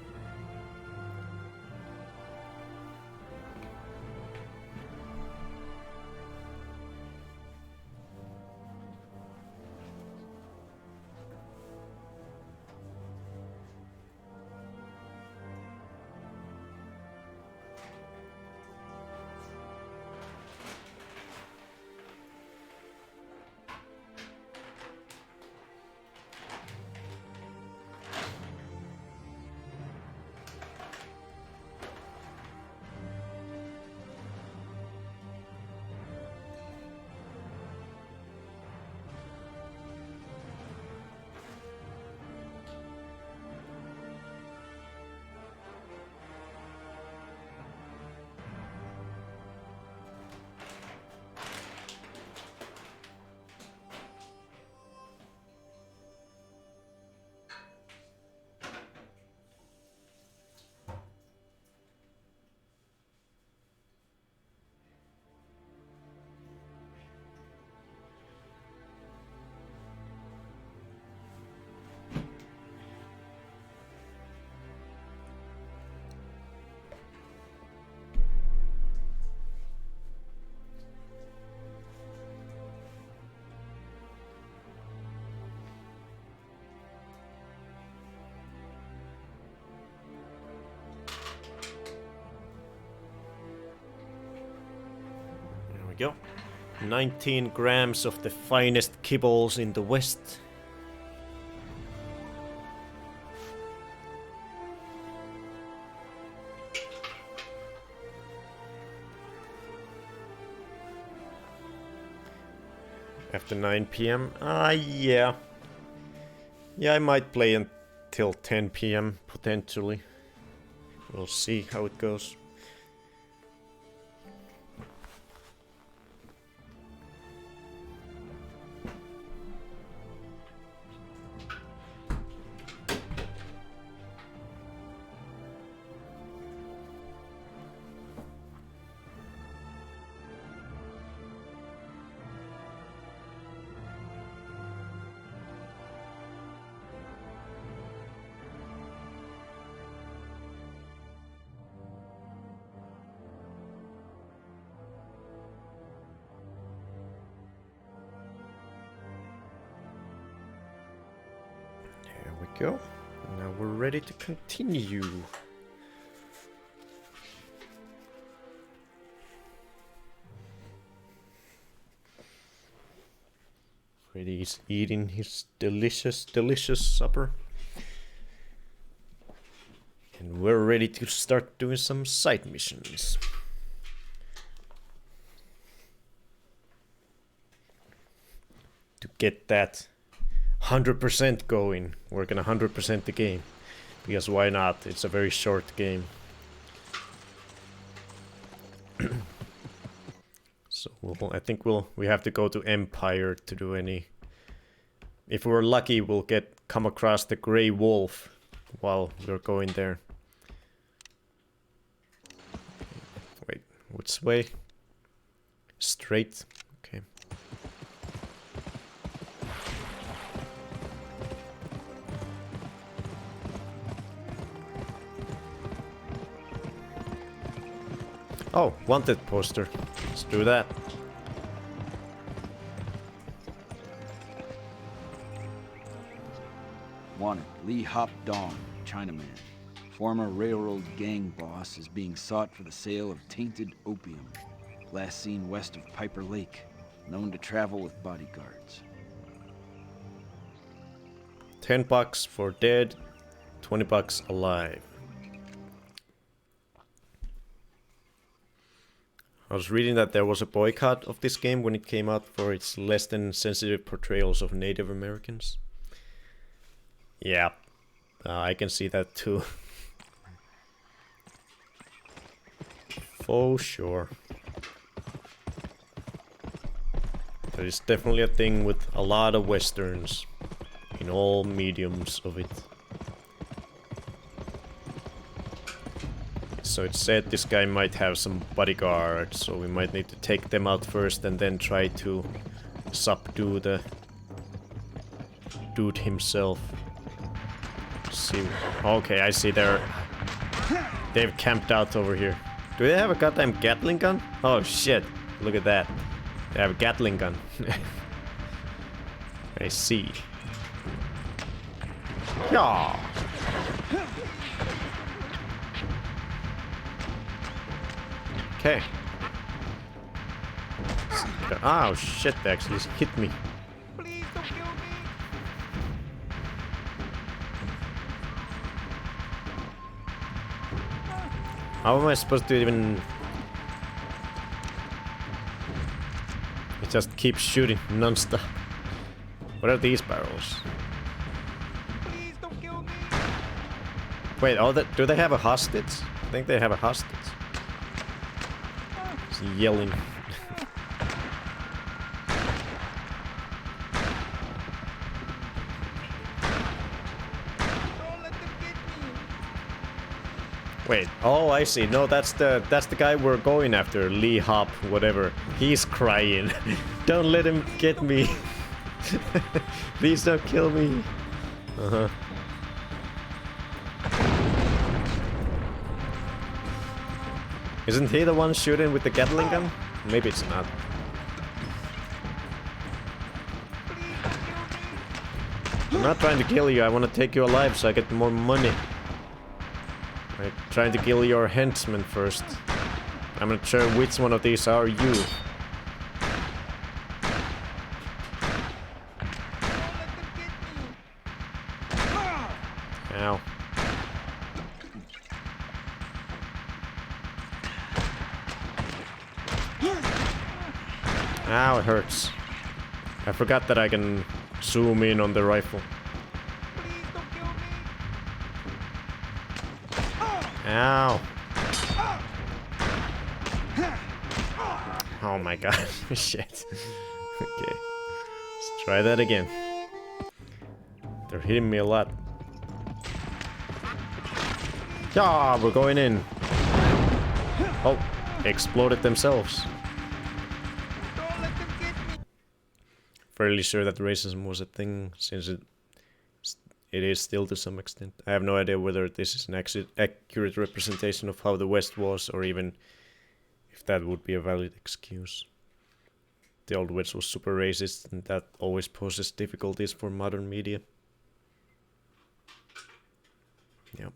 Go. 19 grams of the finest kibbles in the West. After 9 p.m. Yeah. Yeah, I might play until 10 p.m. potentially. We'll see how it goes. Go. Now we're ready to continue. Freddy's eating his delicious, delicious supper. And we're ready to start doing some side missions. To get that 100% going. We're gonna 100% the game. Because why not? It's a very short game. So I think we have to go to Empire to do any. If we're lucky, we'll come across the Grey Wolf while we're going there. Wait, which way? Straight. Okay. Oh, wanted poster. Let's do that. Wanted, Lee Hop Dong, Chinaman. Former railroad gang boss is being sought for the sale of tainted opium. Last seen west of Piper Lake. Known to travel with bodyguards. $10 for dead, $20 alive. I was reading that there was a boycott of this game when it came out for its less than sensitive portrayals of Native Americans. Yeah, I can see that too. For sure. There is definitely a thing with a lot of westerns in all mediums of it. So it said this guy might have some bodyguards, so we might need to take them out first and then try to subdue the dude himself. Let's see. Okay, I see they've camped out over here. Do they have a goddamn Gatling gun? Oh shit, look at that. They have a Gatling gun. I see. Yeah. Okay. Oh shit, they actually hit me. Please don't kill me. How am I supposed to even... It just keeps shooting non-stop. What are these barrels? Please don't kill me. Wait, do they have a hostage? I think they have a hostage. He's yelling. Wait, oh I see. No, that's the guy we're going after, Lee Hop, whatever. He's crying. Don't let him get me. Please don't kill me. Uh-huh. Isn't he the one shooting with the Gatling gun? Maybe it's not. I'm not trying to kill you, I want to take you alive so I get more money. I'm trying to kill your henchmen first. I'm not sure which one of these are you. Ow. Ow, it hurts. I forgot that I can zoom in on the rifle. Ow. Oh my god. Shit. Okay. Let's try that again. They're hitting me a lot. Yeah, we're going in. Oh, exploded themselves. Fairly sure that racism was a thing, since it is still to some extent. I have no idea whether this is an accurate representation of how the West was, or even if that would be a valid excuse. The Old West was super racist, and that always poses difficulties for modern media. Yep.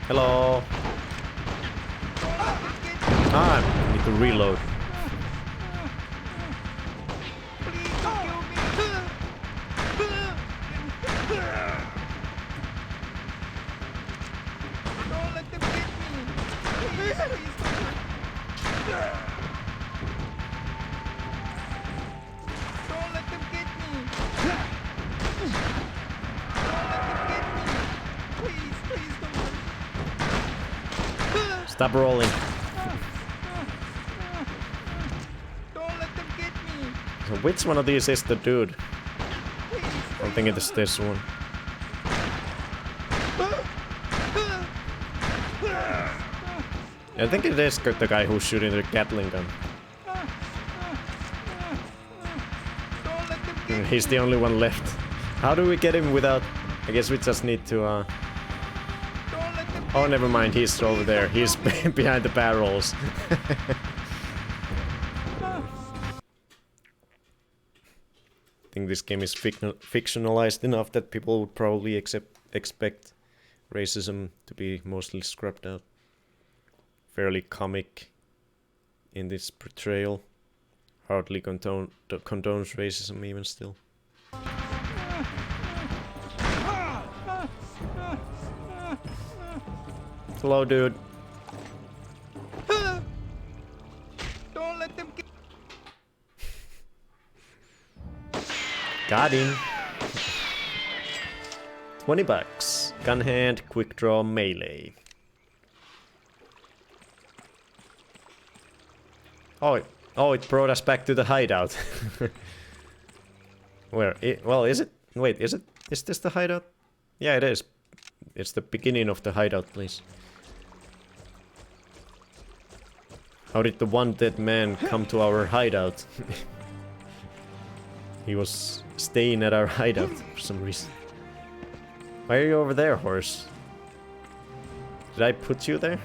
Hello. Ah, I need to reload. Stop rolling. Don't let them get me. So which one of these is the dude? I think it is this one. I think it is the guy who's shooting the Gatling gun. He's the only one left. How do we get him without... I guess we just need to... Oh, never mind. He's over there. He's behind the barrels. I think this game is fictionalized enough that people would probably expect racism to be mostly scrubbed out. Fairly comic in this portrayal. Hardly condones racism even still. Hello, dude. Don't let them get... Got him. 20 bucks. Gun hand, quick draw, melee. Oh, it brought us back to the hideout. Where? Well, is it? Wait, is it? Is this the hideout? Yeah, it is. It's the beginning of the hideout place. How did the one dead man come to our hideout? He was staying at our hideout for some reason. Why are you over there, horse? Did I put you there?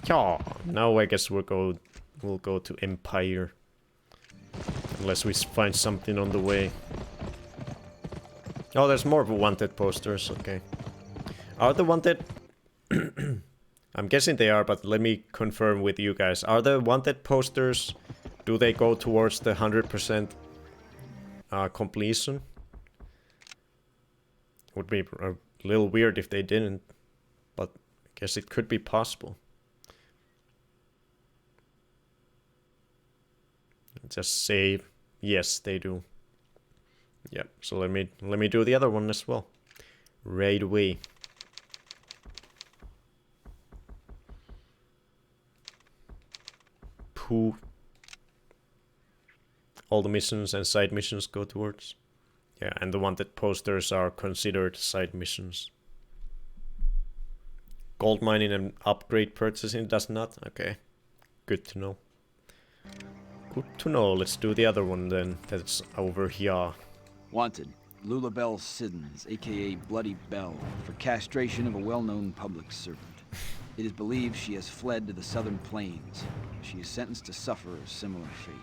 Yeah, now I guess we'll go to Empire. Unless we find something on the way. Oh, there's more wanted posters, okay. Are the wanted... I'm guessing they are, but let me confirm with you guys. Are the wanted posters... Do they go towards the 100% completion? Would be a little weird if they didn't. But I guess it could be possible. Just save. Yes, they do. Yep. So let me do the other one as well. Right away. Pooh. All the missions and side missions go towards. Yeah, and the wanted posters are considered side missions. Gold mining and upgrade purchasing does not. Okay. Good to know. Good to know. Let's do the other one then. That's over here. Wanted. Lulabelle Siddons, aka Bloody Belle, for castration of a well-known public servant. It is believed she has fled to the southern plains. She is sentenced to suffer a similar fate.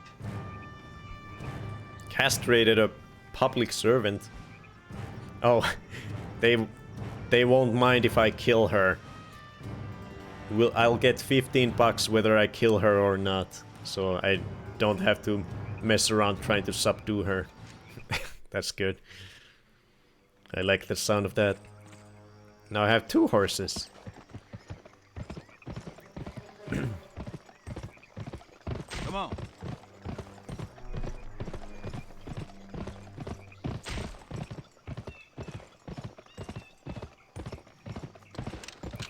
Castrated a public servant? Oh, they won't mind if I kill her. I'll get 15 bucks whether I kill her or not. So I don't have to mess around trying to subdue her. That's good. I like the sound of that. Now I have 2 horses. Come on.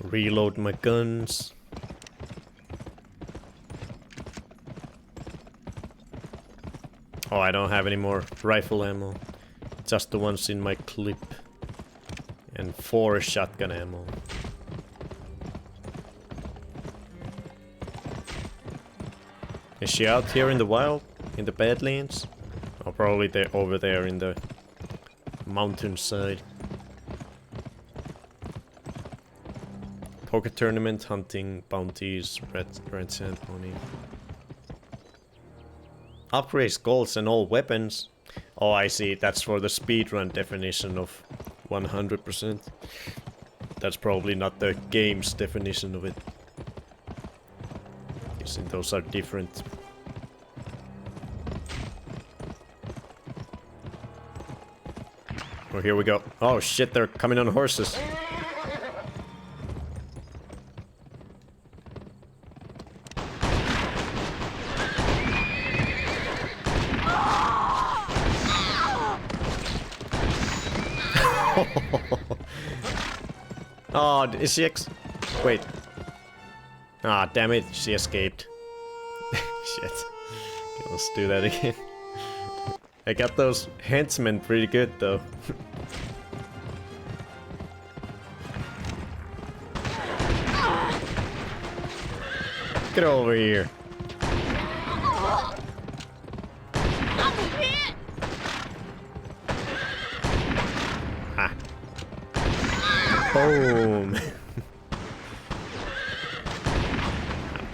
Reload my guns. Oh, I don't have any more rifle ammo. Just the ones in my clip. And 4 shotgun ammo. Is she out here in the wild? In the Badlands? Or probably they're over there in the mountainside. Poker tournament, hunting, bounties, red sand pony. Upgrades golds and all weapons. Oh, I see. That's for the speedrun definition of 100%. That's probably not the game's definition of it. Guessing those are different. Oh, here we go. Oh shit, they're coming on horses. Oh, is she wait. Ah, damn it, she escaped. Shit. Okay, let's do that again. I got those henchmen pretty good though. Get over here. Ah. Boom.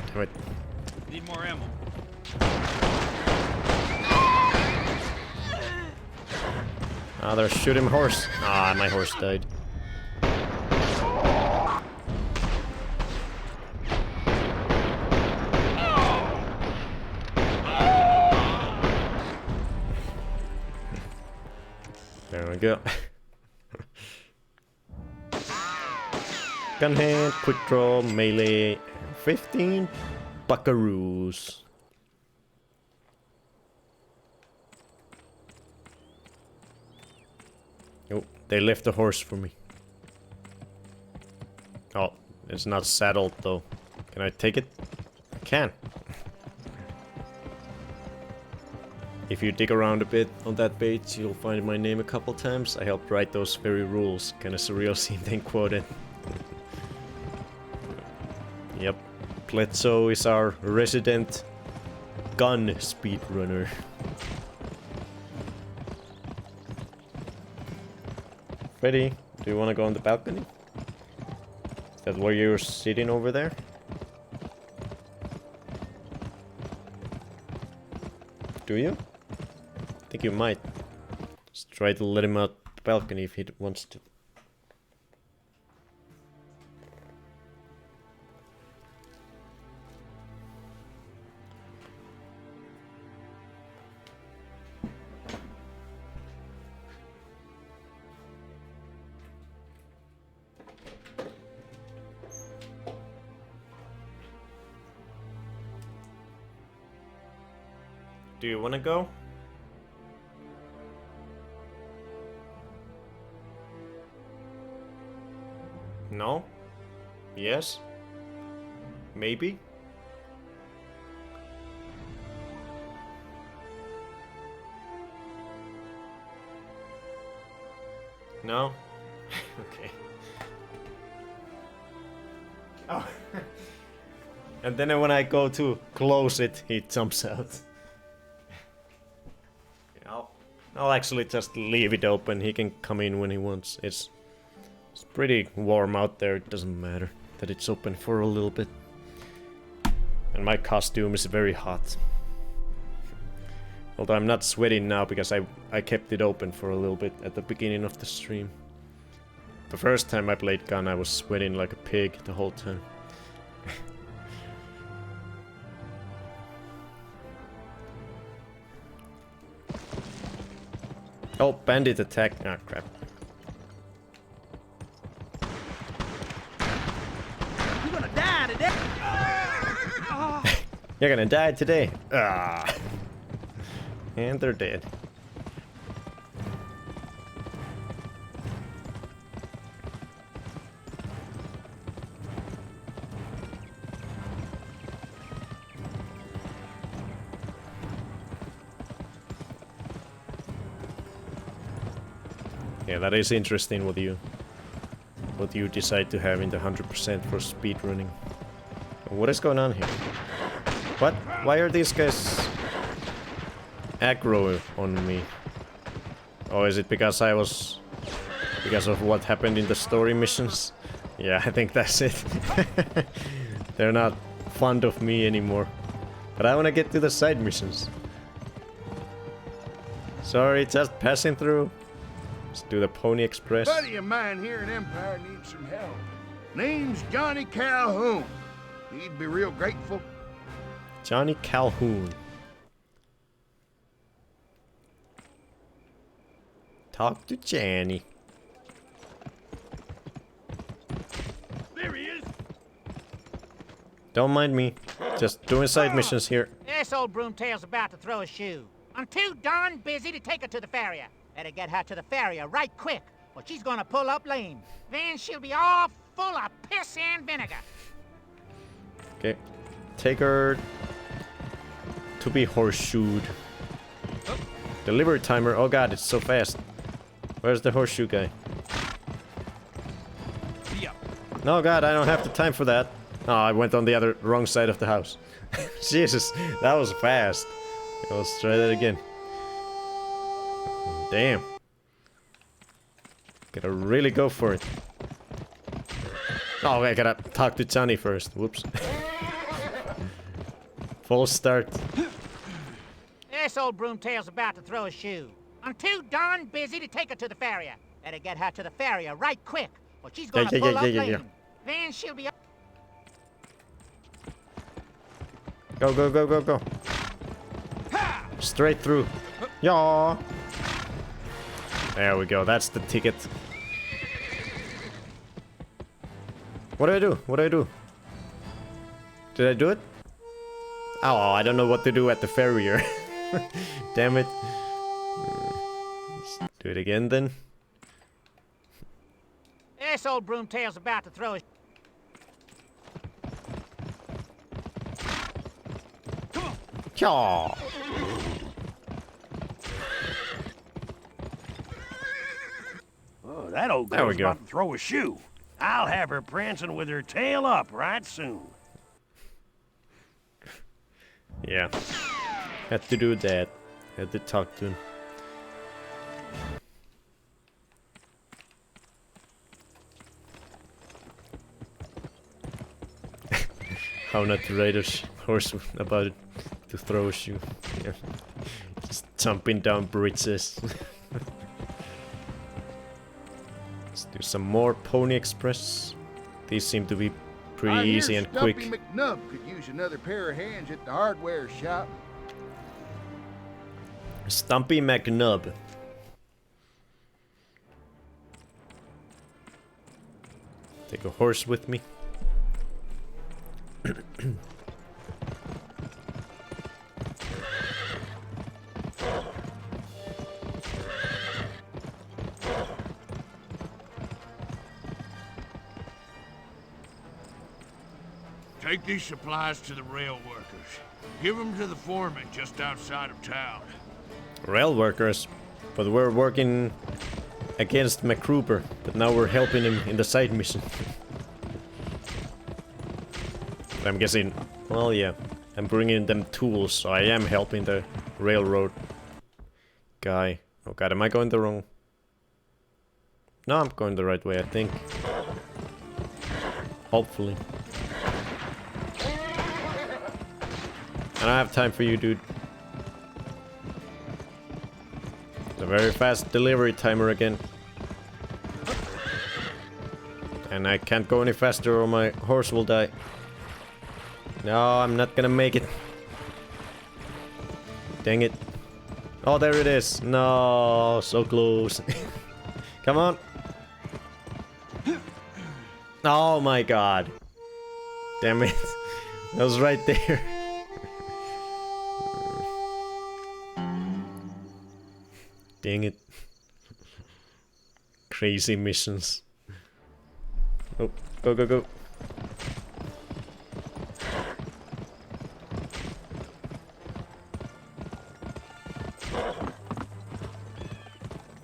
Damn it. Need more ammo. Ah, they're shooting horse. Ah, my horse died. There we go. Gun hand, quick draw, melee, 15 buckaroos. Oh, they left the horse for me. Oh, it's not saddled though. Can I take it? I can. If you dig around a bit on that page, you'll find my name a couple times. I helped write those very rules. Kinda surreal seeing them quoted. Yep. Bledsoe is our resident gun speedrunner. Freddy, do you want to go on the balcony? Is that where you're sitting over there? Do you? I think you might. Just try to let him out the balcony if he wants to. Do you want to go? No? Yes? Maybe? No? Okay. Oh. And then when I go to close it, he jumps out. I'll actually just leave it open. He can come in when he wants. It's pretty warm out there. It doesn't matter that it's open for a little bit. And my costume is very hot. Although I'm not sweating now because I kept it open for a little bit at the beginning of the stream. The first time I played gun, I was sweating like a pig the whole time. Oh, bandit attack. Ah, crap. You're gonna die today. You're gonna die today. Ah. And they're dead. Yeah, that is interesting what you decide to have in the 100% for speedrunning. What is going on here? What? Why are these guys aggro on me? Oh, is it because because of what happened in the story missions? Yeah, I think that's it. They're not fond of me anymore. But I want to get to the side missions. Sorry, just passing through. Let's do the Pony Express. A buddy of mine here in Empire needs some help. Name's Johnny Calhoun. He'd be real grateful. Johnny Calhoun. Talk to Johnny. There he is. Don't mind me. Just doing side missions here. This old broomtail's about to throw a shoe. I'm too darn busy to take her to the farrier. Better get her to the farrier right quick. but she's gonna pull up lame. Then she'll be all full of piss and vinegar. Okay. Take her to be horseshoed. Delivery timer. Oh god, it's so fast. Where's the horseshoe guy? No, god, I don't have the time for that. Oh, I went on the wrong side of the house. Jesus, that was fast. Let's try that again. Damn. Gotta really go for it. Oh, I gotta talk to Johnny first. Whoops. False start. This old broomtail's about to throw a shoe. I'm too darn busy to take her to the farrier. Better get her to the farrier right quick, or she's gonna pull up lame. Then she'll be... Go, go, go, go, go. Straight through. Yaw. There we go, that's the ticket. What do I do? What do I do? Did I do it? Oh, I don't know what to do at the farrier. Damn it. Let's do it again then. This old broomtail's about to throw a... Yaw. Oh, that old girl's about to throw a shoe. I'll have her prancing with her tail up right soon. Yeah. Had to do that. Had to talk to him. How not to ride a horse about it to throw a shoe. Yeah. Just jumping down bridges. Let's do some more Pony Express. These seem to be pretty easy and quick. Stumpy McNubb could use another pair of hands at the hardware shop. Stumpy McNubb. Take a horse with me. Take these supplies to the rail workers. Give them to the foreman just outside of town. Rail workers? But we're working against MacGruber, but now we're helping him in the side mission. I'm guessing, well, yeah, I'm bringing them tools, so I am helping the railroad guy. Oh god, am I going the wrong? No, I'm going the right way, I think. Hopefully. I don't have time for you, dude. It's a very fast delivery timer again. And I can't go any faster or my horse will die. No, I'm not gonna make it. Dang it. Oh, there it is. No, so close. Come on. Oh my god. Damn it. That was right there. Dang it. Crazy missions. Oh, go, go, go.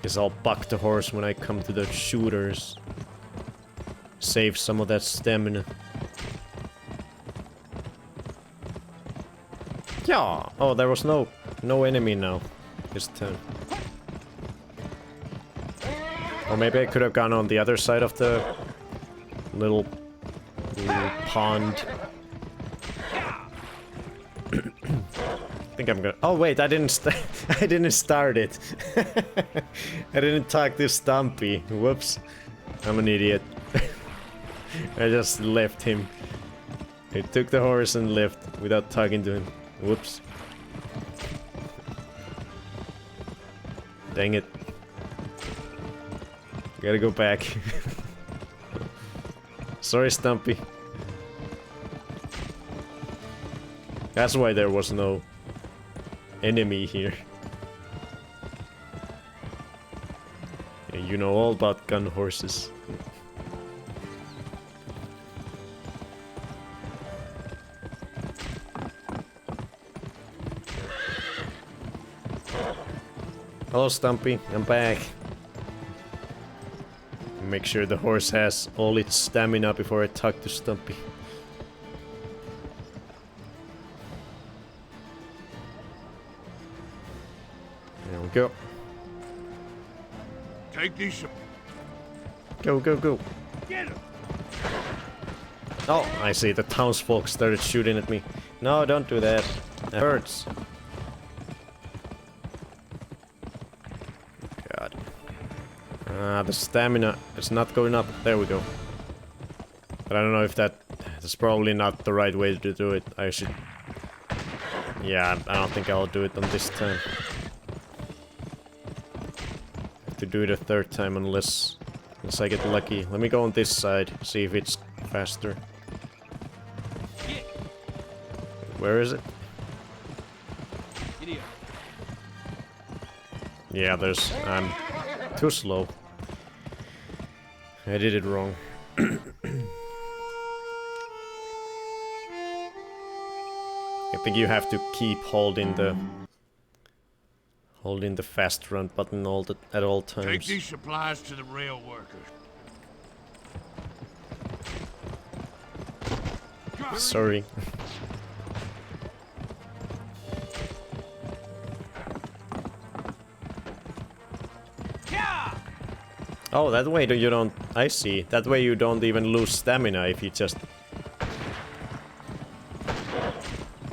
Guess I'll buck the horse when I come to the shooters. Save some of that stamina. Yeah. Oh, there was no enemy now this time. Or maybe I could have gone on the other side of the little pond. I think I'm gonna. Oh wait, I didn't I didn't start it. I didn't talk to Stumpy. Whoops. I'm an idiot. I just left him. I took the horse and left without talking to him. Whoops. Dang it. Gotta go back. Sorry, Stumpy. That's why there was no enemy here. Yeah, you know all about gun horses. Hello, Stumpy. I'm back. Make sure the horse has all its stamina before I talk to Stumpy. There we go. Take these. Go, go, go. Get him. Oh, I see. The townsfolk started shooting at me. No, don't do that. That hurts. God. The stamina is not going up. There we go. But I don't know if that's probably not the right way to do it. I should... Yeah, I don't think I'll do it on this time. Have to do it a third time unless I get lucky. Let me go on this side, see if it's faster. Where is it? Yeah, there's... I'm too slow. I did it wrong. I think you have to keep holding the fast run button at all times. Take these supplies to the rail workers. Sorry. Oh, that way you don't... I see. That way you don't even lose stamina if you just...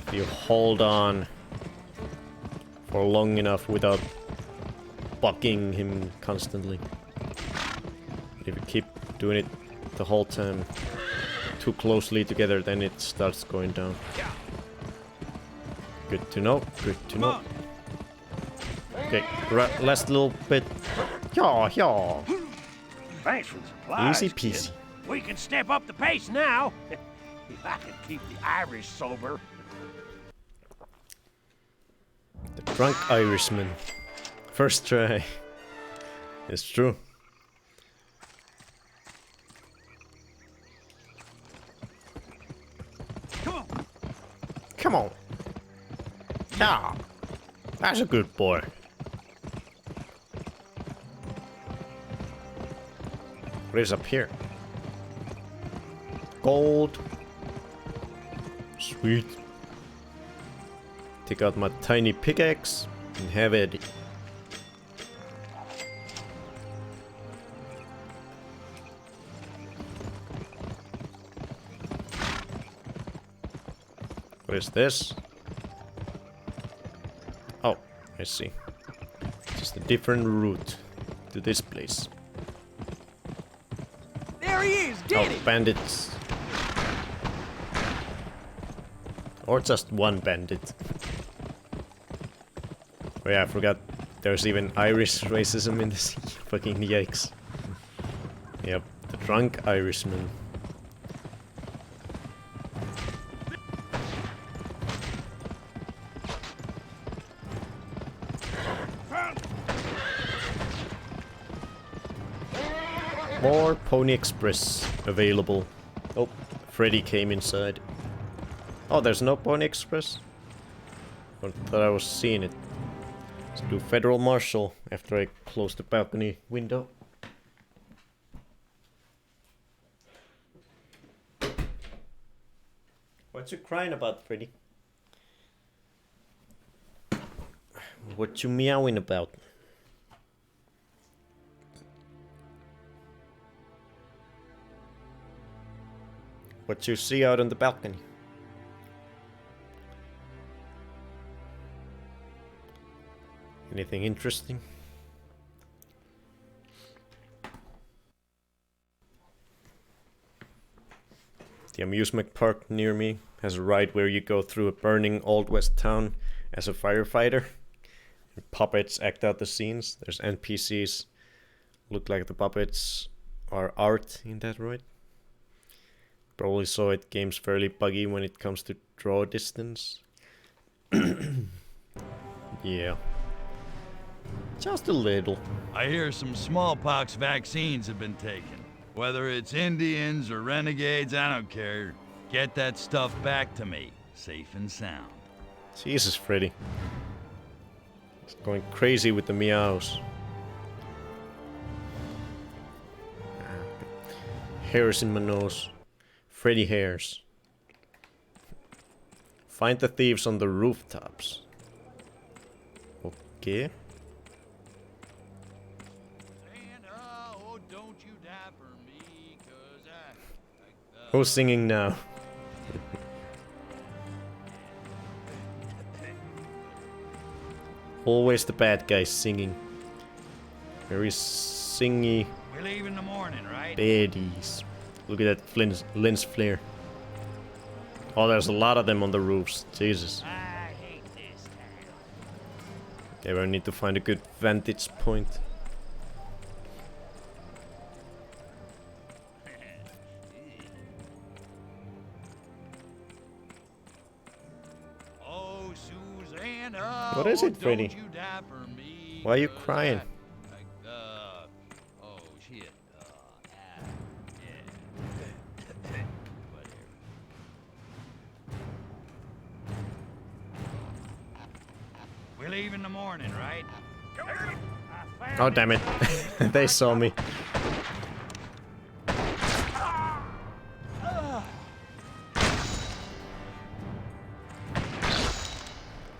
If you hold on for long enough without bucking him constantly. If you keep doing it the whole time too closely together, then it starts going down. Good to know. Good to know. Okay, last little bit. Yeah, yeah. Thanks for the supplies, Easy peasy. kid. We can step up the pace now. If I can keep the Irish sober. The drunk Irishman. First try. It's true. Come on. Come on. Yeah. That's a good boy. What is up here? Gold. Sweet. Take out my tiny pickaxe and have it. What is this? Oh, I see. Just a different route to this place. There he is! Get it! Bandits. Or just one bandit. Oh yeah, I forgot there's even Irish racism in this. Fucking yikes. Yep, the drunk Irishman. More Pony Express available. Oh, Freddy came inside. Oh, there's no Pony Express? I thought I was seeing it. Let's do Federal Marshal after I close the balcony window. What you crying about, Freddy? What you meowing about? What you see out on the balcony? Anything interesting? The amusement park near me has a ride where you go through a burning Old West town as a firefighter. And puppets act out the scenes. There's NPCs. Look like the puppets are art in that ride. Probably saw it. Game's fairly buggy when it comes to draw distance. Yeah. Just a little. I hear some smallpox vaccines have been taken. Whether it's Indians or renegades, I don't care. Get that stuff back to me, safe and sound. Jesus, Freddy. It's going crazy with the meows. Hairs in my nose. Freddy hairs. Find the thieves on the rooftops. Okay. Who's singing now? Always the bad guy singing. Very singy. We leave in the morning, right? Baddies. Look at that lens flare. Oh, there's a lot of them on the roofs. Jesus. I hate this town. Okay, we need to find a good vantage point. Oh, Susanna, What is it, Freddy? don't you die for me, Why are you 'cause crying? oh, shit. We leave in the morning, right? Oh, damn it. They saw me.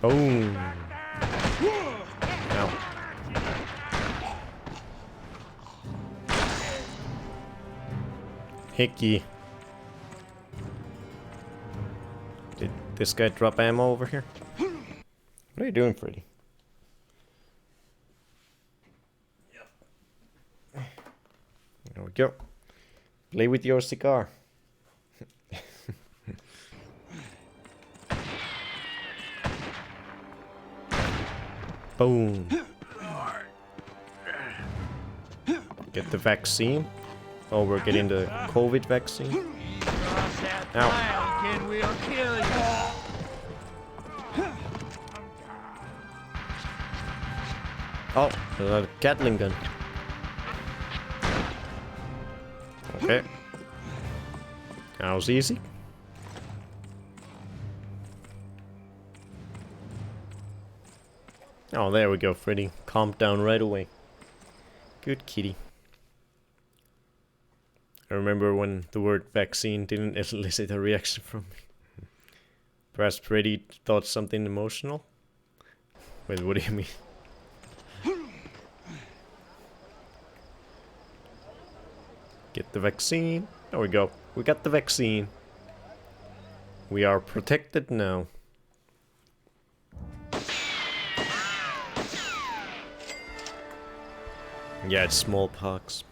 Boom. Ow. Hickey. Did this guy drop ammo over here? What are you doing, Freddy? There we go. Play with your cigar. Boom. Get the vaccine. Oh, we're getting the COVID vaccine. Ow. Kid, we'll kill you. Oh, there's a Gatling gun. Okay. That was easy. Oh, there we go, Freddy. Calmed down right away. Good kitty. I remember when the word vaccine didn't elicit a reaction from me. Perhaps Freddy thought something emotional? Wait, what do you mean? Get the vaccine. There we go. We got the vaccine. We are protected now. Yeah, it's smallpox.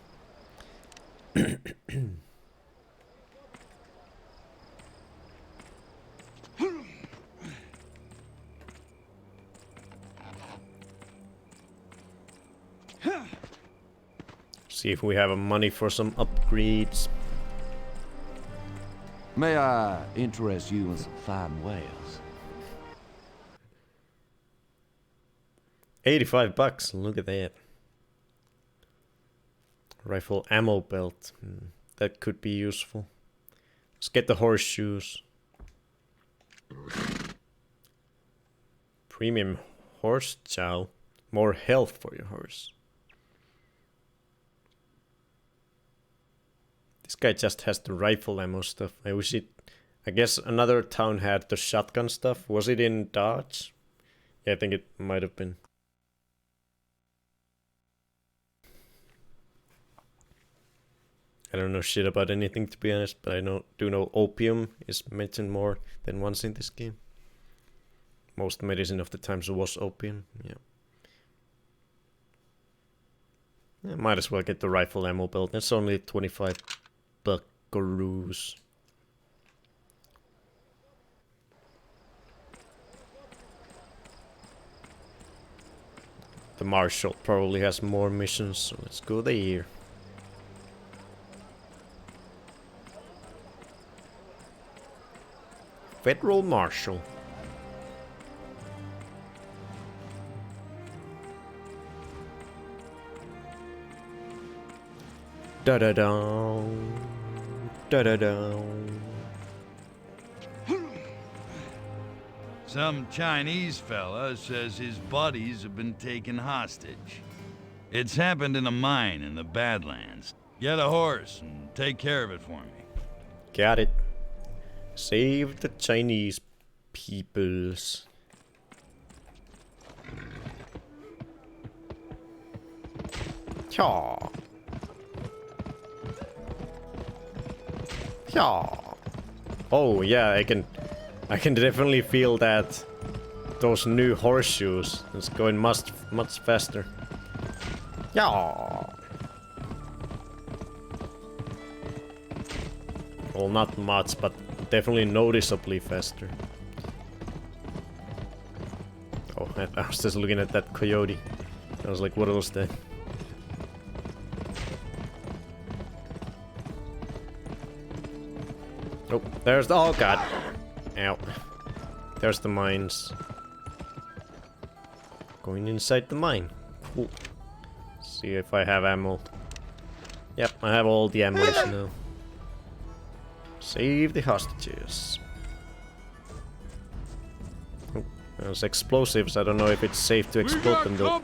See if we have money for some upgrades. May I interest you in some fine wares? 85 bucks, look at that. Rifle ammo belt. That could be useful. Let's get the horseshoes. Premium horse chow. More health for your horse. This guy just has the rifle ammo stuff. I wish it... I guess another town had the shotgun stuff. Was it in Dodge? Yeah, I think it might have been. I don't know shit about anything, to be honest, but I do know opium is mentioned more than once in this game. Most medicine of the times was opium, yeah. Might as well get the rifle ammo belt. That's only 25 buckaroos. The marshal probably has more missions, so let's go there. Federal Marshal. Da da down. Da da down. Some Chinese fella says his buddies have been taken hostage. It's happened in a mine in the Badlands. Get a horse and take care of it for me. Got it. Save the Chinese peoples. Yeah. Yeah. Oh yeah, I can definitely feel that those new horseshoes. It's going much faster. Yeah. Well, not much, but definitely noticeably faster. Oh, I was just looking at that coyote. I was like, what was that? Oh, there's the... Oh, God. Ow. There's the mines. Going inside the mine. Cool. See if I have ammo. Yep, I have all the ammo now. Save the hostages. Oh, there's explosives. I don't know if it's safe to explode them though.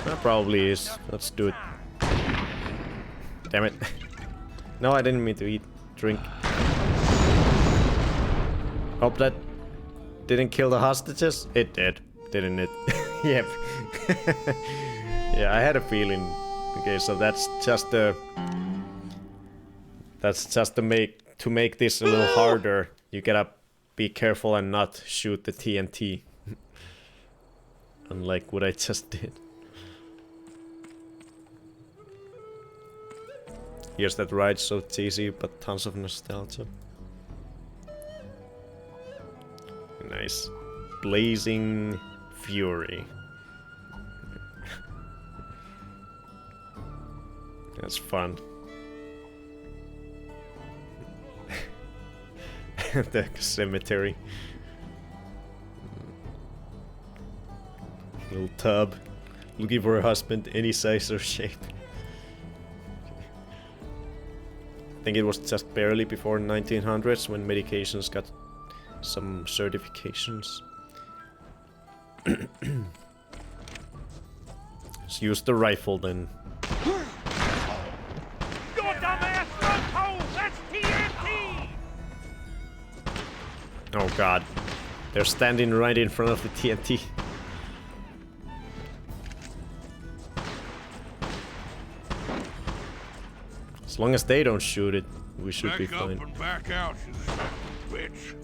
That probably is. Let's do it. Damn it. No, I didn't mean to eat. Drink. Hope that didn't kill the hostages. It did, didn't it? Yep. Yeah, I had a feeling. Okay, so that's just to make this a little harder. You gotta be careful and not shoot the TNT. Unlike what I just did. Here's that ride, so cheesy, but tons of nostalgia. Nice. Blazing Fury. That's fun. The cemetery. Little tub. Looking for a husband, any size or shape. I think it was just barely before 1900s when medications got some certifications. Let's use the rifle then. Your dumbass front hole! That's TNT! Oh god. They're standing right in front of the TNT. As long as they don't shoot it, we should be fine. Back up and back out, you bitch.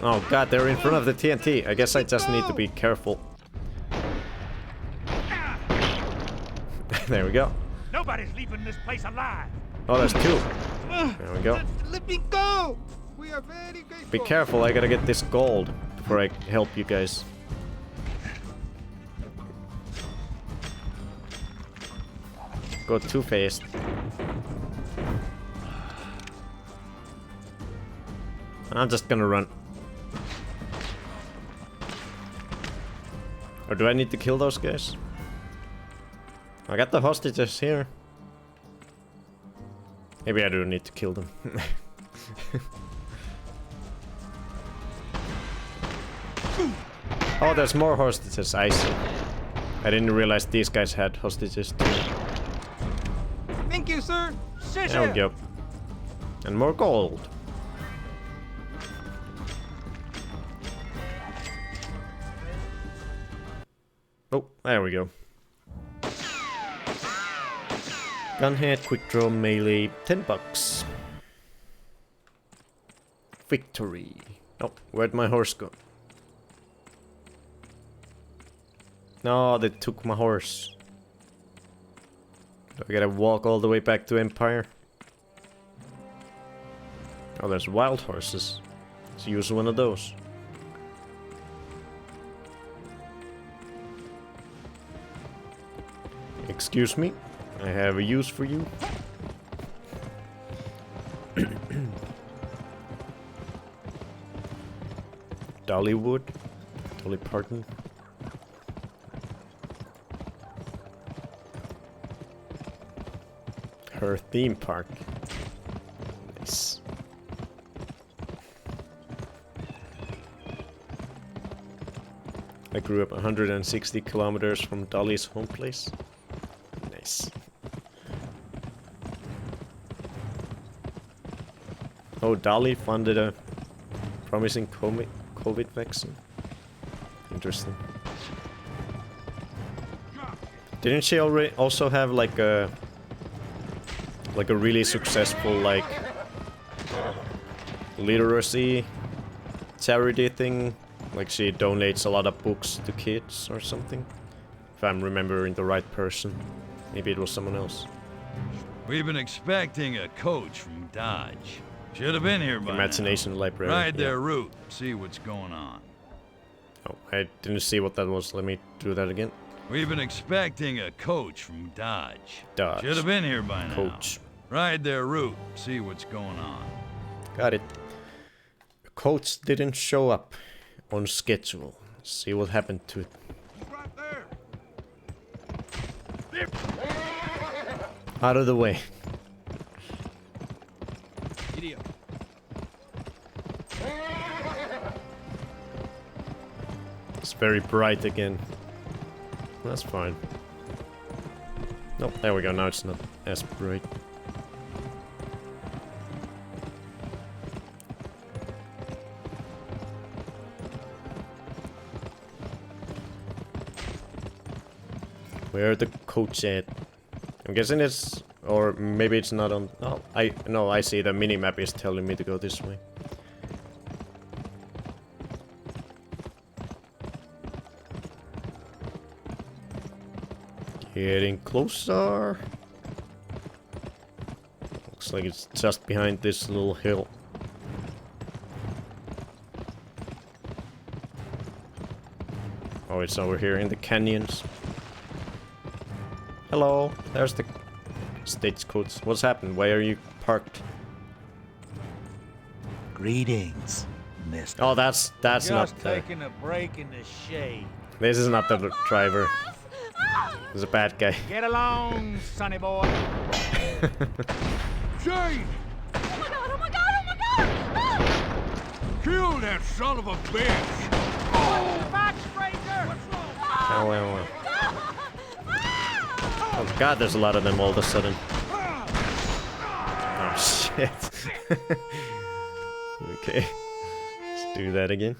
Oh god, they're in front of the TNT. I guess I just need to be careful. There we go. Nobody's leaving this place alive. Oh, there's two. There we go. Let me go. We are very grateful. Be careful, I gotta get this gold before I help you guys. Go too fast. I'm just gonna run. Or do I need to kill those guys? I got the hostages here. Maybe I do need to kill them. Oh, there's more hostages. I see. I didn't realize these guys had hostages too. Thank you, sir. There we go. And more gold. Oh, there we go. Gunhead, quick draw, melee, $10. Victory. Oh, where'd my horse go? No, they took my horse. I gotta walk all the way back to Empire. Oh, there's wild horses. Let's use one of those. Excuse me, I have a use for you. Dollywood? Dolly Parton? her theme park. Nice. I grew up 160 kilometers from Dolly's home place. Nice. Oh, Dolly funded a promising COVID vaccine. Interesting. Didn't she already also have like a really successful like literacy charity thing? Like she donates a lot of books to kids or something? If I'm remembering the right person. Maybe it was someone else. We've been expecting a coach from Dodge. Should have been here by Imagination now. Library. Ride their route, see what's going on. Oh, I didn't see what that was. Let me do that again. We've been expecting a coach from Dodge. Dodge. Should have been here by now. Coach. Ride their route, see what's going on. Got it. The coach didn't show up on schedule. See what happened to it. Right there. Out of the way. Video. It's very bright again. That's fine. Nope, there we go. Now it's not as bright. Where the coach at? I'm guessing it's, or maybe it's not on. Oh, I see the minimap is telling me to go this way. Getting closer. Looks like it's just behind this little hill. Oh, it's over here in the canyons. Hello, there's the stagecoach. What's happened? Why are you parked? Greetings, mister. Oh, that's not Just the... taking a break in the shade. This is not the driver. He's a bad guy. Get along, sonny boy. Shane! Oh my god, oh my god, oh my god! Ah! Kill that son of a bitch! Oh, back, stranger! Oh, well. Oh god, there's a lot of them all of a sudden. Oh shit. Okay. Let's do that again.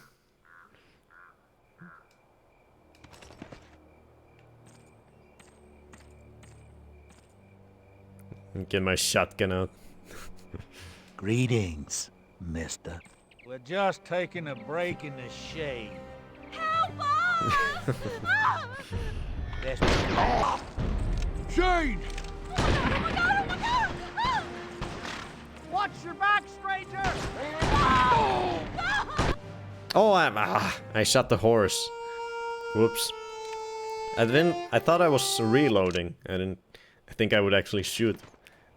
Get my shotgun out. Greetings, mister. We're just taking a break in the shade. Help us! That's Shane! Oh my god, oh my god! Ah! Watch your back, stranger! Oh, I shot the horse. Whoops. I thought I was reloading. I think I would actually shoot.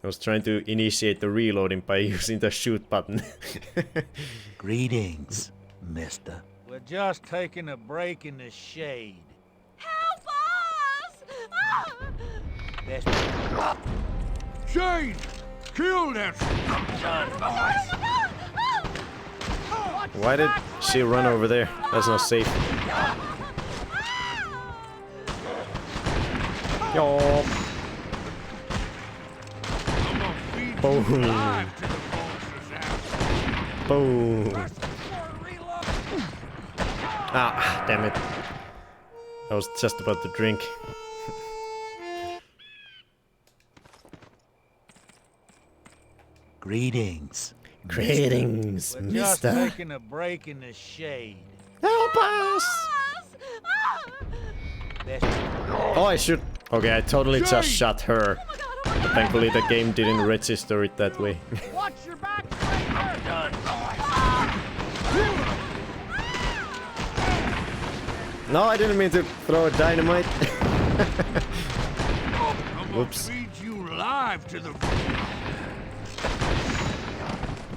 I was trying to initiate the reloading by using the shoot button. Greetings, mister. We're just taking a break in the shade. Help us! Ah! That's Shane! Kill that son of a Why did she run over there? That's not safe. Yo. Boom. Boom. Ah, damn it. I was just about to drink. Greetings. Greetings, We're just mister. taking a break in the shade. Help us! That's Oh, I should. Okay, I totally just shot her. But thankfully, the game didn't register it that way. Watch your back, stranger! Done. No, I didn't mean to throw a dynamite. Whoops. Feed you live to the...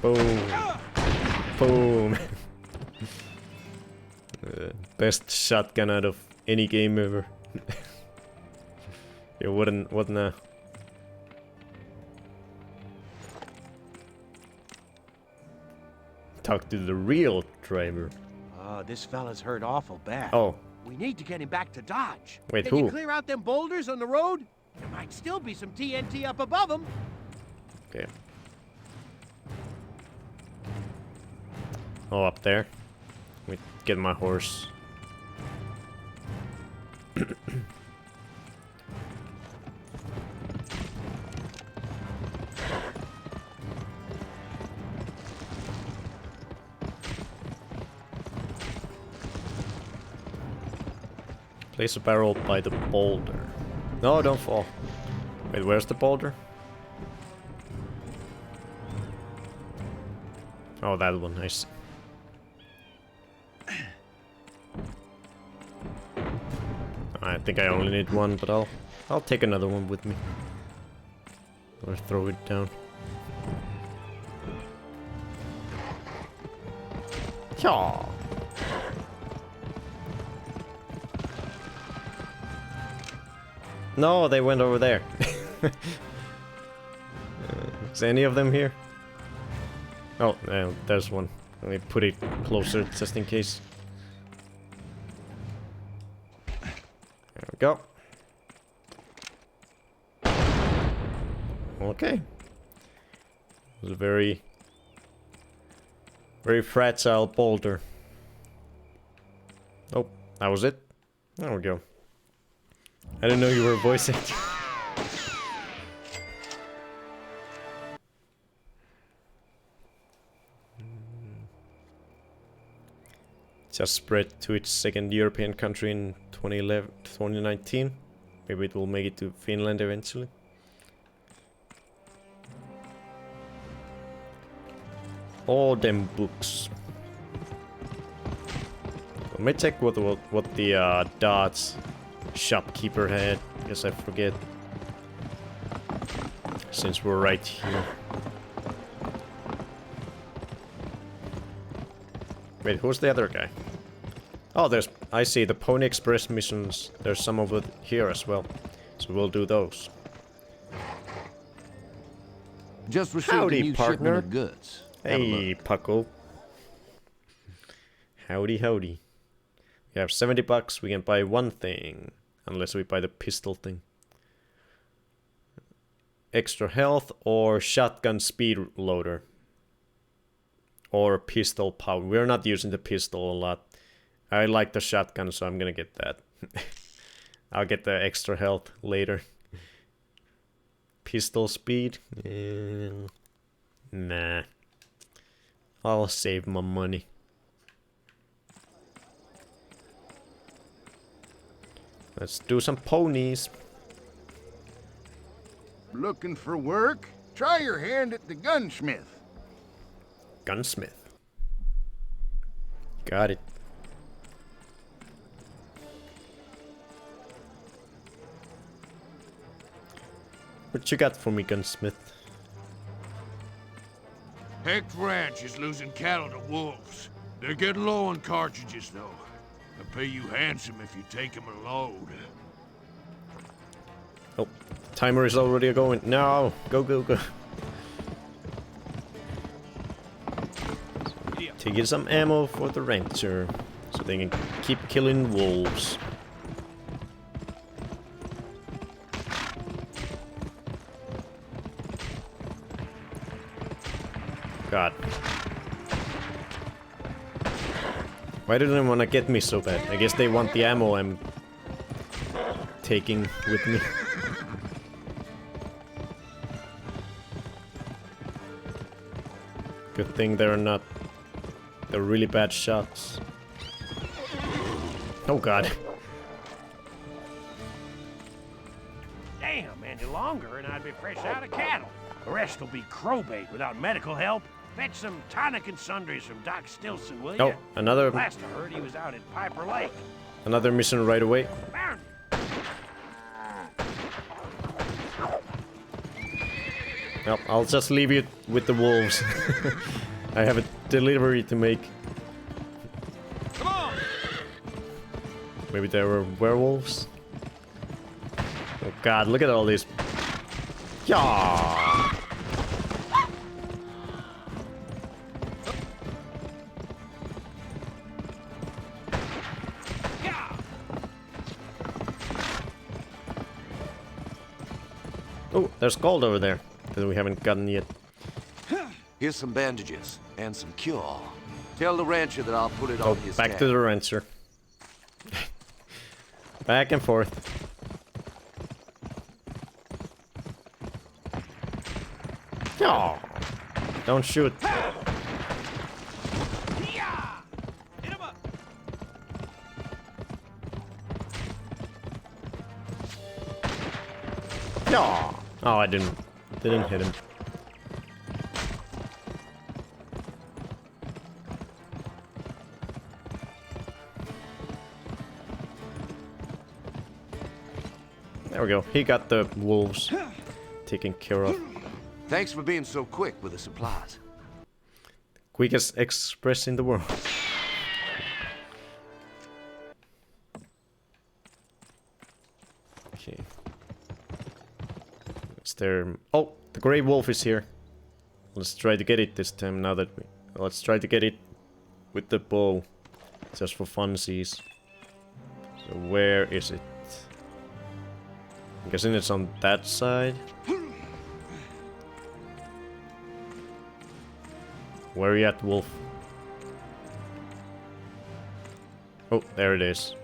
Boom. Boom. Best shotgun out of any game ever. Yeah, what a talk to the real driver. This fella's hurt awful bad. Oh. We need to get him back to Dodge. Wait, Can who? you clear out them boulders on the road? There might still be some TNT up above them. Okay. Oh, up there. Let me get my horse. Place a barrel by the boulder. No, don't fall. Wait, where's the boulder? Oh, that one, nice. I think I only need one, but I'll take another one with me. Or throw it down. Yeah. No, they went over there. Is any of them here? Oh, there's one. Let me put it closer just in case. There we go. Okay. It was a very fragile boulder. Oh, that was it. There we go. I didn't know you were a voice actor. Just spread to its second European country in 2019. Maybe it will make it to Finland eventually. All them books. Let me check what the Dodge shopkeeper had. Guess I forget. Since we're right here. Wait, who's the other guy? Oh, I see the Pony Express missions. There's some of it here as well. So we'll do those. Just received Howdy, a new partner. shipment of goods. Hey, Puckle. Howdy, howdy. We have 70 bucks. We can buy one thing. Unless we buy the pistol thing. Extra health or shotgun speed loader. Or pistol power. We're not using the pistol a lot. I like the shotgun, so I'm gonna get that. I'll get the extra health later. Pistol speed? Nah. I'll save my money. Let's do some ponies. Looking for work? Try your hand at the gunsmith. Gunsmith. Got it. What you got for me, gunsmith? Hecht Ranch is losing cattle to wolves. They're getting low on cartridges, though. I'll pay you handsome if you take them a load. Oh, timer is already going. No, go, go, go. Taking some ammo for the rancher, so they can keep killing wolves. God. Why do they want to get me so bad? I guess they want the ammo I'm taking with me. Good thing they're not. They're really bad shots. Oh god. Damn, any longer and I'd be fresh out of cattle. The rest will be crowbait without medical help. Fetch some tonic and sundries from Doc Stilson, will you? Oh, another. Last I heard, he was out at Piper Lake. Another mission right away. Found Well, I'll just leave you with the wolves. I have a delivery to make. Come on! Maybe they were werewolves? Oh god, look at all these. Yeah. Oh, there's gold over there that we haven't gotten yet. Here's some bandages and some cure. Tell the rancher that I'll put it on his Back tab. to the rancher. Back and forth. Oh, don't shoot. Oh, I didn't hit him. There we go. He got the wolves taken care of. Thanks for being so quick with the supplies. Quickest express in the world. Okay. Is there... Oh, the gray wolf is here. Let's try to get it this time. Now that we... Let's try to get it with the bow. Just for funsies. So where is it? I'm guessing it's on that side. Where are you at, wolf? Oh, there it is.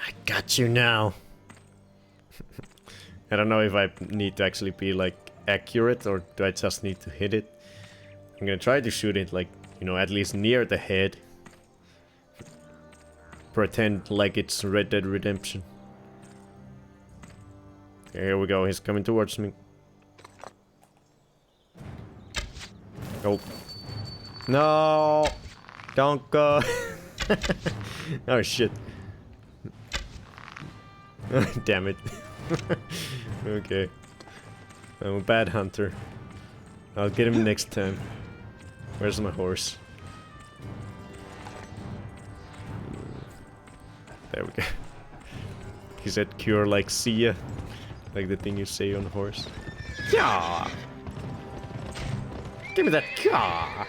I got you now. I don't know if I need to actually be like accurate or do I just need to hit it. I'm gonna try to shoot it like, you know, at least near the head. Pretend like it's Red Dead Redemption. Okay, here we go, he's coming towards me. Oh. No! Don't go! Oh shit. Damn it. Okay. I'm a bad hunter. I'll get him next time. Where's my horse? There we go. He said cure like see ya. Like the thing you say on a horse. Yeah. Give me that car.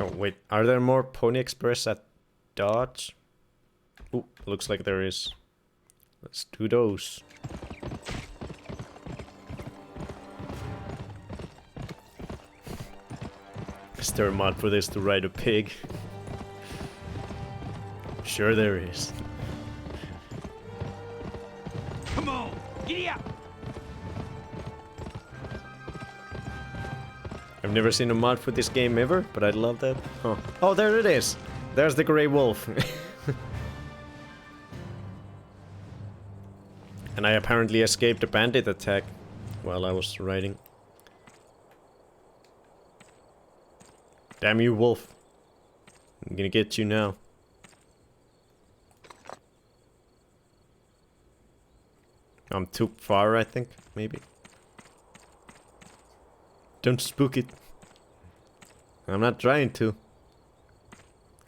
Oh wait, are there more Pony Express at Dodge? Ooh, looks like there is. Let's do those. Is there a mod for this to ride a pig? Sure there is. Come on, giddy up! I've never seen a mod for this game ever, but I'd love that. Oh, oh there it is! There's the Grey Wolf. And I apparently escaped a bandit attack while I was riding. Damn you, wolf. I'm gonna get you now. I'm too far, I think, maybe. Don't spook it. I'm not trying to.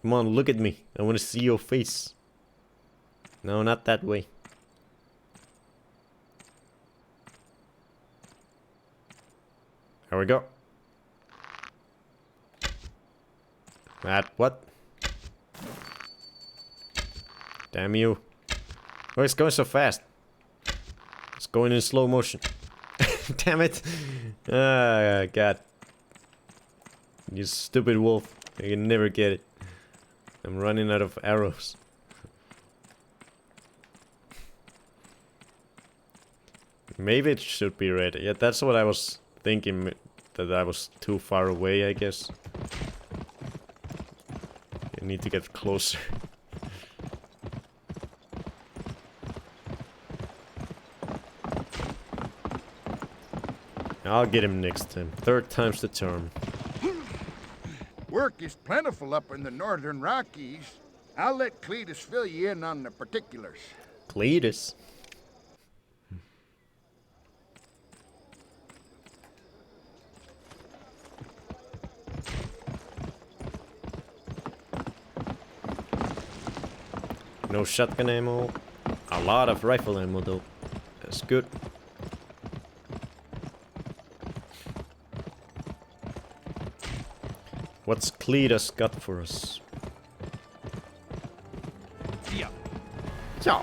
Come on, look at me. I want to see your face. No, not that way. There we go. That what? Damn you. Oh, it's going so fast. It's going in slow motion. Damn it. Ah, God. You stupid wolf. I can never get it. I'm running out of arrows. Maybe it should be red. Yeah, that's what I was thinking. That I was too far away, I guess. I need to get closer. I'll get him next time. Third time's the charm. Work is plentiful up in the northern Rockies. I'll let Cletus fill you in on the particulars. Cletus? No shotgun ammo. A lot of rifle ammo though. That's good. What's Cletus got for us? Yeah. Yeah.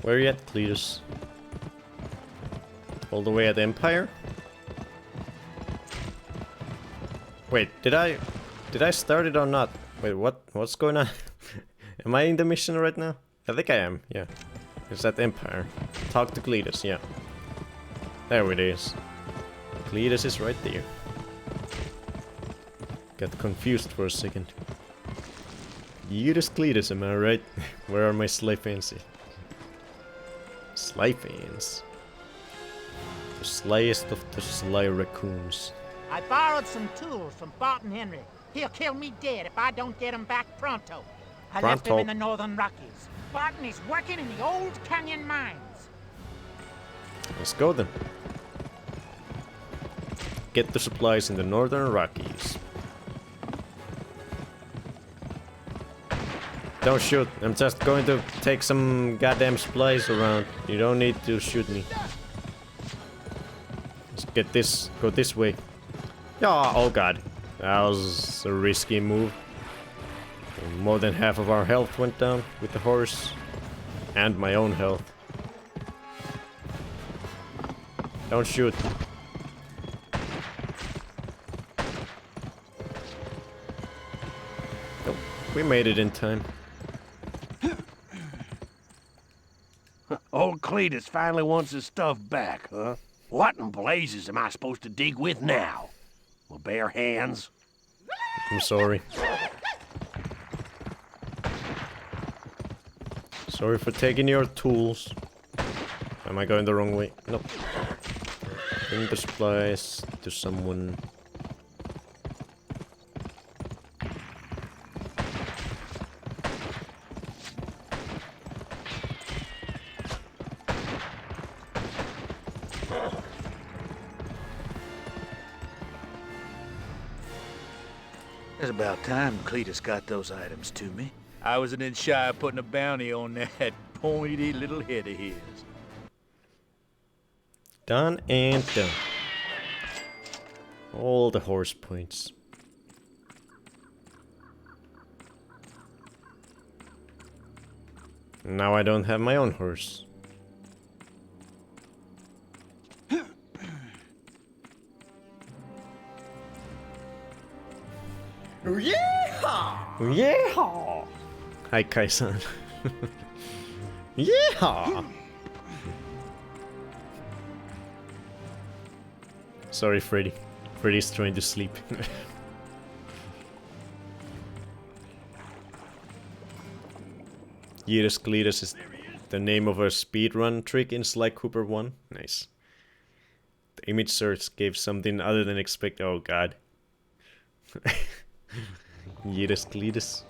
Where are you at, Cletus? All the way at Empire? Wait, did I start it or not? Wait, what's going on? Am I in the mission right now? I think I am, yeah. It's at Empire. Talk to Cletus, yeah. There it is. Cletus is right there. Got confused for a second. Cletus, am I right? Where are my sly fancy? Sly fans. The slyest of the sly raccoons. I borrowed some tools from Barton Henry. He'll kill me dead if I don't get them back pronto. I left him in the northern Rockies. Barton is working in the old canyon mines. Let's go then. Get the supplies in the northern Rockies. Don't shoot. I'm just going to take some goddamn supplies around. You don't need to shoot me. Let's get this. Go this way. Yeah, oh god. That was a risky move. More than half of our health went down with the horse. And my own health. Don't shoot. Nope. We made it in time. Old Cletus finally wants his stuff back, huh? What in blazes am I supposed to dig with now? My bare hands? I'm sorry. Sorry for taking your tools. Am I going the wrong way? Nope. Bring the supplies to someone. It's about time Cletus got those items to me. I wasn't in shy of putting a bounty on that pointy little head of his. Done and done. All the horse points. Now I don't have my own horse. Yeehaw! Yeehaw! Hi, Kai-san. Yeehaw! Sorry, Freddy. Freddy's trying to sleep. Cletus is the name of a speedrun trick in Sly Cooper 1. Nice. The image search gave something other than expected. Oh god. Cletus.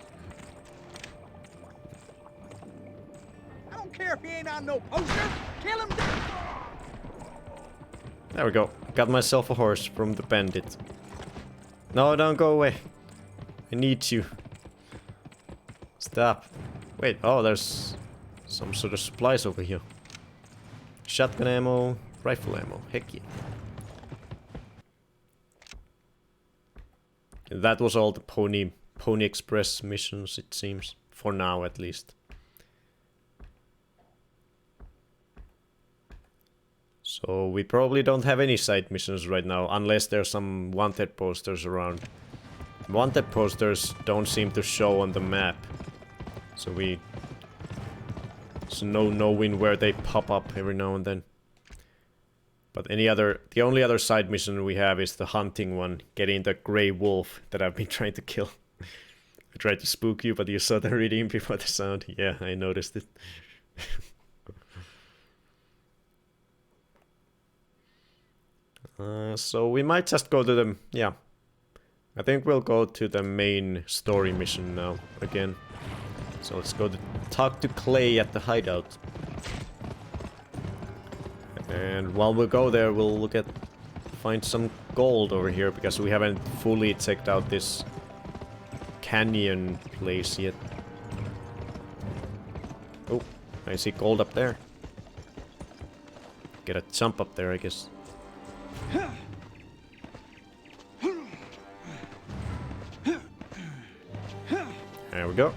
I don't care if he ain't on no poster. Kill him dead. There we go. Got myself a horse from the bandit. No, don't go away. I need you. Stop. Wait, oh, there's some sort of supplies over here. Shotgun ammo, rifle ammo. Heck yeah. That was all the Pony Express missions, it seems. For now, at least. So we probably don't have any side missions right now, unless there's some wanted posters around. Wanted posters don't seem to show on the map. So there's no knowing where they pop up every now and then. But the only other side mission we have is the hunting one, getting the grey wolf that I've been trying to kill. I tried to spook you, but you saw the reading before the sound. Yeah, I noticed it. So we might just go to the... yeah. I think we'll go to the main story mission now, again. So let's go to talk to Clay at the hideout. And while we go there, we'll find some gold over here, because we haven't fully checked out this canyon place yet. Oh, I see gold up there. Get a jump up there, I guess. There we go.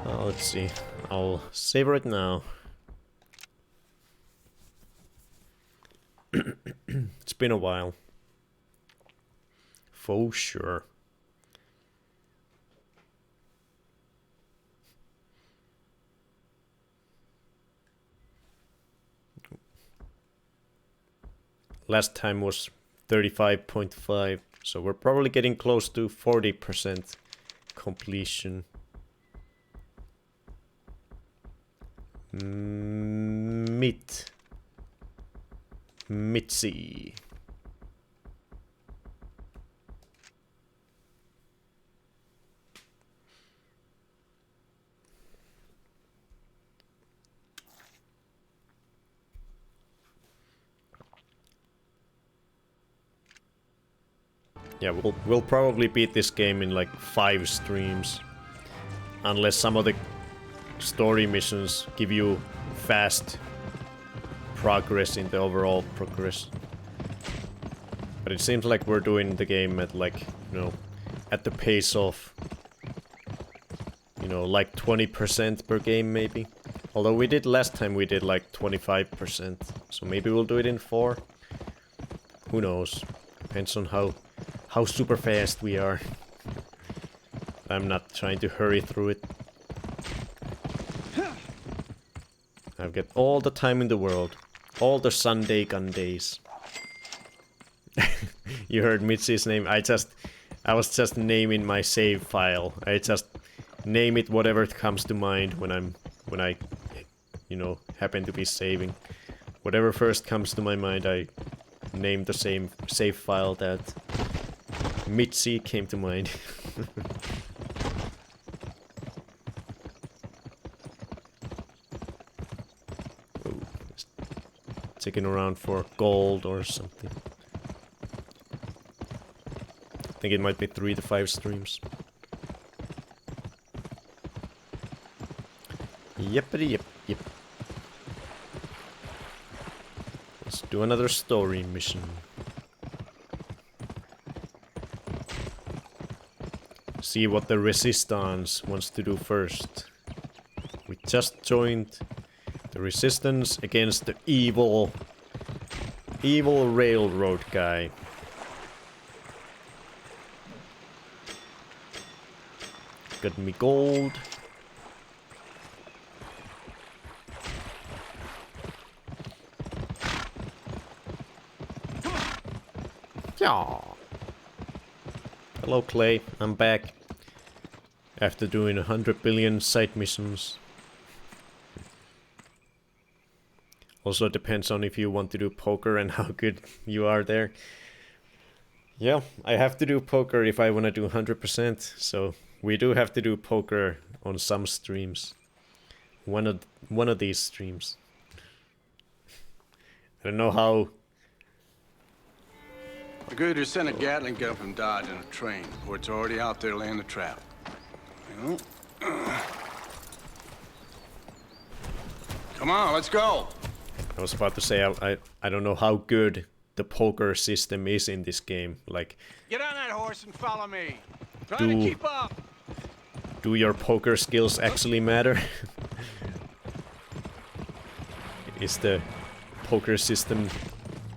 Let's see. I'll savor it now. It's been a while. For sure. Last time was 35.5, so we're probably getting close to 40% completion. Mitzi. Yeah, we'll probably beat this game in like 5 streams. Unless some of the story missions give you fast progress in the overall progress. But it seems like we're doing the game at like, you know, at the pace of, you know, like 20% per game maybe. Although we did last time, we did like 25%. So maybe we'll do it in 4. Who knows? Depends on how super fast we are. I'm not trying to hurry through it. I've got all the time in the world. All the Sunday gun days. You heard Mitzi's name. I was just naming my save file. I just name it whatever comes to mind when I you know, happen to be saving. Whatever first comes to my mind, I name the same save file that Mitzi came to mind. Checking around for gold or something. I think it might be 3 to 5 streams. Yepity yep. Let's do another story mission. See what the Resistance wants to do first. We just joined the resistance against the evil railroad guy. Got me gold. Yeah. Hello Clay, I'm back. After doing 100 billion side missions. Also depends on if you want to do poker and how good you are there. Yeah, I have to do poker if I want to do 100%, so we do have to do poker on some streams. One of these streams. I don't know how. The good is send a Gatling gun from Dodge in a train, or it's already out there laying the trap. You know? Come on, let's go. I was about to say I don't know how good the poker system is in this game. Like, get on that horse and follow me. Trying to keep up. Do your poker skills actually matter? Is the poker system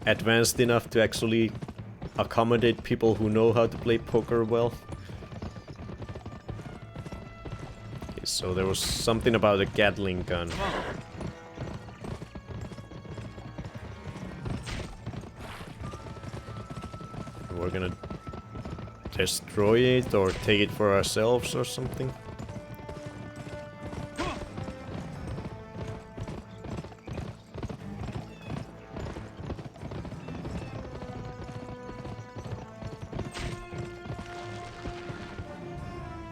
advanced enough to actually accommodate people who know how to play poker well? Okay, so there was something about a Gatling gun. We're gonna destroy it or take it for ourselves or something.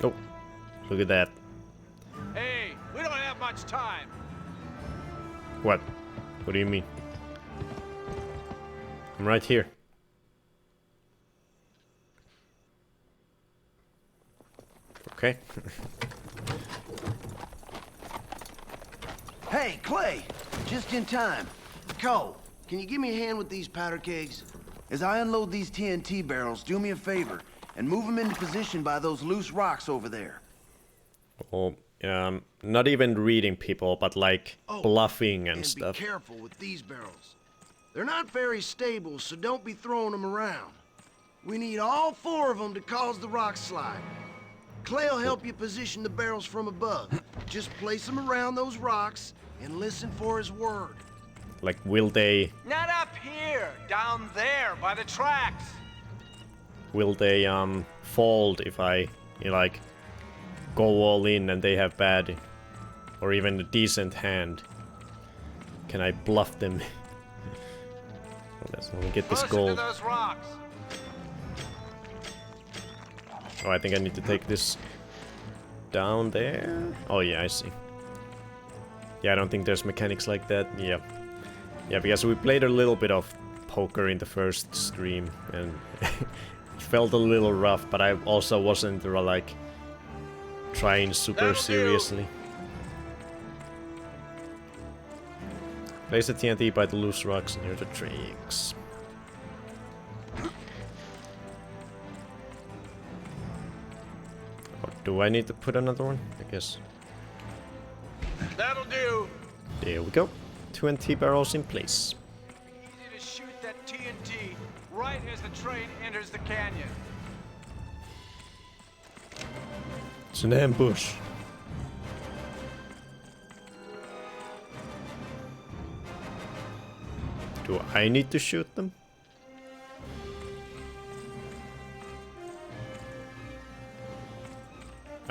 Oh, look at that. Hey, we don't have much time. What? What do you mean? I'm right here. Okay. Hey, Clay! Just in time. Cole, can you give me a hand with these powder kegs? As I unload these TNT barrels, do me a favor and move them into position by those loose rocks over there. Oh, not even reading people, but like bluffing and stuff. Be careful with these barrels. They're not very stable, so don't be throwing them around. We need all 4 of them to cause the rock slide. Clay will help you position the barrels from above. Just place them around those rocks and listen for his word. Like, will they... Not up here, down there, by the tracks. Will they, fold if I, like, go all in and they have bad... or even a decent hand? Can I bluff them? Let's get this gold. Those rocks. Oh, I think I need to take this down there. Oh yeah, I see. Yeah, I don't think there's mechanics like that. Yeah. Yeah, because we played a little bit of poker in the first stream and it felt a little rough, but I also wasn't like trying super seriously. Place the TNT by the loose rocks near the tracks. Oh, do I need to put another one? I guess. That'll do. There we go. 20 barrels in place. Easy to shoot that TNT right as the train enters the canyon. It's an ambush. Do I need to shoot them?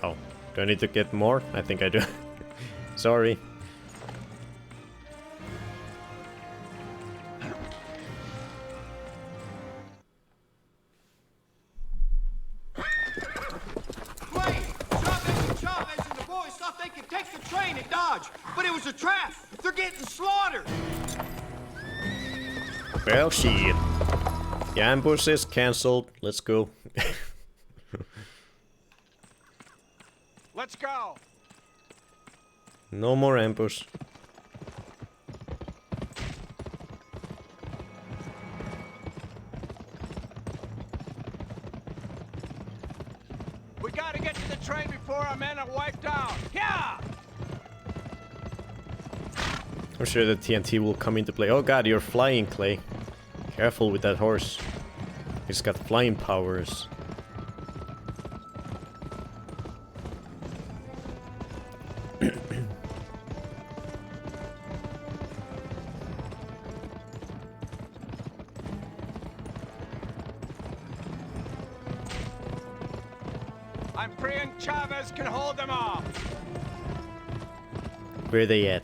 Oh, do I need to get more? I think I do. Sorry. Chavez and the boys thought they could take the train and dodge, but it was a trap. They're getting slaughtered. Well, shit. The ambush is cancelled. Let's go. Let's go. No more ambush. We gotta get to the train before our men are wiped out. Yeah! I'm sure the TNT will come into play. Oh god, you're flying, Clay. Careful with that horse. He's got flying powers. I'm praying Chavez can hold them off. Where are they at?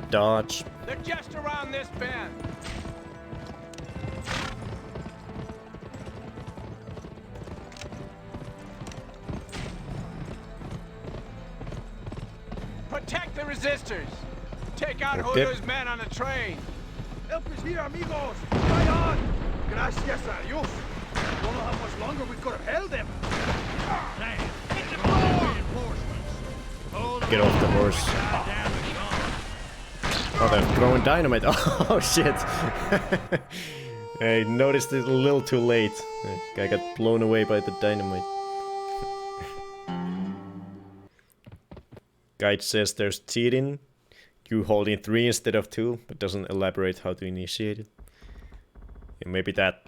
Dodge. They're just around this bend. Protect the resistors. Take out Hoodoo's men on the train. Help is here, amigos. Right on. Gracias a Dios. I don't know how much longer we could have held them. Get off the horse. Oh, they're throwing dynamite. Oh, shit. I noticed it a little too late. I got blown away by the dynamite. Guide says there's cheating. You holding 3 instead of 2, but doesn't elaborate how to initiate it. And maybe that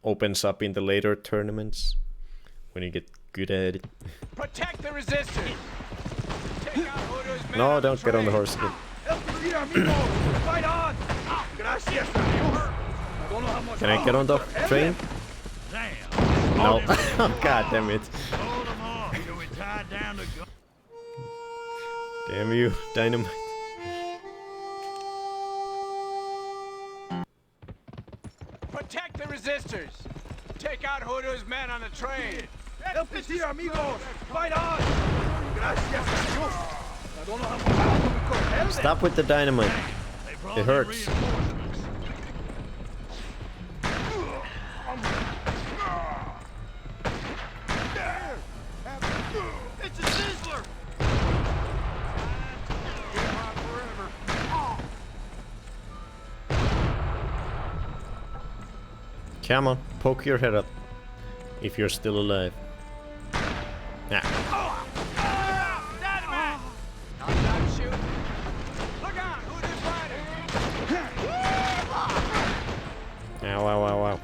opens up in the later tournaments when you get good at it. Protect the resistors. Take out Hoodoo's men. No, don't get on the horse again. Fight on. Gracias a Dios. Can I get on the train? No. God damn it. Damn you, dynamite. Protect the resistors. Take out Hoodoo's men on the train. Help us here, amigos. Fight on. Gracias a Dios. I don't know how much longer we could have held Stop with the dynamite. They It hurts. It's a sizzler! Come on, poke your head up. If you're still alive. Yeah. Ow, ow, ow, ow.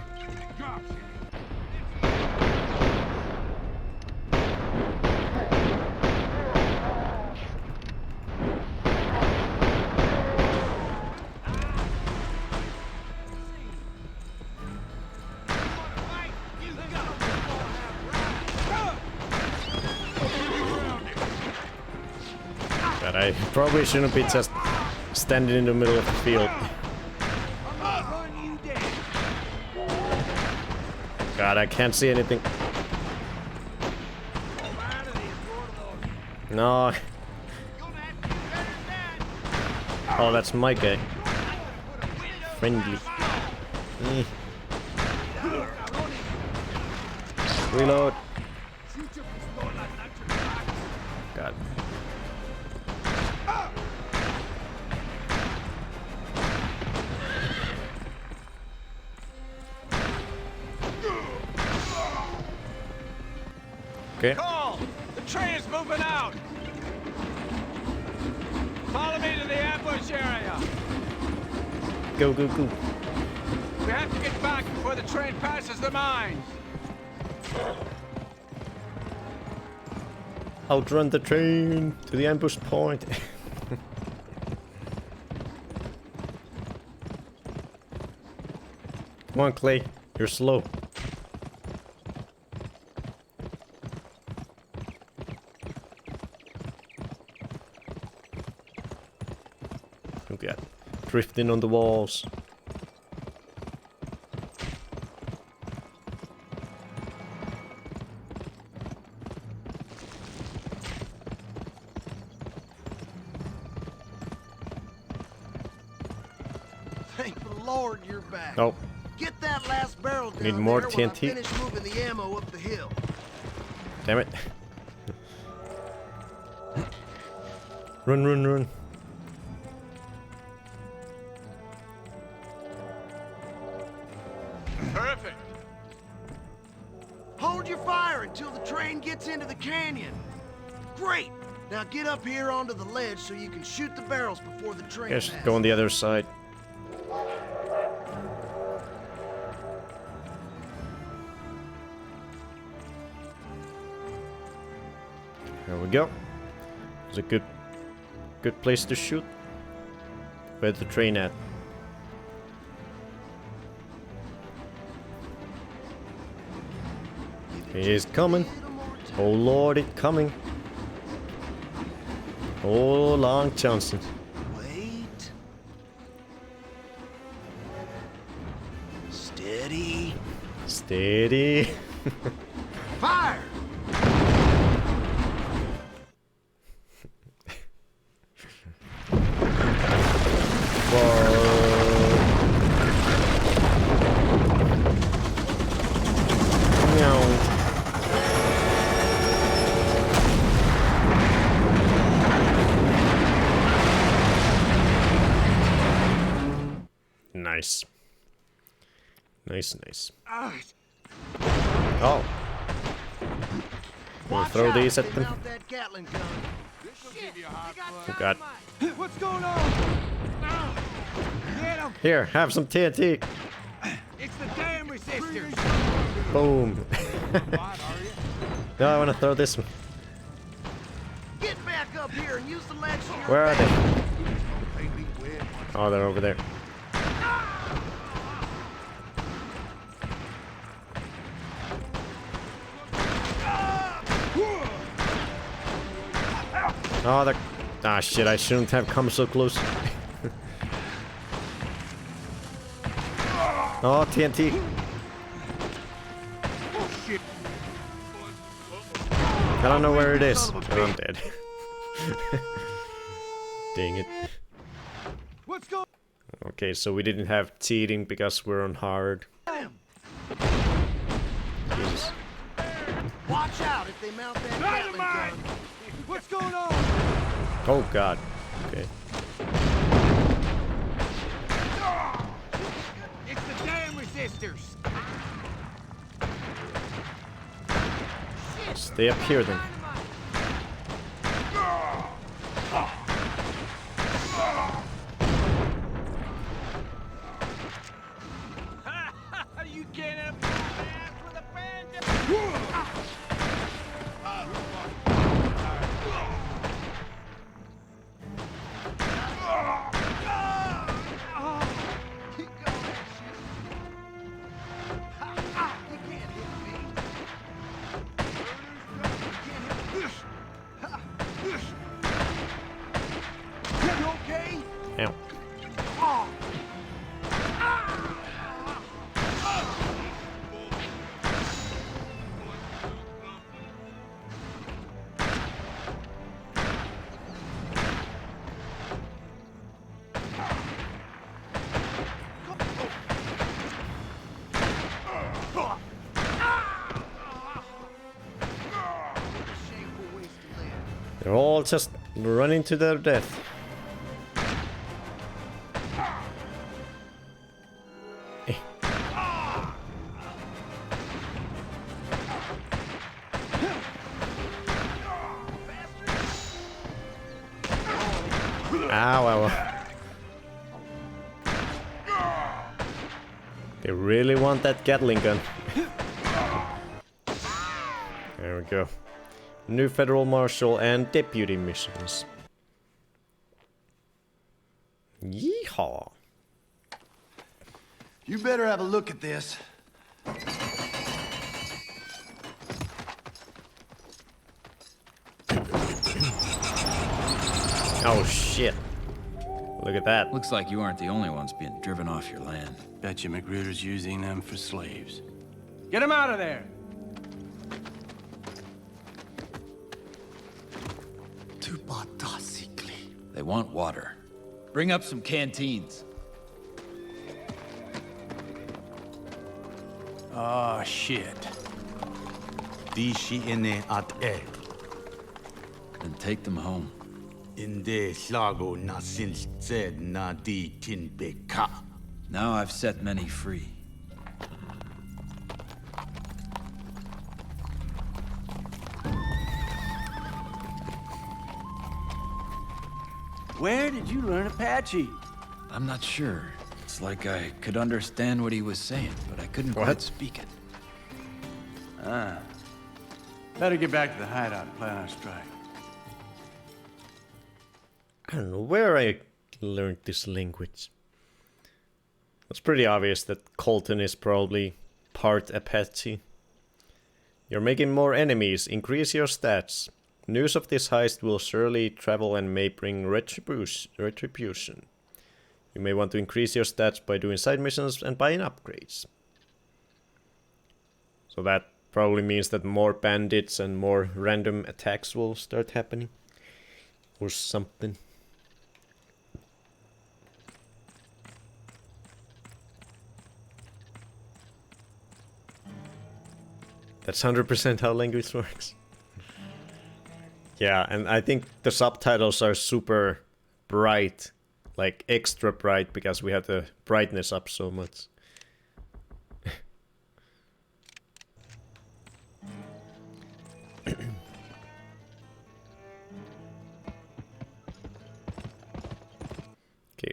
But I probably shouldn't be just standing in the middle of the field. God, I can't see anything. No. Oh, that's my guy. Friendly. Reload. God. Okay. Call! The train is moving out! Follow me to the ambush area! Go, go, go. We have to get back before the train passes the mines! Outrun the train to the ambush point. Come on, Clay. You're slow. Look at that. Drifting on the walls. Thank the Lord you're back. Oh. Get that last barrel down Need more there while I TNT. finish moving the ammo up the hill. Damn it. Run, run, run. Perfect! Hold your fire until the train gets into the canyon. Great! Now get up here onto the ledge so you can shoot the barrels before the train Guess passes. go on the other side. There we go. It's a good place to shoot. Where's the train at? He is coming. Oh Lord, it's coming. Oh, Long Johnson. Wait. Steady. Steady. Fire! Nice. Nice, nice. Oh. We'll throw these at them. Oh God. What's going on? Get 'em! Here, have some TNT. It's the damn resistors! Boom. No, I want to throw this one. Get back up here and use the ledge. Where are they? Oh, they're over there. Oh, the... Ah, shit, I shouldn't have come so close. Oh, TNT. I don't know where it is. Oh, I'm dead. Dang it. What's going? Okay, so we didn't have cheating because we're on hard. Jesus. Watch out if they mount that Gatling gun. What's going on? Oh god. Okay. It's the damn resistors. Stay up here then. You can't have ass with a bandit. Ow. They're all just running to their death. Ow, ow. They really want that Gatling gun. There we go. New federal marshal and deputy missions. Yeehaw. You better have a look at this. Oh shit. Look at that. Looks like you aren't the only ones being driven off your land. Bet you Magruder's using them for slaves. Get him out of there. They want water. Bring up some canteens. Oh, shit. Then take them home. Now I've set many free. Where did you learn Apache? I'm not sure. It's like I could understand what he was saying, but I couldn't quite speak it. Ah. Better get back to the hideout and plan our strike. I don't know where I learned this language. It's pretty obvious that Colton is probably part Apache. You're making more enemies. Increase your stats. News of this heist will surely travel and may bring retribution. You may want to increase your stats by doing side missions and buying upgrades. So that probably means that more bandits and more random attacks will start happening. Or something. That's 100% how language works. Yeah, and I think the subtitles are super bright. Like extra bright because we have the brightness up so much. Okay,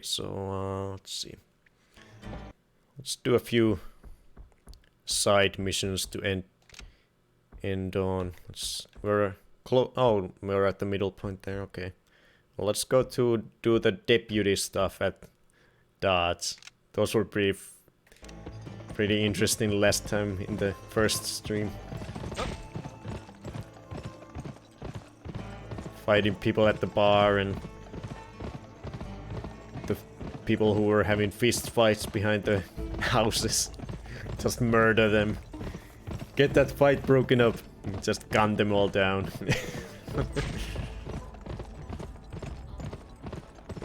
so let's see. Let's do a few side missions to end on. We're at the middle point there. Okay. Well, let's go to do the deputy stuff at Dodge. Those were pretty interesting last time in the first stream. Fighting people at the bar and the people who were having fist fights behind the houses. Just murder them. Get that fight broken up. Just gun them all down.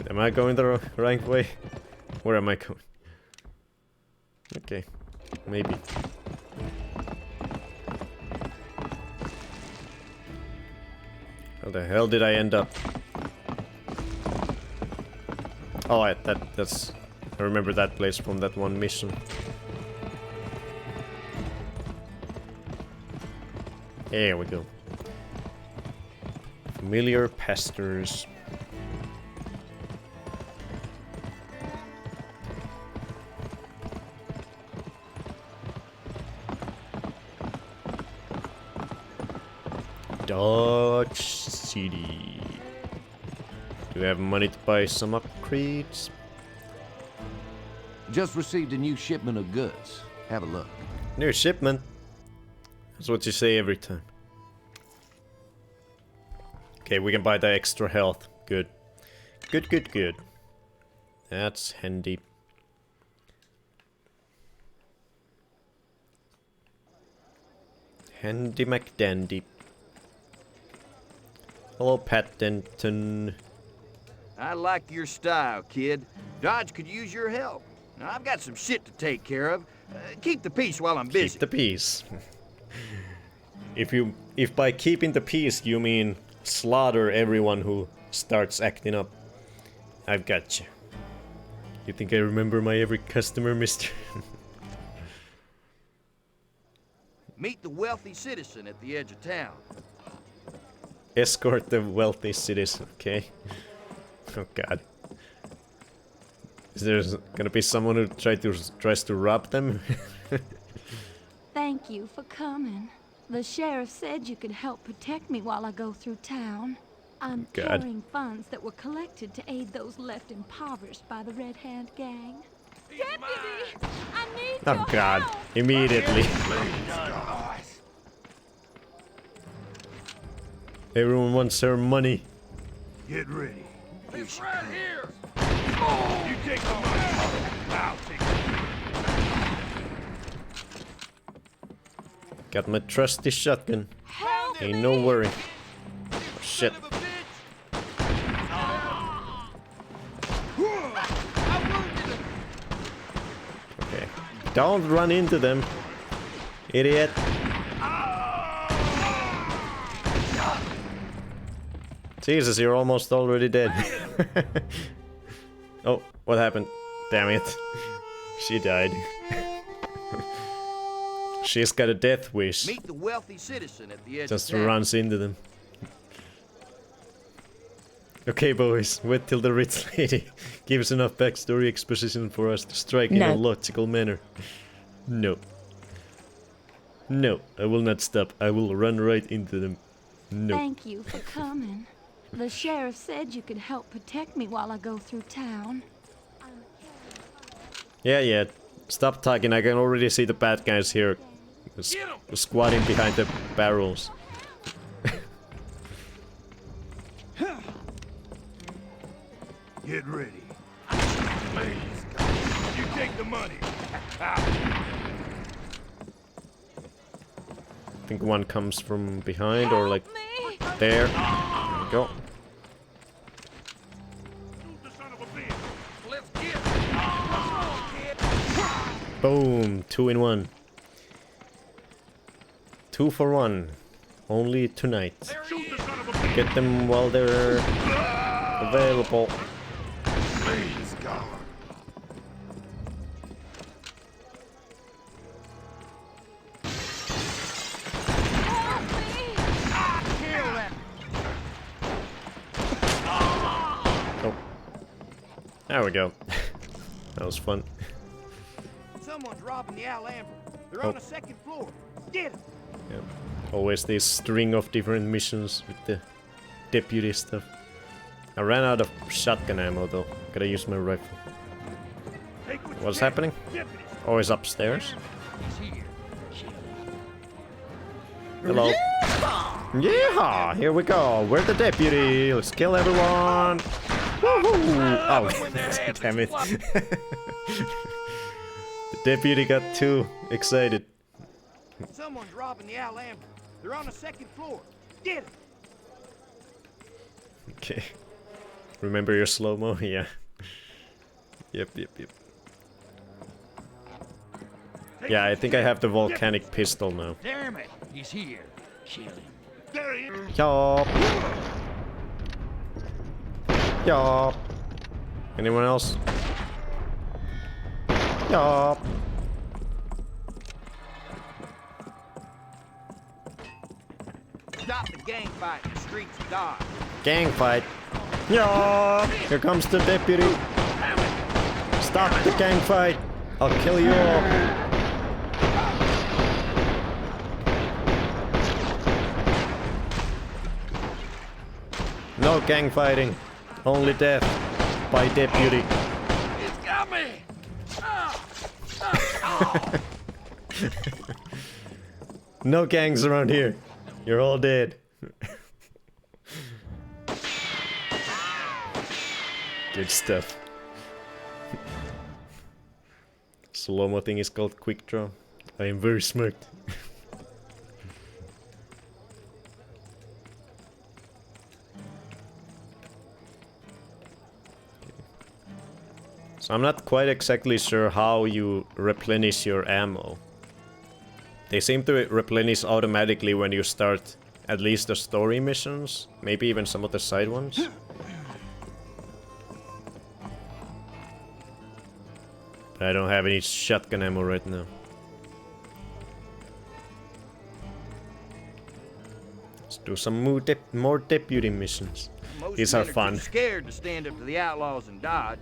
Am I going the right way? Where am I going? Okay, maybe. How the hell did I end up? Oh, that's... I remember that place from that one mission. There we go. Familiar pastors. Dodge City. Do we have money to buy some upgrades? Just received a new shipment of goods. Have a look. New shipment? That's what you say every time. Okay, we can buy the extra health. Good. Good, good, good. That's handy. Handy McDandy. Hello, Pat Denton. I like your style, kid. Dodge could use your help. Now, I've got some shit to take care of. Keep the peace while I'm busy. Keep the peace. If by keeping the peace you mean slaughter everyone who starts acting up, I've got you. You think I remember my every customer, mister? Meet the wealthy citizen at the edge of town. Escort the wealthy citizen, okay? Oh god. Is there gonna be someone who tries to rob them? Thank you for coming. The sheriff said you could help protect me while I go through town. I'm carrying funds that were collected to aid those left impoverished by the Red Hand Gang. Deputy! I need Oh god, immediately. Everyone wants her money. Get ready. It's right here. You take the money. I'll take it. Got my trusty shotgun. Ain't no worry. Oh, shit. Okay. Don't run into them. Idiot. Jesus, you're almost already dead. Oh, what happened? Damn it. She died. She's got a death wish. Meet the wealthy citizen at the edge Just of town. runs into them. Okay, boys, wait till the rich lady gives enough backstory exposition for us to strike in a logical manner. No. No, I will not stop. I will run right into them. No. Thank you for coming. The sheriff said you could help protect me while I go through town. Yeah. Stop talking. I can already see the bad guys here. Squatting behind the barrels. Get ready. Please, you take the money. I think one comes from behind or like there. There we go. Boom, 2 in 1. 2 for 1. Only tonight. Get them while they're available. Please, God. Oh. There we go. That was fun. Someone's robbing the Alhambra. They're on the second floor. Get them. Yep. Always this string of different missions with the deputy stuff. I ran out of shotgun ammo though. Gotta use my rifle. What's happening? Oh, he's upstairs. Hello. Yeehaw! Here we go. We're the deputy. Let's kill everyone. Woohoo! Oh, damn it. The deputy got too excited. Someone's robbing the Alhambra. They're on the second floor. Get them. Okay. Remember your slow-mo? Yeah. Yep. Yeah, I think I have the volcanic pistol now. Damn it! He's here. Kill him. There he is. Yup. Yup. Anyone else? Yup. Stop the gang fight in the streets of Dodge. Gang fight. Yup. Here comes the deputy. Stop the gang fight. I'll kill you all. No gang fighting. Only death by deputy. He's got me. No gangs around here. You're all dead. Good stuff. Slow-mo thing is called quick draw. I am very smart. So I'm not quite exactly sure how you replenish your ammo. They seem to replenish automatically when you start at least the story missions, maybe even some of the side ones. But I don't have any shotgun ammo right now. Let's do some more deputy missions. These are fun. Too scared to stand up to the outlaws and Dodge.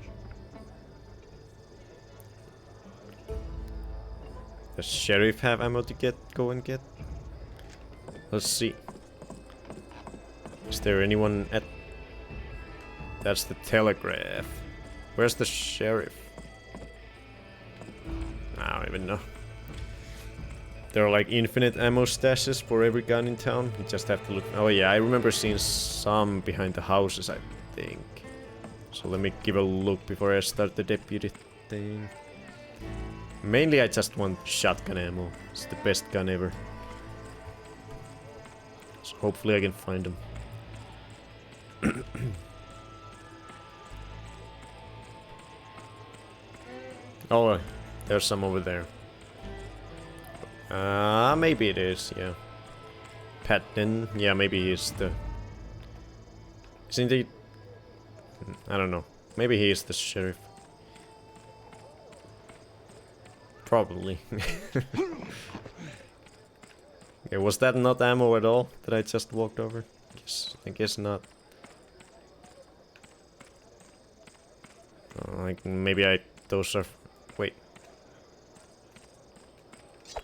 Does sheriff have ammo to go and get? Let's see. Is there anyone at... That's the telegraph. Where's the sheriff? I don't even know. There are like infinite ammo stashes for every gun in town. You just have to look. Oh yeah, I remember seeing some behind the houses, I think. So let me give a look before I start the deputy thing. Mainly I just want shotgun ammo. It's the best gun ever. So hopefully I can find them. Oh, there's some over there. Maybe it is, yeah. Patton, yeah, maybe he's the... Isn't he... I don't know. Maybe he is the sheriff. Probably. Okay, was that not ammo at all that I just walked over? I guess not. Like maybe those are... Wait.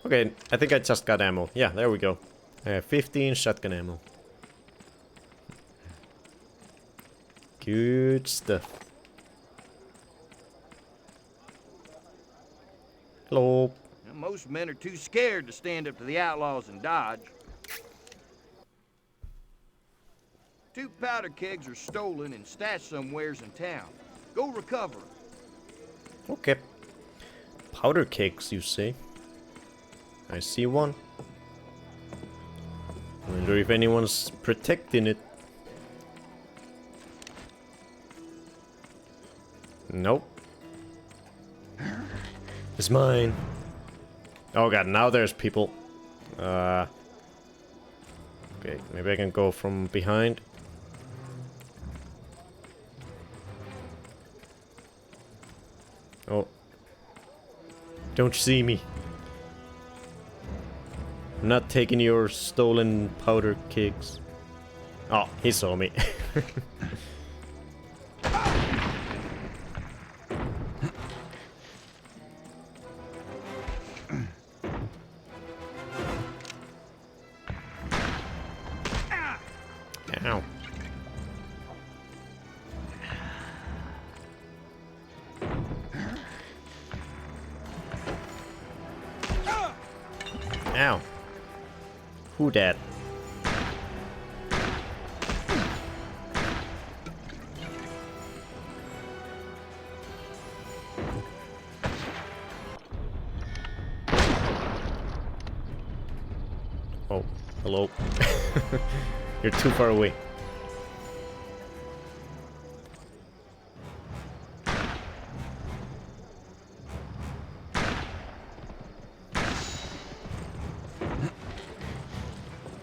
Okay, I think I just got ammo. Yeah, there we go. I have 15 shotgun ammo. Good stuff. Hello. Most men are too scared to stand up to the outlaws and Dodge. 2 powder kegs are stolen and stashed somewheres in town. Go recover them. Okay. Powder kegs, you say? I see one. Wonder if anyone's protecting it. Nope. It's mine. Oh god, now there's people. Okay, maybe I can go from behind. Oh. Don't see me. I'm not taking your stolen powder kegs. Oh, he saw me. Ow. Ow. Who dat? Oh, hello. You're too far away.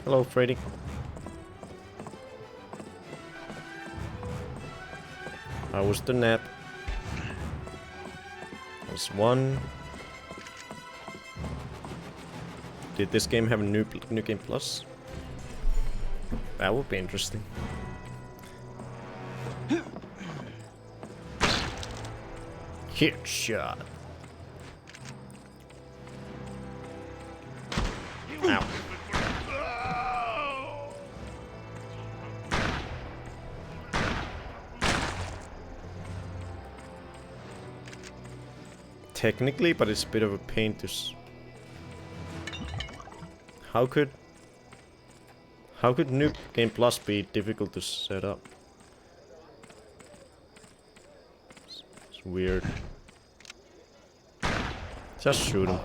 Hello, Freddy. How was the nap? There's one. Did this game have a new game plus? That would be interesting. Headshot. Ow. Technically, but it's a bit of a pain to How could New Game Plus be difficult to set up? It's weird. Just shoot him.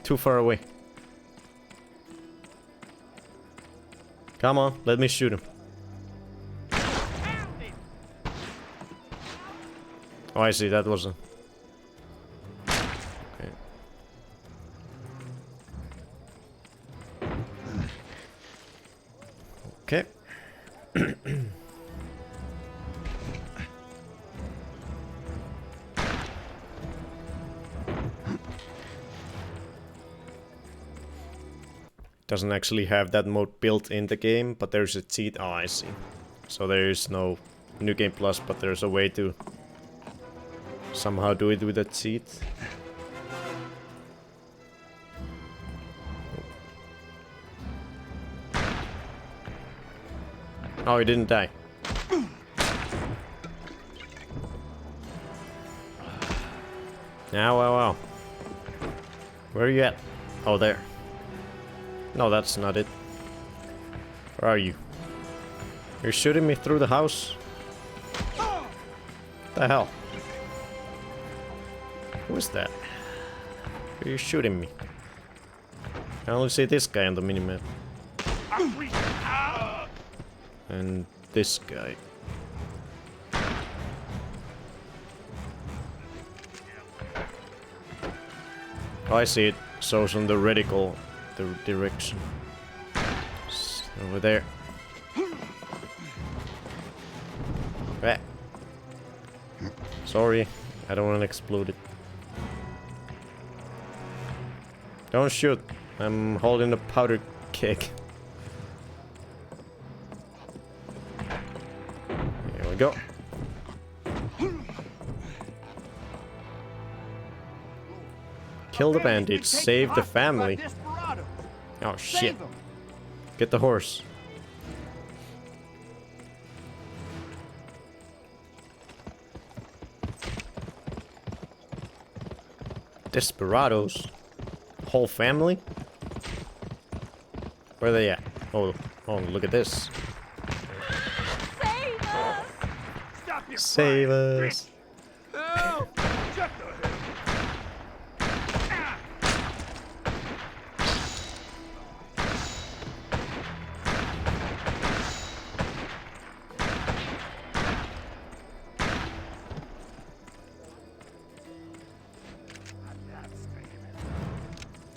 Too far away. Come on, let me shoot him. Oh, I see, that wasn't. Okay. Okay. Doesn't actually have that mode built in the game, but there's a cheat. Oh, I see. So there is no New Game Plus, but there's a way to somehow do it with a cheat. Oh, he didn't die. Ow, ow, ow. Where are you at? Oh, there. No, that's not it. Where are you? You're shooting me through the house? What the hell? Who is that? Who are you shooting me? I only see this guy on the minimap. And this guy. Oh, I see it. Shows on the reticle the direction. It's over there. Ah. Sorry, I don't want to explode it. Don't shoot. I'm holding a powder keg. Here we go. Kill the bandits, save the family. Oh shit. Get the horse. Desperados? Whole family? Where are they at? Oh, look at this. Save us! Save us! Help! Shut the hell!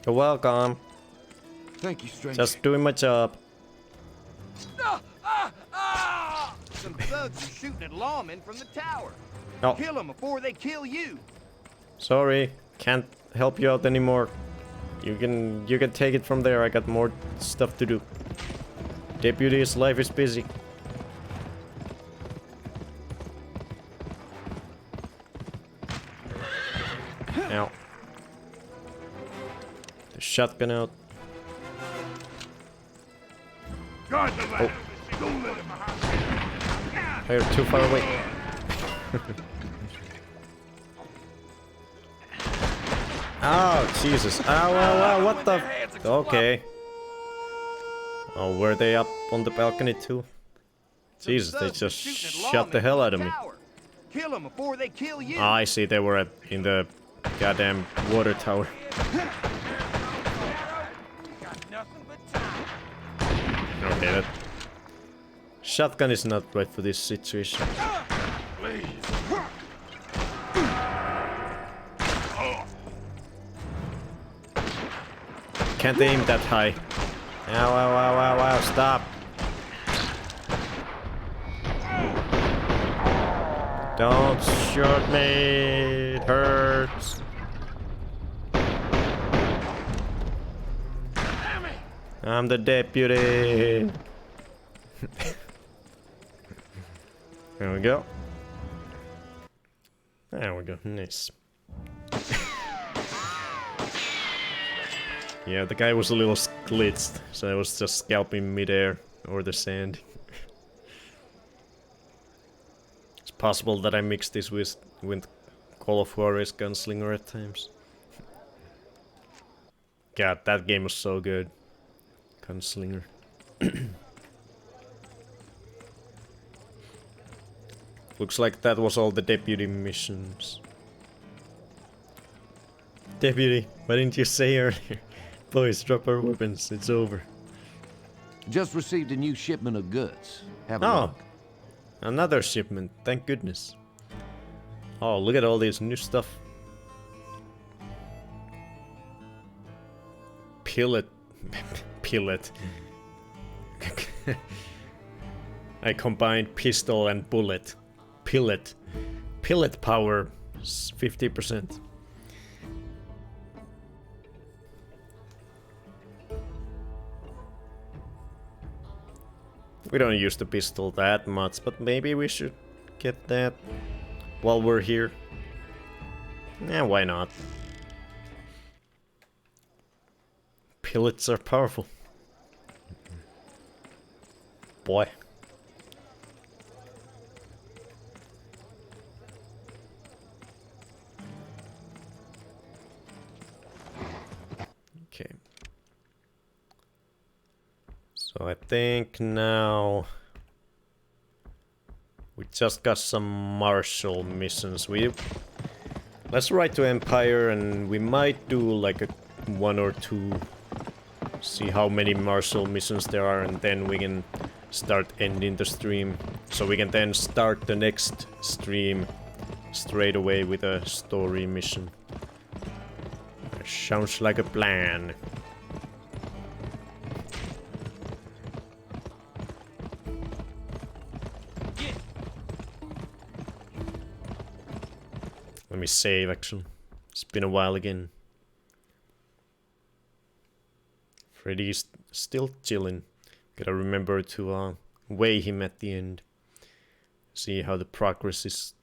You're welcome. Thank you, stranger. Just doing my job. Some thugs are shooting at lawmen from the tower. Oh. Kill them before they kill you. Sorry, can't help you out anymore. You can take it from there. I got more stuff to do. Deputy's life is busy. Ow. The shotgun out. Guard the lad. Don't let him behind. You're too far away. Oh, Jesus. Ow, ow, ow, what the... Okay. Oh, were they up on the balcony too? Jesus, they just shot the hell out of me. Kill them before they kill you. Ah, I see, they were in the goddamn water tower. Okay, that shotgun is not right for this situation. Can't aim that high. Ow, ow, ow, ow, ow, stop. Don't shoot me, it hurts. I'm the deputy. There we go. There we go, nice. Yeah, the guy was a little glitched, so I was just scalping midair over the sand. It's possible that I mixed this with Call of Juarez Gunslinger at times. God, that game was so good. Gunslinger. Looks like that was all the deputy missions. Deputy, why didn't you say earlier? Boys, drop our weapons, it's over. Just received a new shipment of goods. Have a Oh, look. another shipment, thank goodness. Oh, look at all this new stuff. Pillet. Pillet. I combined pistol and bullet. Pillet. Pillet power 50%. We don't use the pistol that much, but maybe we should get that while we're here. Yeah, why not? Pellets are powerful. Boy. Okay. So I think now we just got some martial missions. Let's write to Empire and we might do like a 1 or 2. See how many martial missions there are and then we can start ending the stream. So we can then start the next stream straight away with a story mission. Sounds like a plan. Let me save actually. It's been a while again. Freddy's still chilling. Gotta remember to weigh him at the end. See how the progress is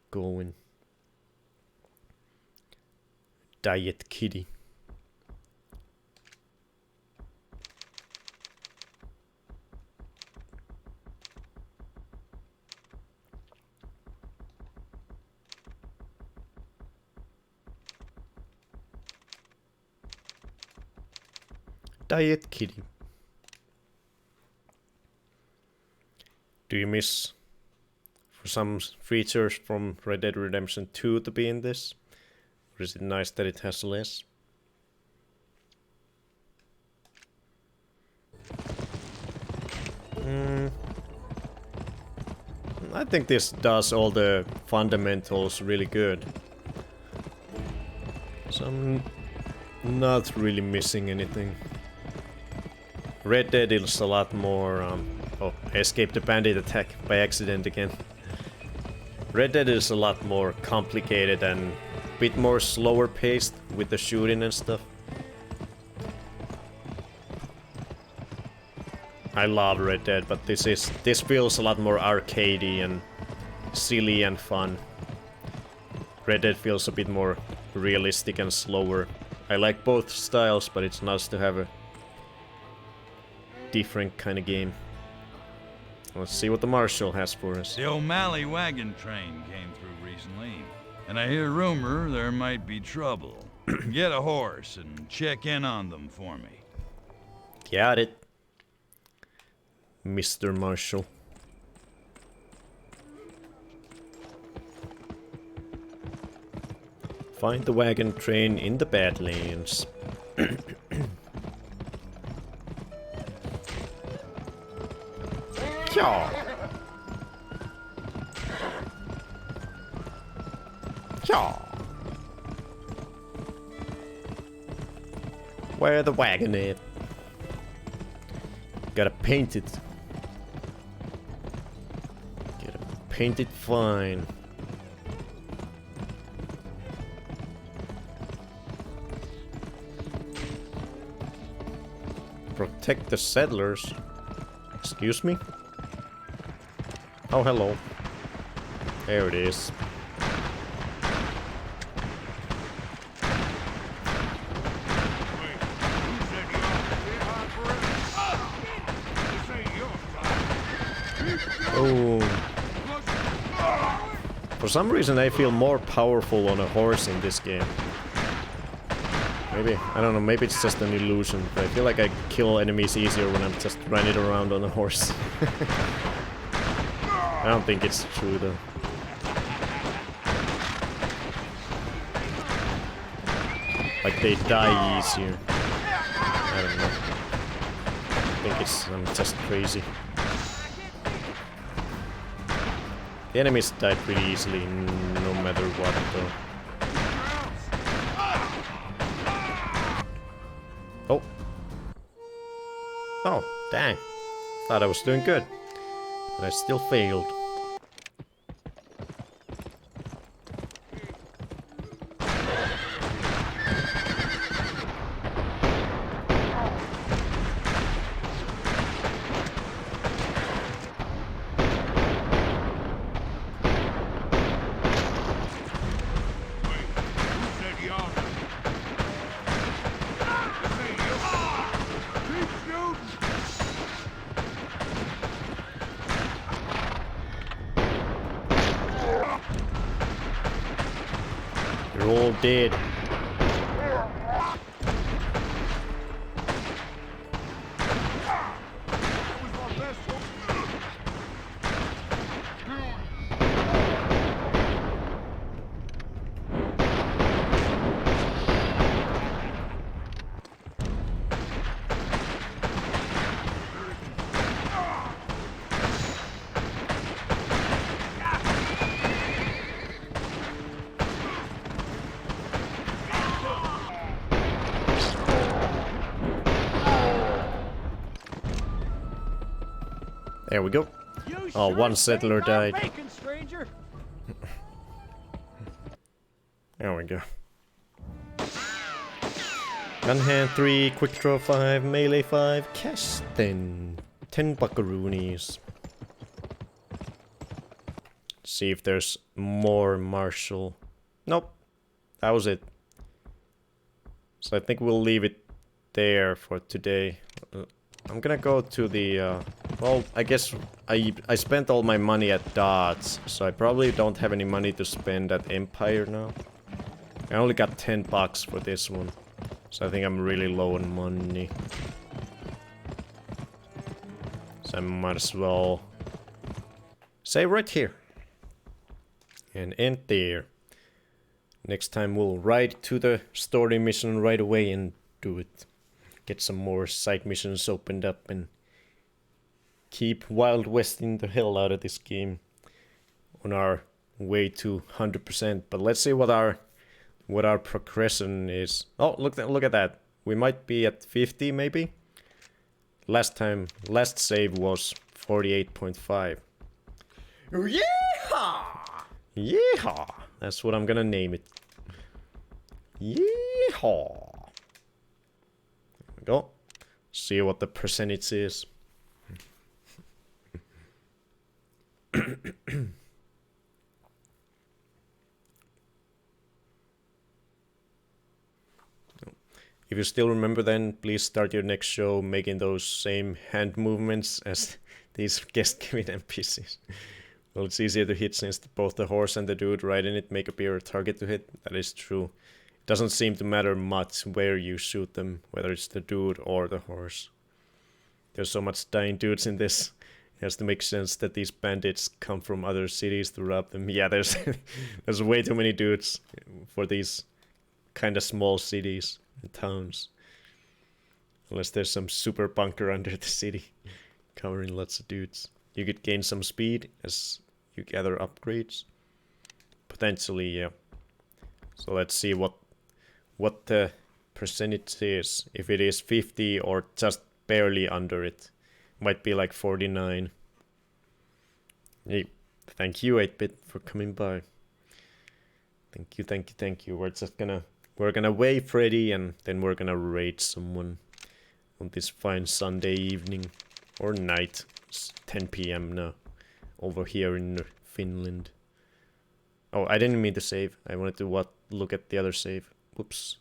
going. Diet Kitty. Diet Kitty. Do you miss for some features from Red Dead Redemption 2 to be in this? Or is it nice that it has less? I think this does all the fundamentals really good. So I'm not really missing anything. Red Dead is a lot more... oh, I escaped a bandit attack by accident again. Red Dead is a lot more complicated and a bit more slower paced with the shooting and stuff. I love Red Dead, but this feels a lot more arcadey and silly and fun. Red Dead feels a bit more realistic and slower. I like both styles, but it's nice to have a different kind of game. Let's see what the Marshal has for us. The O'Malley wagon train came through recently, and I hear rumor there might be trouble. Get a horse and check in on them for me. Got it, Mr. Marshal. Find the wagon train in the Badlands. Yaw. Yaw. Where the wagon at? Gotta paint it. Gotta paint it fine. Protect the settlers. Excuse me? Oh, hello. There it is. Oh. For some reason I feel more powerful on a horse in this game. Maybe, I don't know, maybe it's just an illusion, but I feel like I kill enemies easier when I'm just running around on a horse. I don't think it's true though. Like they die easier. I don't know. I think I'm just crazy. The enemies die pretty easily, no matter what though. Oh. Oh, dang. Thought I was doing good. But I still failed. They're all dead. There we go. Oh, one settler died. There we go. Gun hand 3, quick draw 5, melee 5, cast 10. 10 buckaroonies. See if there's more martial. Nope. That was it. So I think we'll leave it there for today. I'm gonna go to the, well, I guess I spent all my money at Dots, so I probably don't have any money to spend at Empire now. I only got 10 bucks for this one, so I think I'm really low on money. So I might as well save right here. And end there. Next time we'll ride to the story mission right away and do it. Get some more side missions opened up and keep Wild Westing the hell out of this game on our way to 100%. But let's see what our progression is. Oh, look at that. We might be at 50 maybe. Last save was 48.5. Yeehaw! Yeehaw! That's what I'm gonna name it. Yeehaw! Go. See what the percentage is. If you still remember then, please start your next show making those same hand movements as these guest-giving NPCs. Well, it's easier to hit since both the horse and the dude riding it make appear a target to hit. That is true. It doesn't seem to matter much where you shoot them, whether it's the dude or the horse. There's so much dying dudes in this. It has to make sense that these bandits come from other cities to rob them. Yeah, there's there's way too many dudes for these kind of small cities and towns. Unless there's some super bunker under the city covering lots of dudes. you could gain some speed as you gather upgrades. Potentially, yeah. So let's see what the percentage is. If it is 50 or just barely under it. Might be like 49. Hey, thank you 8-bit for coming by. Thank you, thank you, thank you. We're gonna wait Freddy and then we're gonna raid someone on this fine Sunday evening or night. It's 10 p.m. now over here in Finland. Oh, I didn't mean to save. I wanted to look at the other save. Whoops.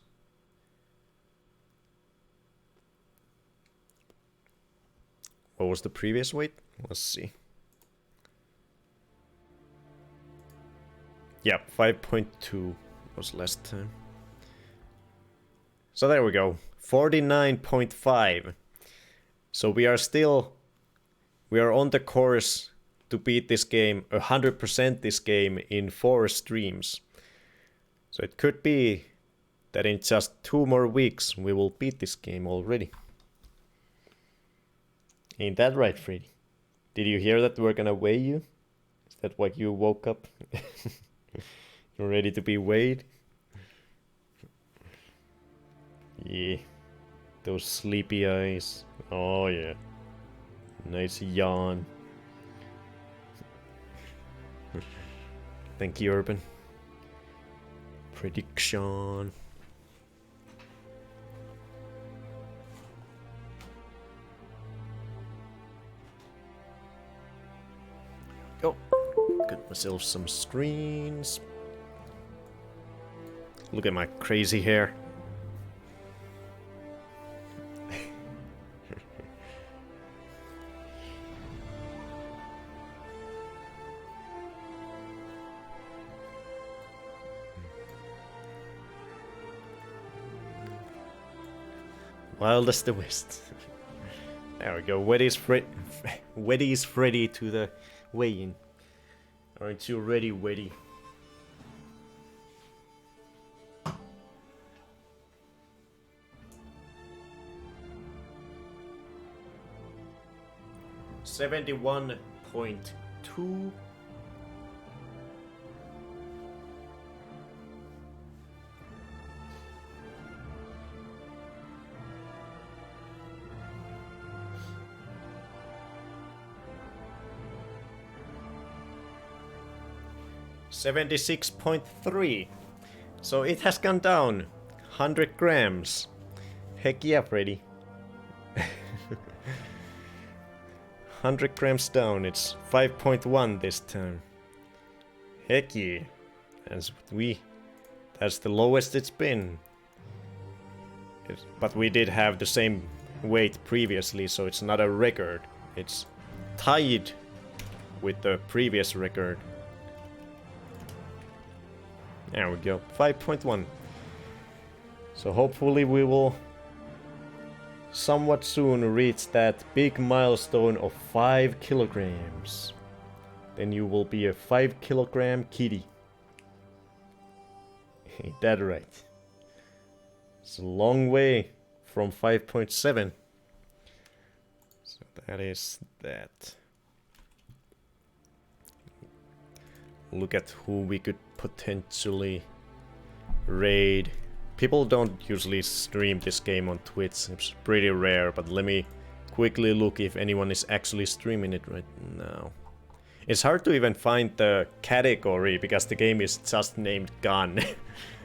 What was the previous weight? Let's see. Yeah, 5.2 was last time. So there we go. 49.5. So we are on the course to beat this game, 100% this game in 4 streams. So it could be that in just 2 more weeks we will beat this game already. Ain't that right, Freddy? Did you hear that we're gonna weigh you? Is that why you woke up? You're ready to be weighed? Yeah. Those sleepy eyes. Oh yeah. Nice yawn. Thank you, Urban. Prediction. Go. Got myself some screens. Look at my crazy hair. Wild as the West. There we go. Weddy's ready to the weigh-in. Aren't you ready, Weddy? $71.2. $76.3. So it has gone down 100 grams. Heck yeah, Freddy. 100 grams down. It's 5.1 this time. Heck yeah. That's the lowest it's been. But we did have the same weight previously, so it's not a record. It's tied with the previous record. There we go, 5.1. So hopefully we will somewhat soon reach that big milestone of 5 kilograms. Then you will be a 5 kilogram kitty. Ain't that right? It's a long way from 5.7. So that is that. Look at who we could potentially raid. People don't usually stream this game on Twitch. It's pretty rare, but let me quickly look if anyone is actually streaming it right now. It's hard to even find the category because the game is just named Gun.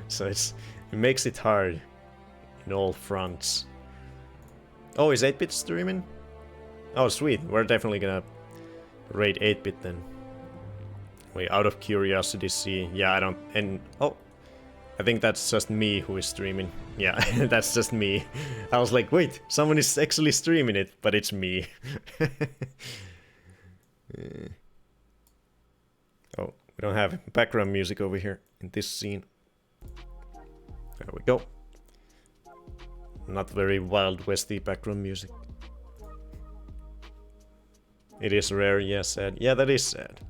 So it makes it hard in all fronts. Oh, is 8-bit streaming? Oh, sweet. We're definitely gonna raid 8-bit then. Wait, out of curiosity, see. Yeah, I don't... And... Oh! I think that's just me who is streaming. Yeah, that's just me. I was like, wait, someone is actually streaming it, but it's me. Oh, we don't have background music over here in this scene. There we go. Not very Wild Westy background music. It is rare, yeah, sad. Yeah, that is sad.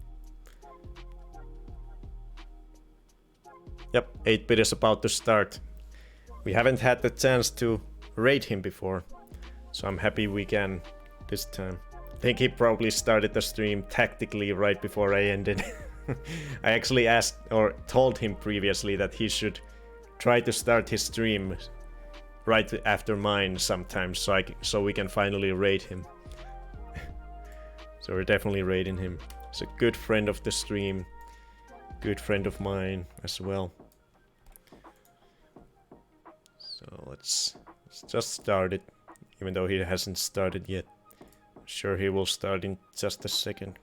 Yep, 8-bit is about to start. We haven't had the chance to raid him before, so I'm happy we can this time. I think he probably started the stream tactically right before I ended. I actually asked or told him previously that he should try to start his stream right after mine sometimes, so we can finally raid him. So we're definitely raiding him. He's a good friend of the stream, good friend of mine as well. So let's just start it, even though he hasn't started yet. I'm sure he will start in just a second.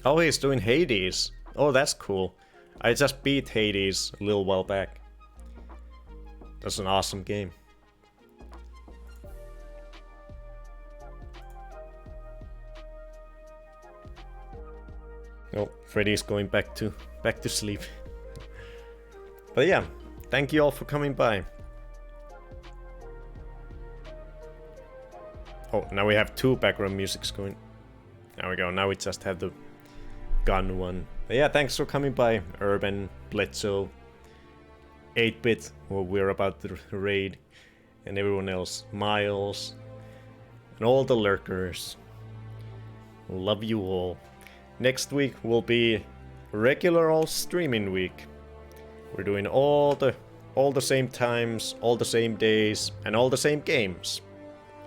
Oh, he's doing Hades. Oh, that's cool. I just beat Hades a little while back. That's an awesome game. Oh, Freddy's going back to sleep. But yeah, thank you all for coming by. Oh, now we have two background musics going. There we go. Now we just have the gun one. But yeah, thanks for coming by, Urban, Bledsoe, 8-Bit, who we're about to raid, and everyone else, Miles, and all the lurkers. Love you all. Next week will be regular old streaming week. We're doing all the same times, all the same days, and all the same games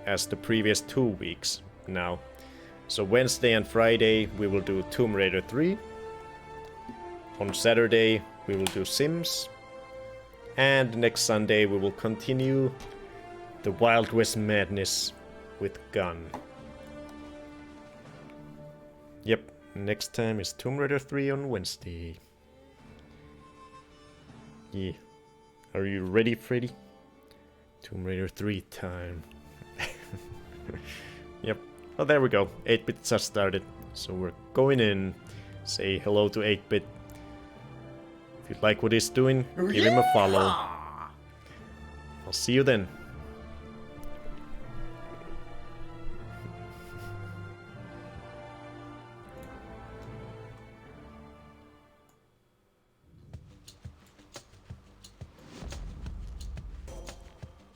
as the previous 2 weeks now. So Wednesday and Friday we will do Tomb Raider 3. On Saturday we will do Sims. And next Sunday we will continue the Wild West madness with Gun. Yep, next time is Tomb Raider 3 on Wednesday. Yeah. Are you ready, Freddy? Tomb Raider 3 time. Yep. Oh, there we go. 8-Bit just started. So we're going in. Say hello to 8-Bit. If you like what he's doing, give him a follow. I'll see you then.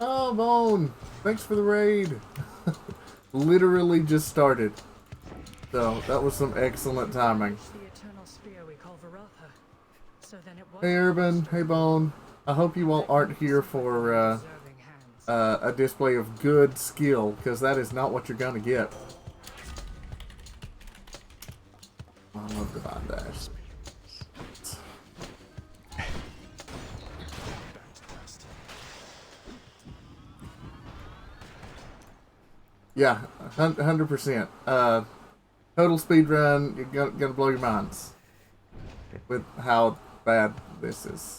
Oh, Bone! Thanks for the raid! Literally just started. So, that was some excellent timing. Hey, Urban. Hey, Bone. I hope you all aren't here for a display of good skill, because that is not what you're gonna get. I love Divine Dash. Yeah, 100%. Total speedrun, you're gonna blow your minds with how bad this is.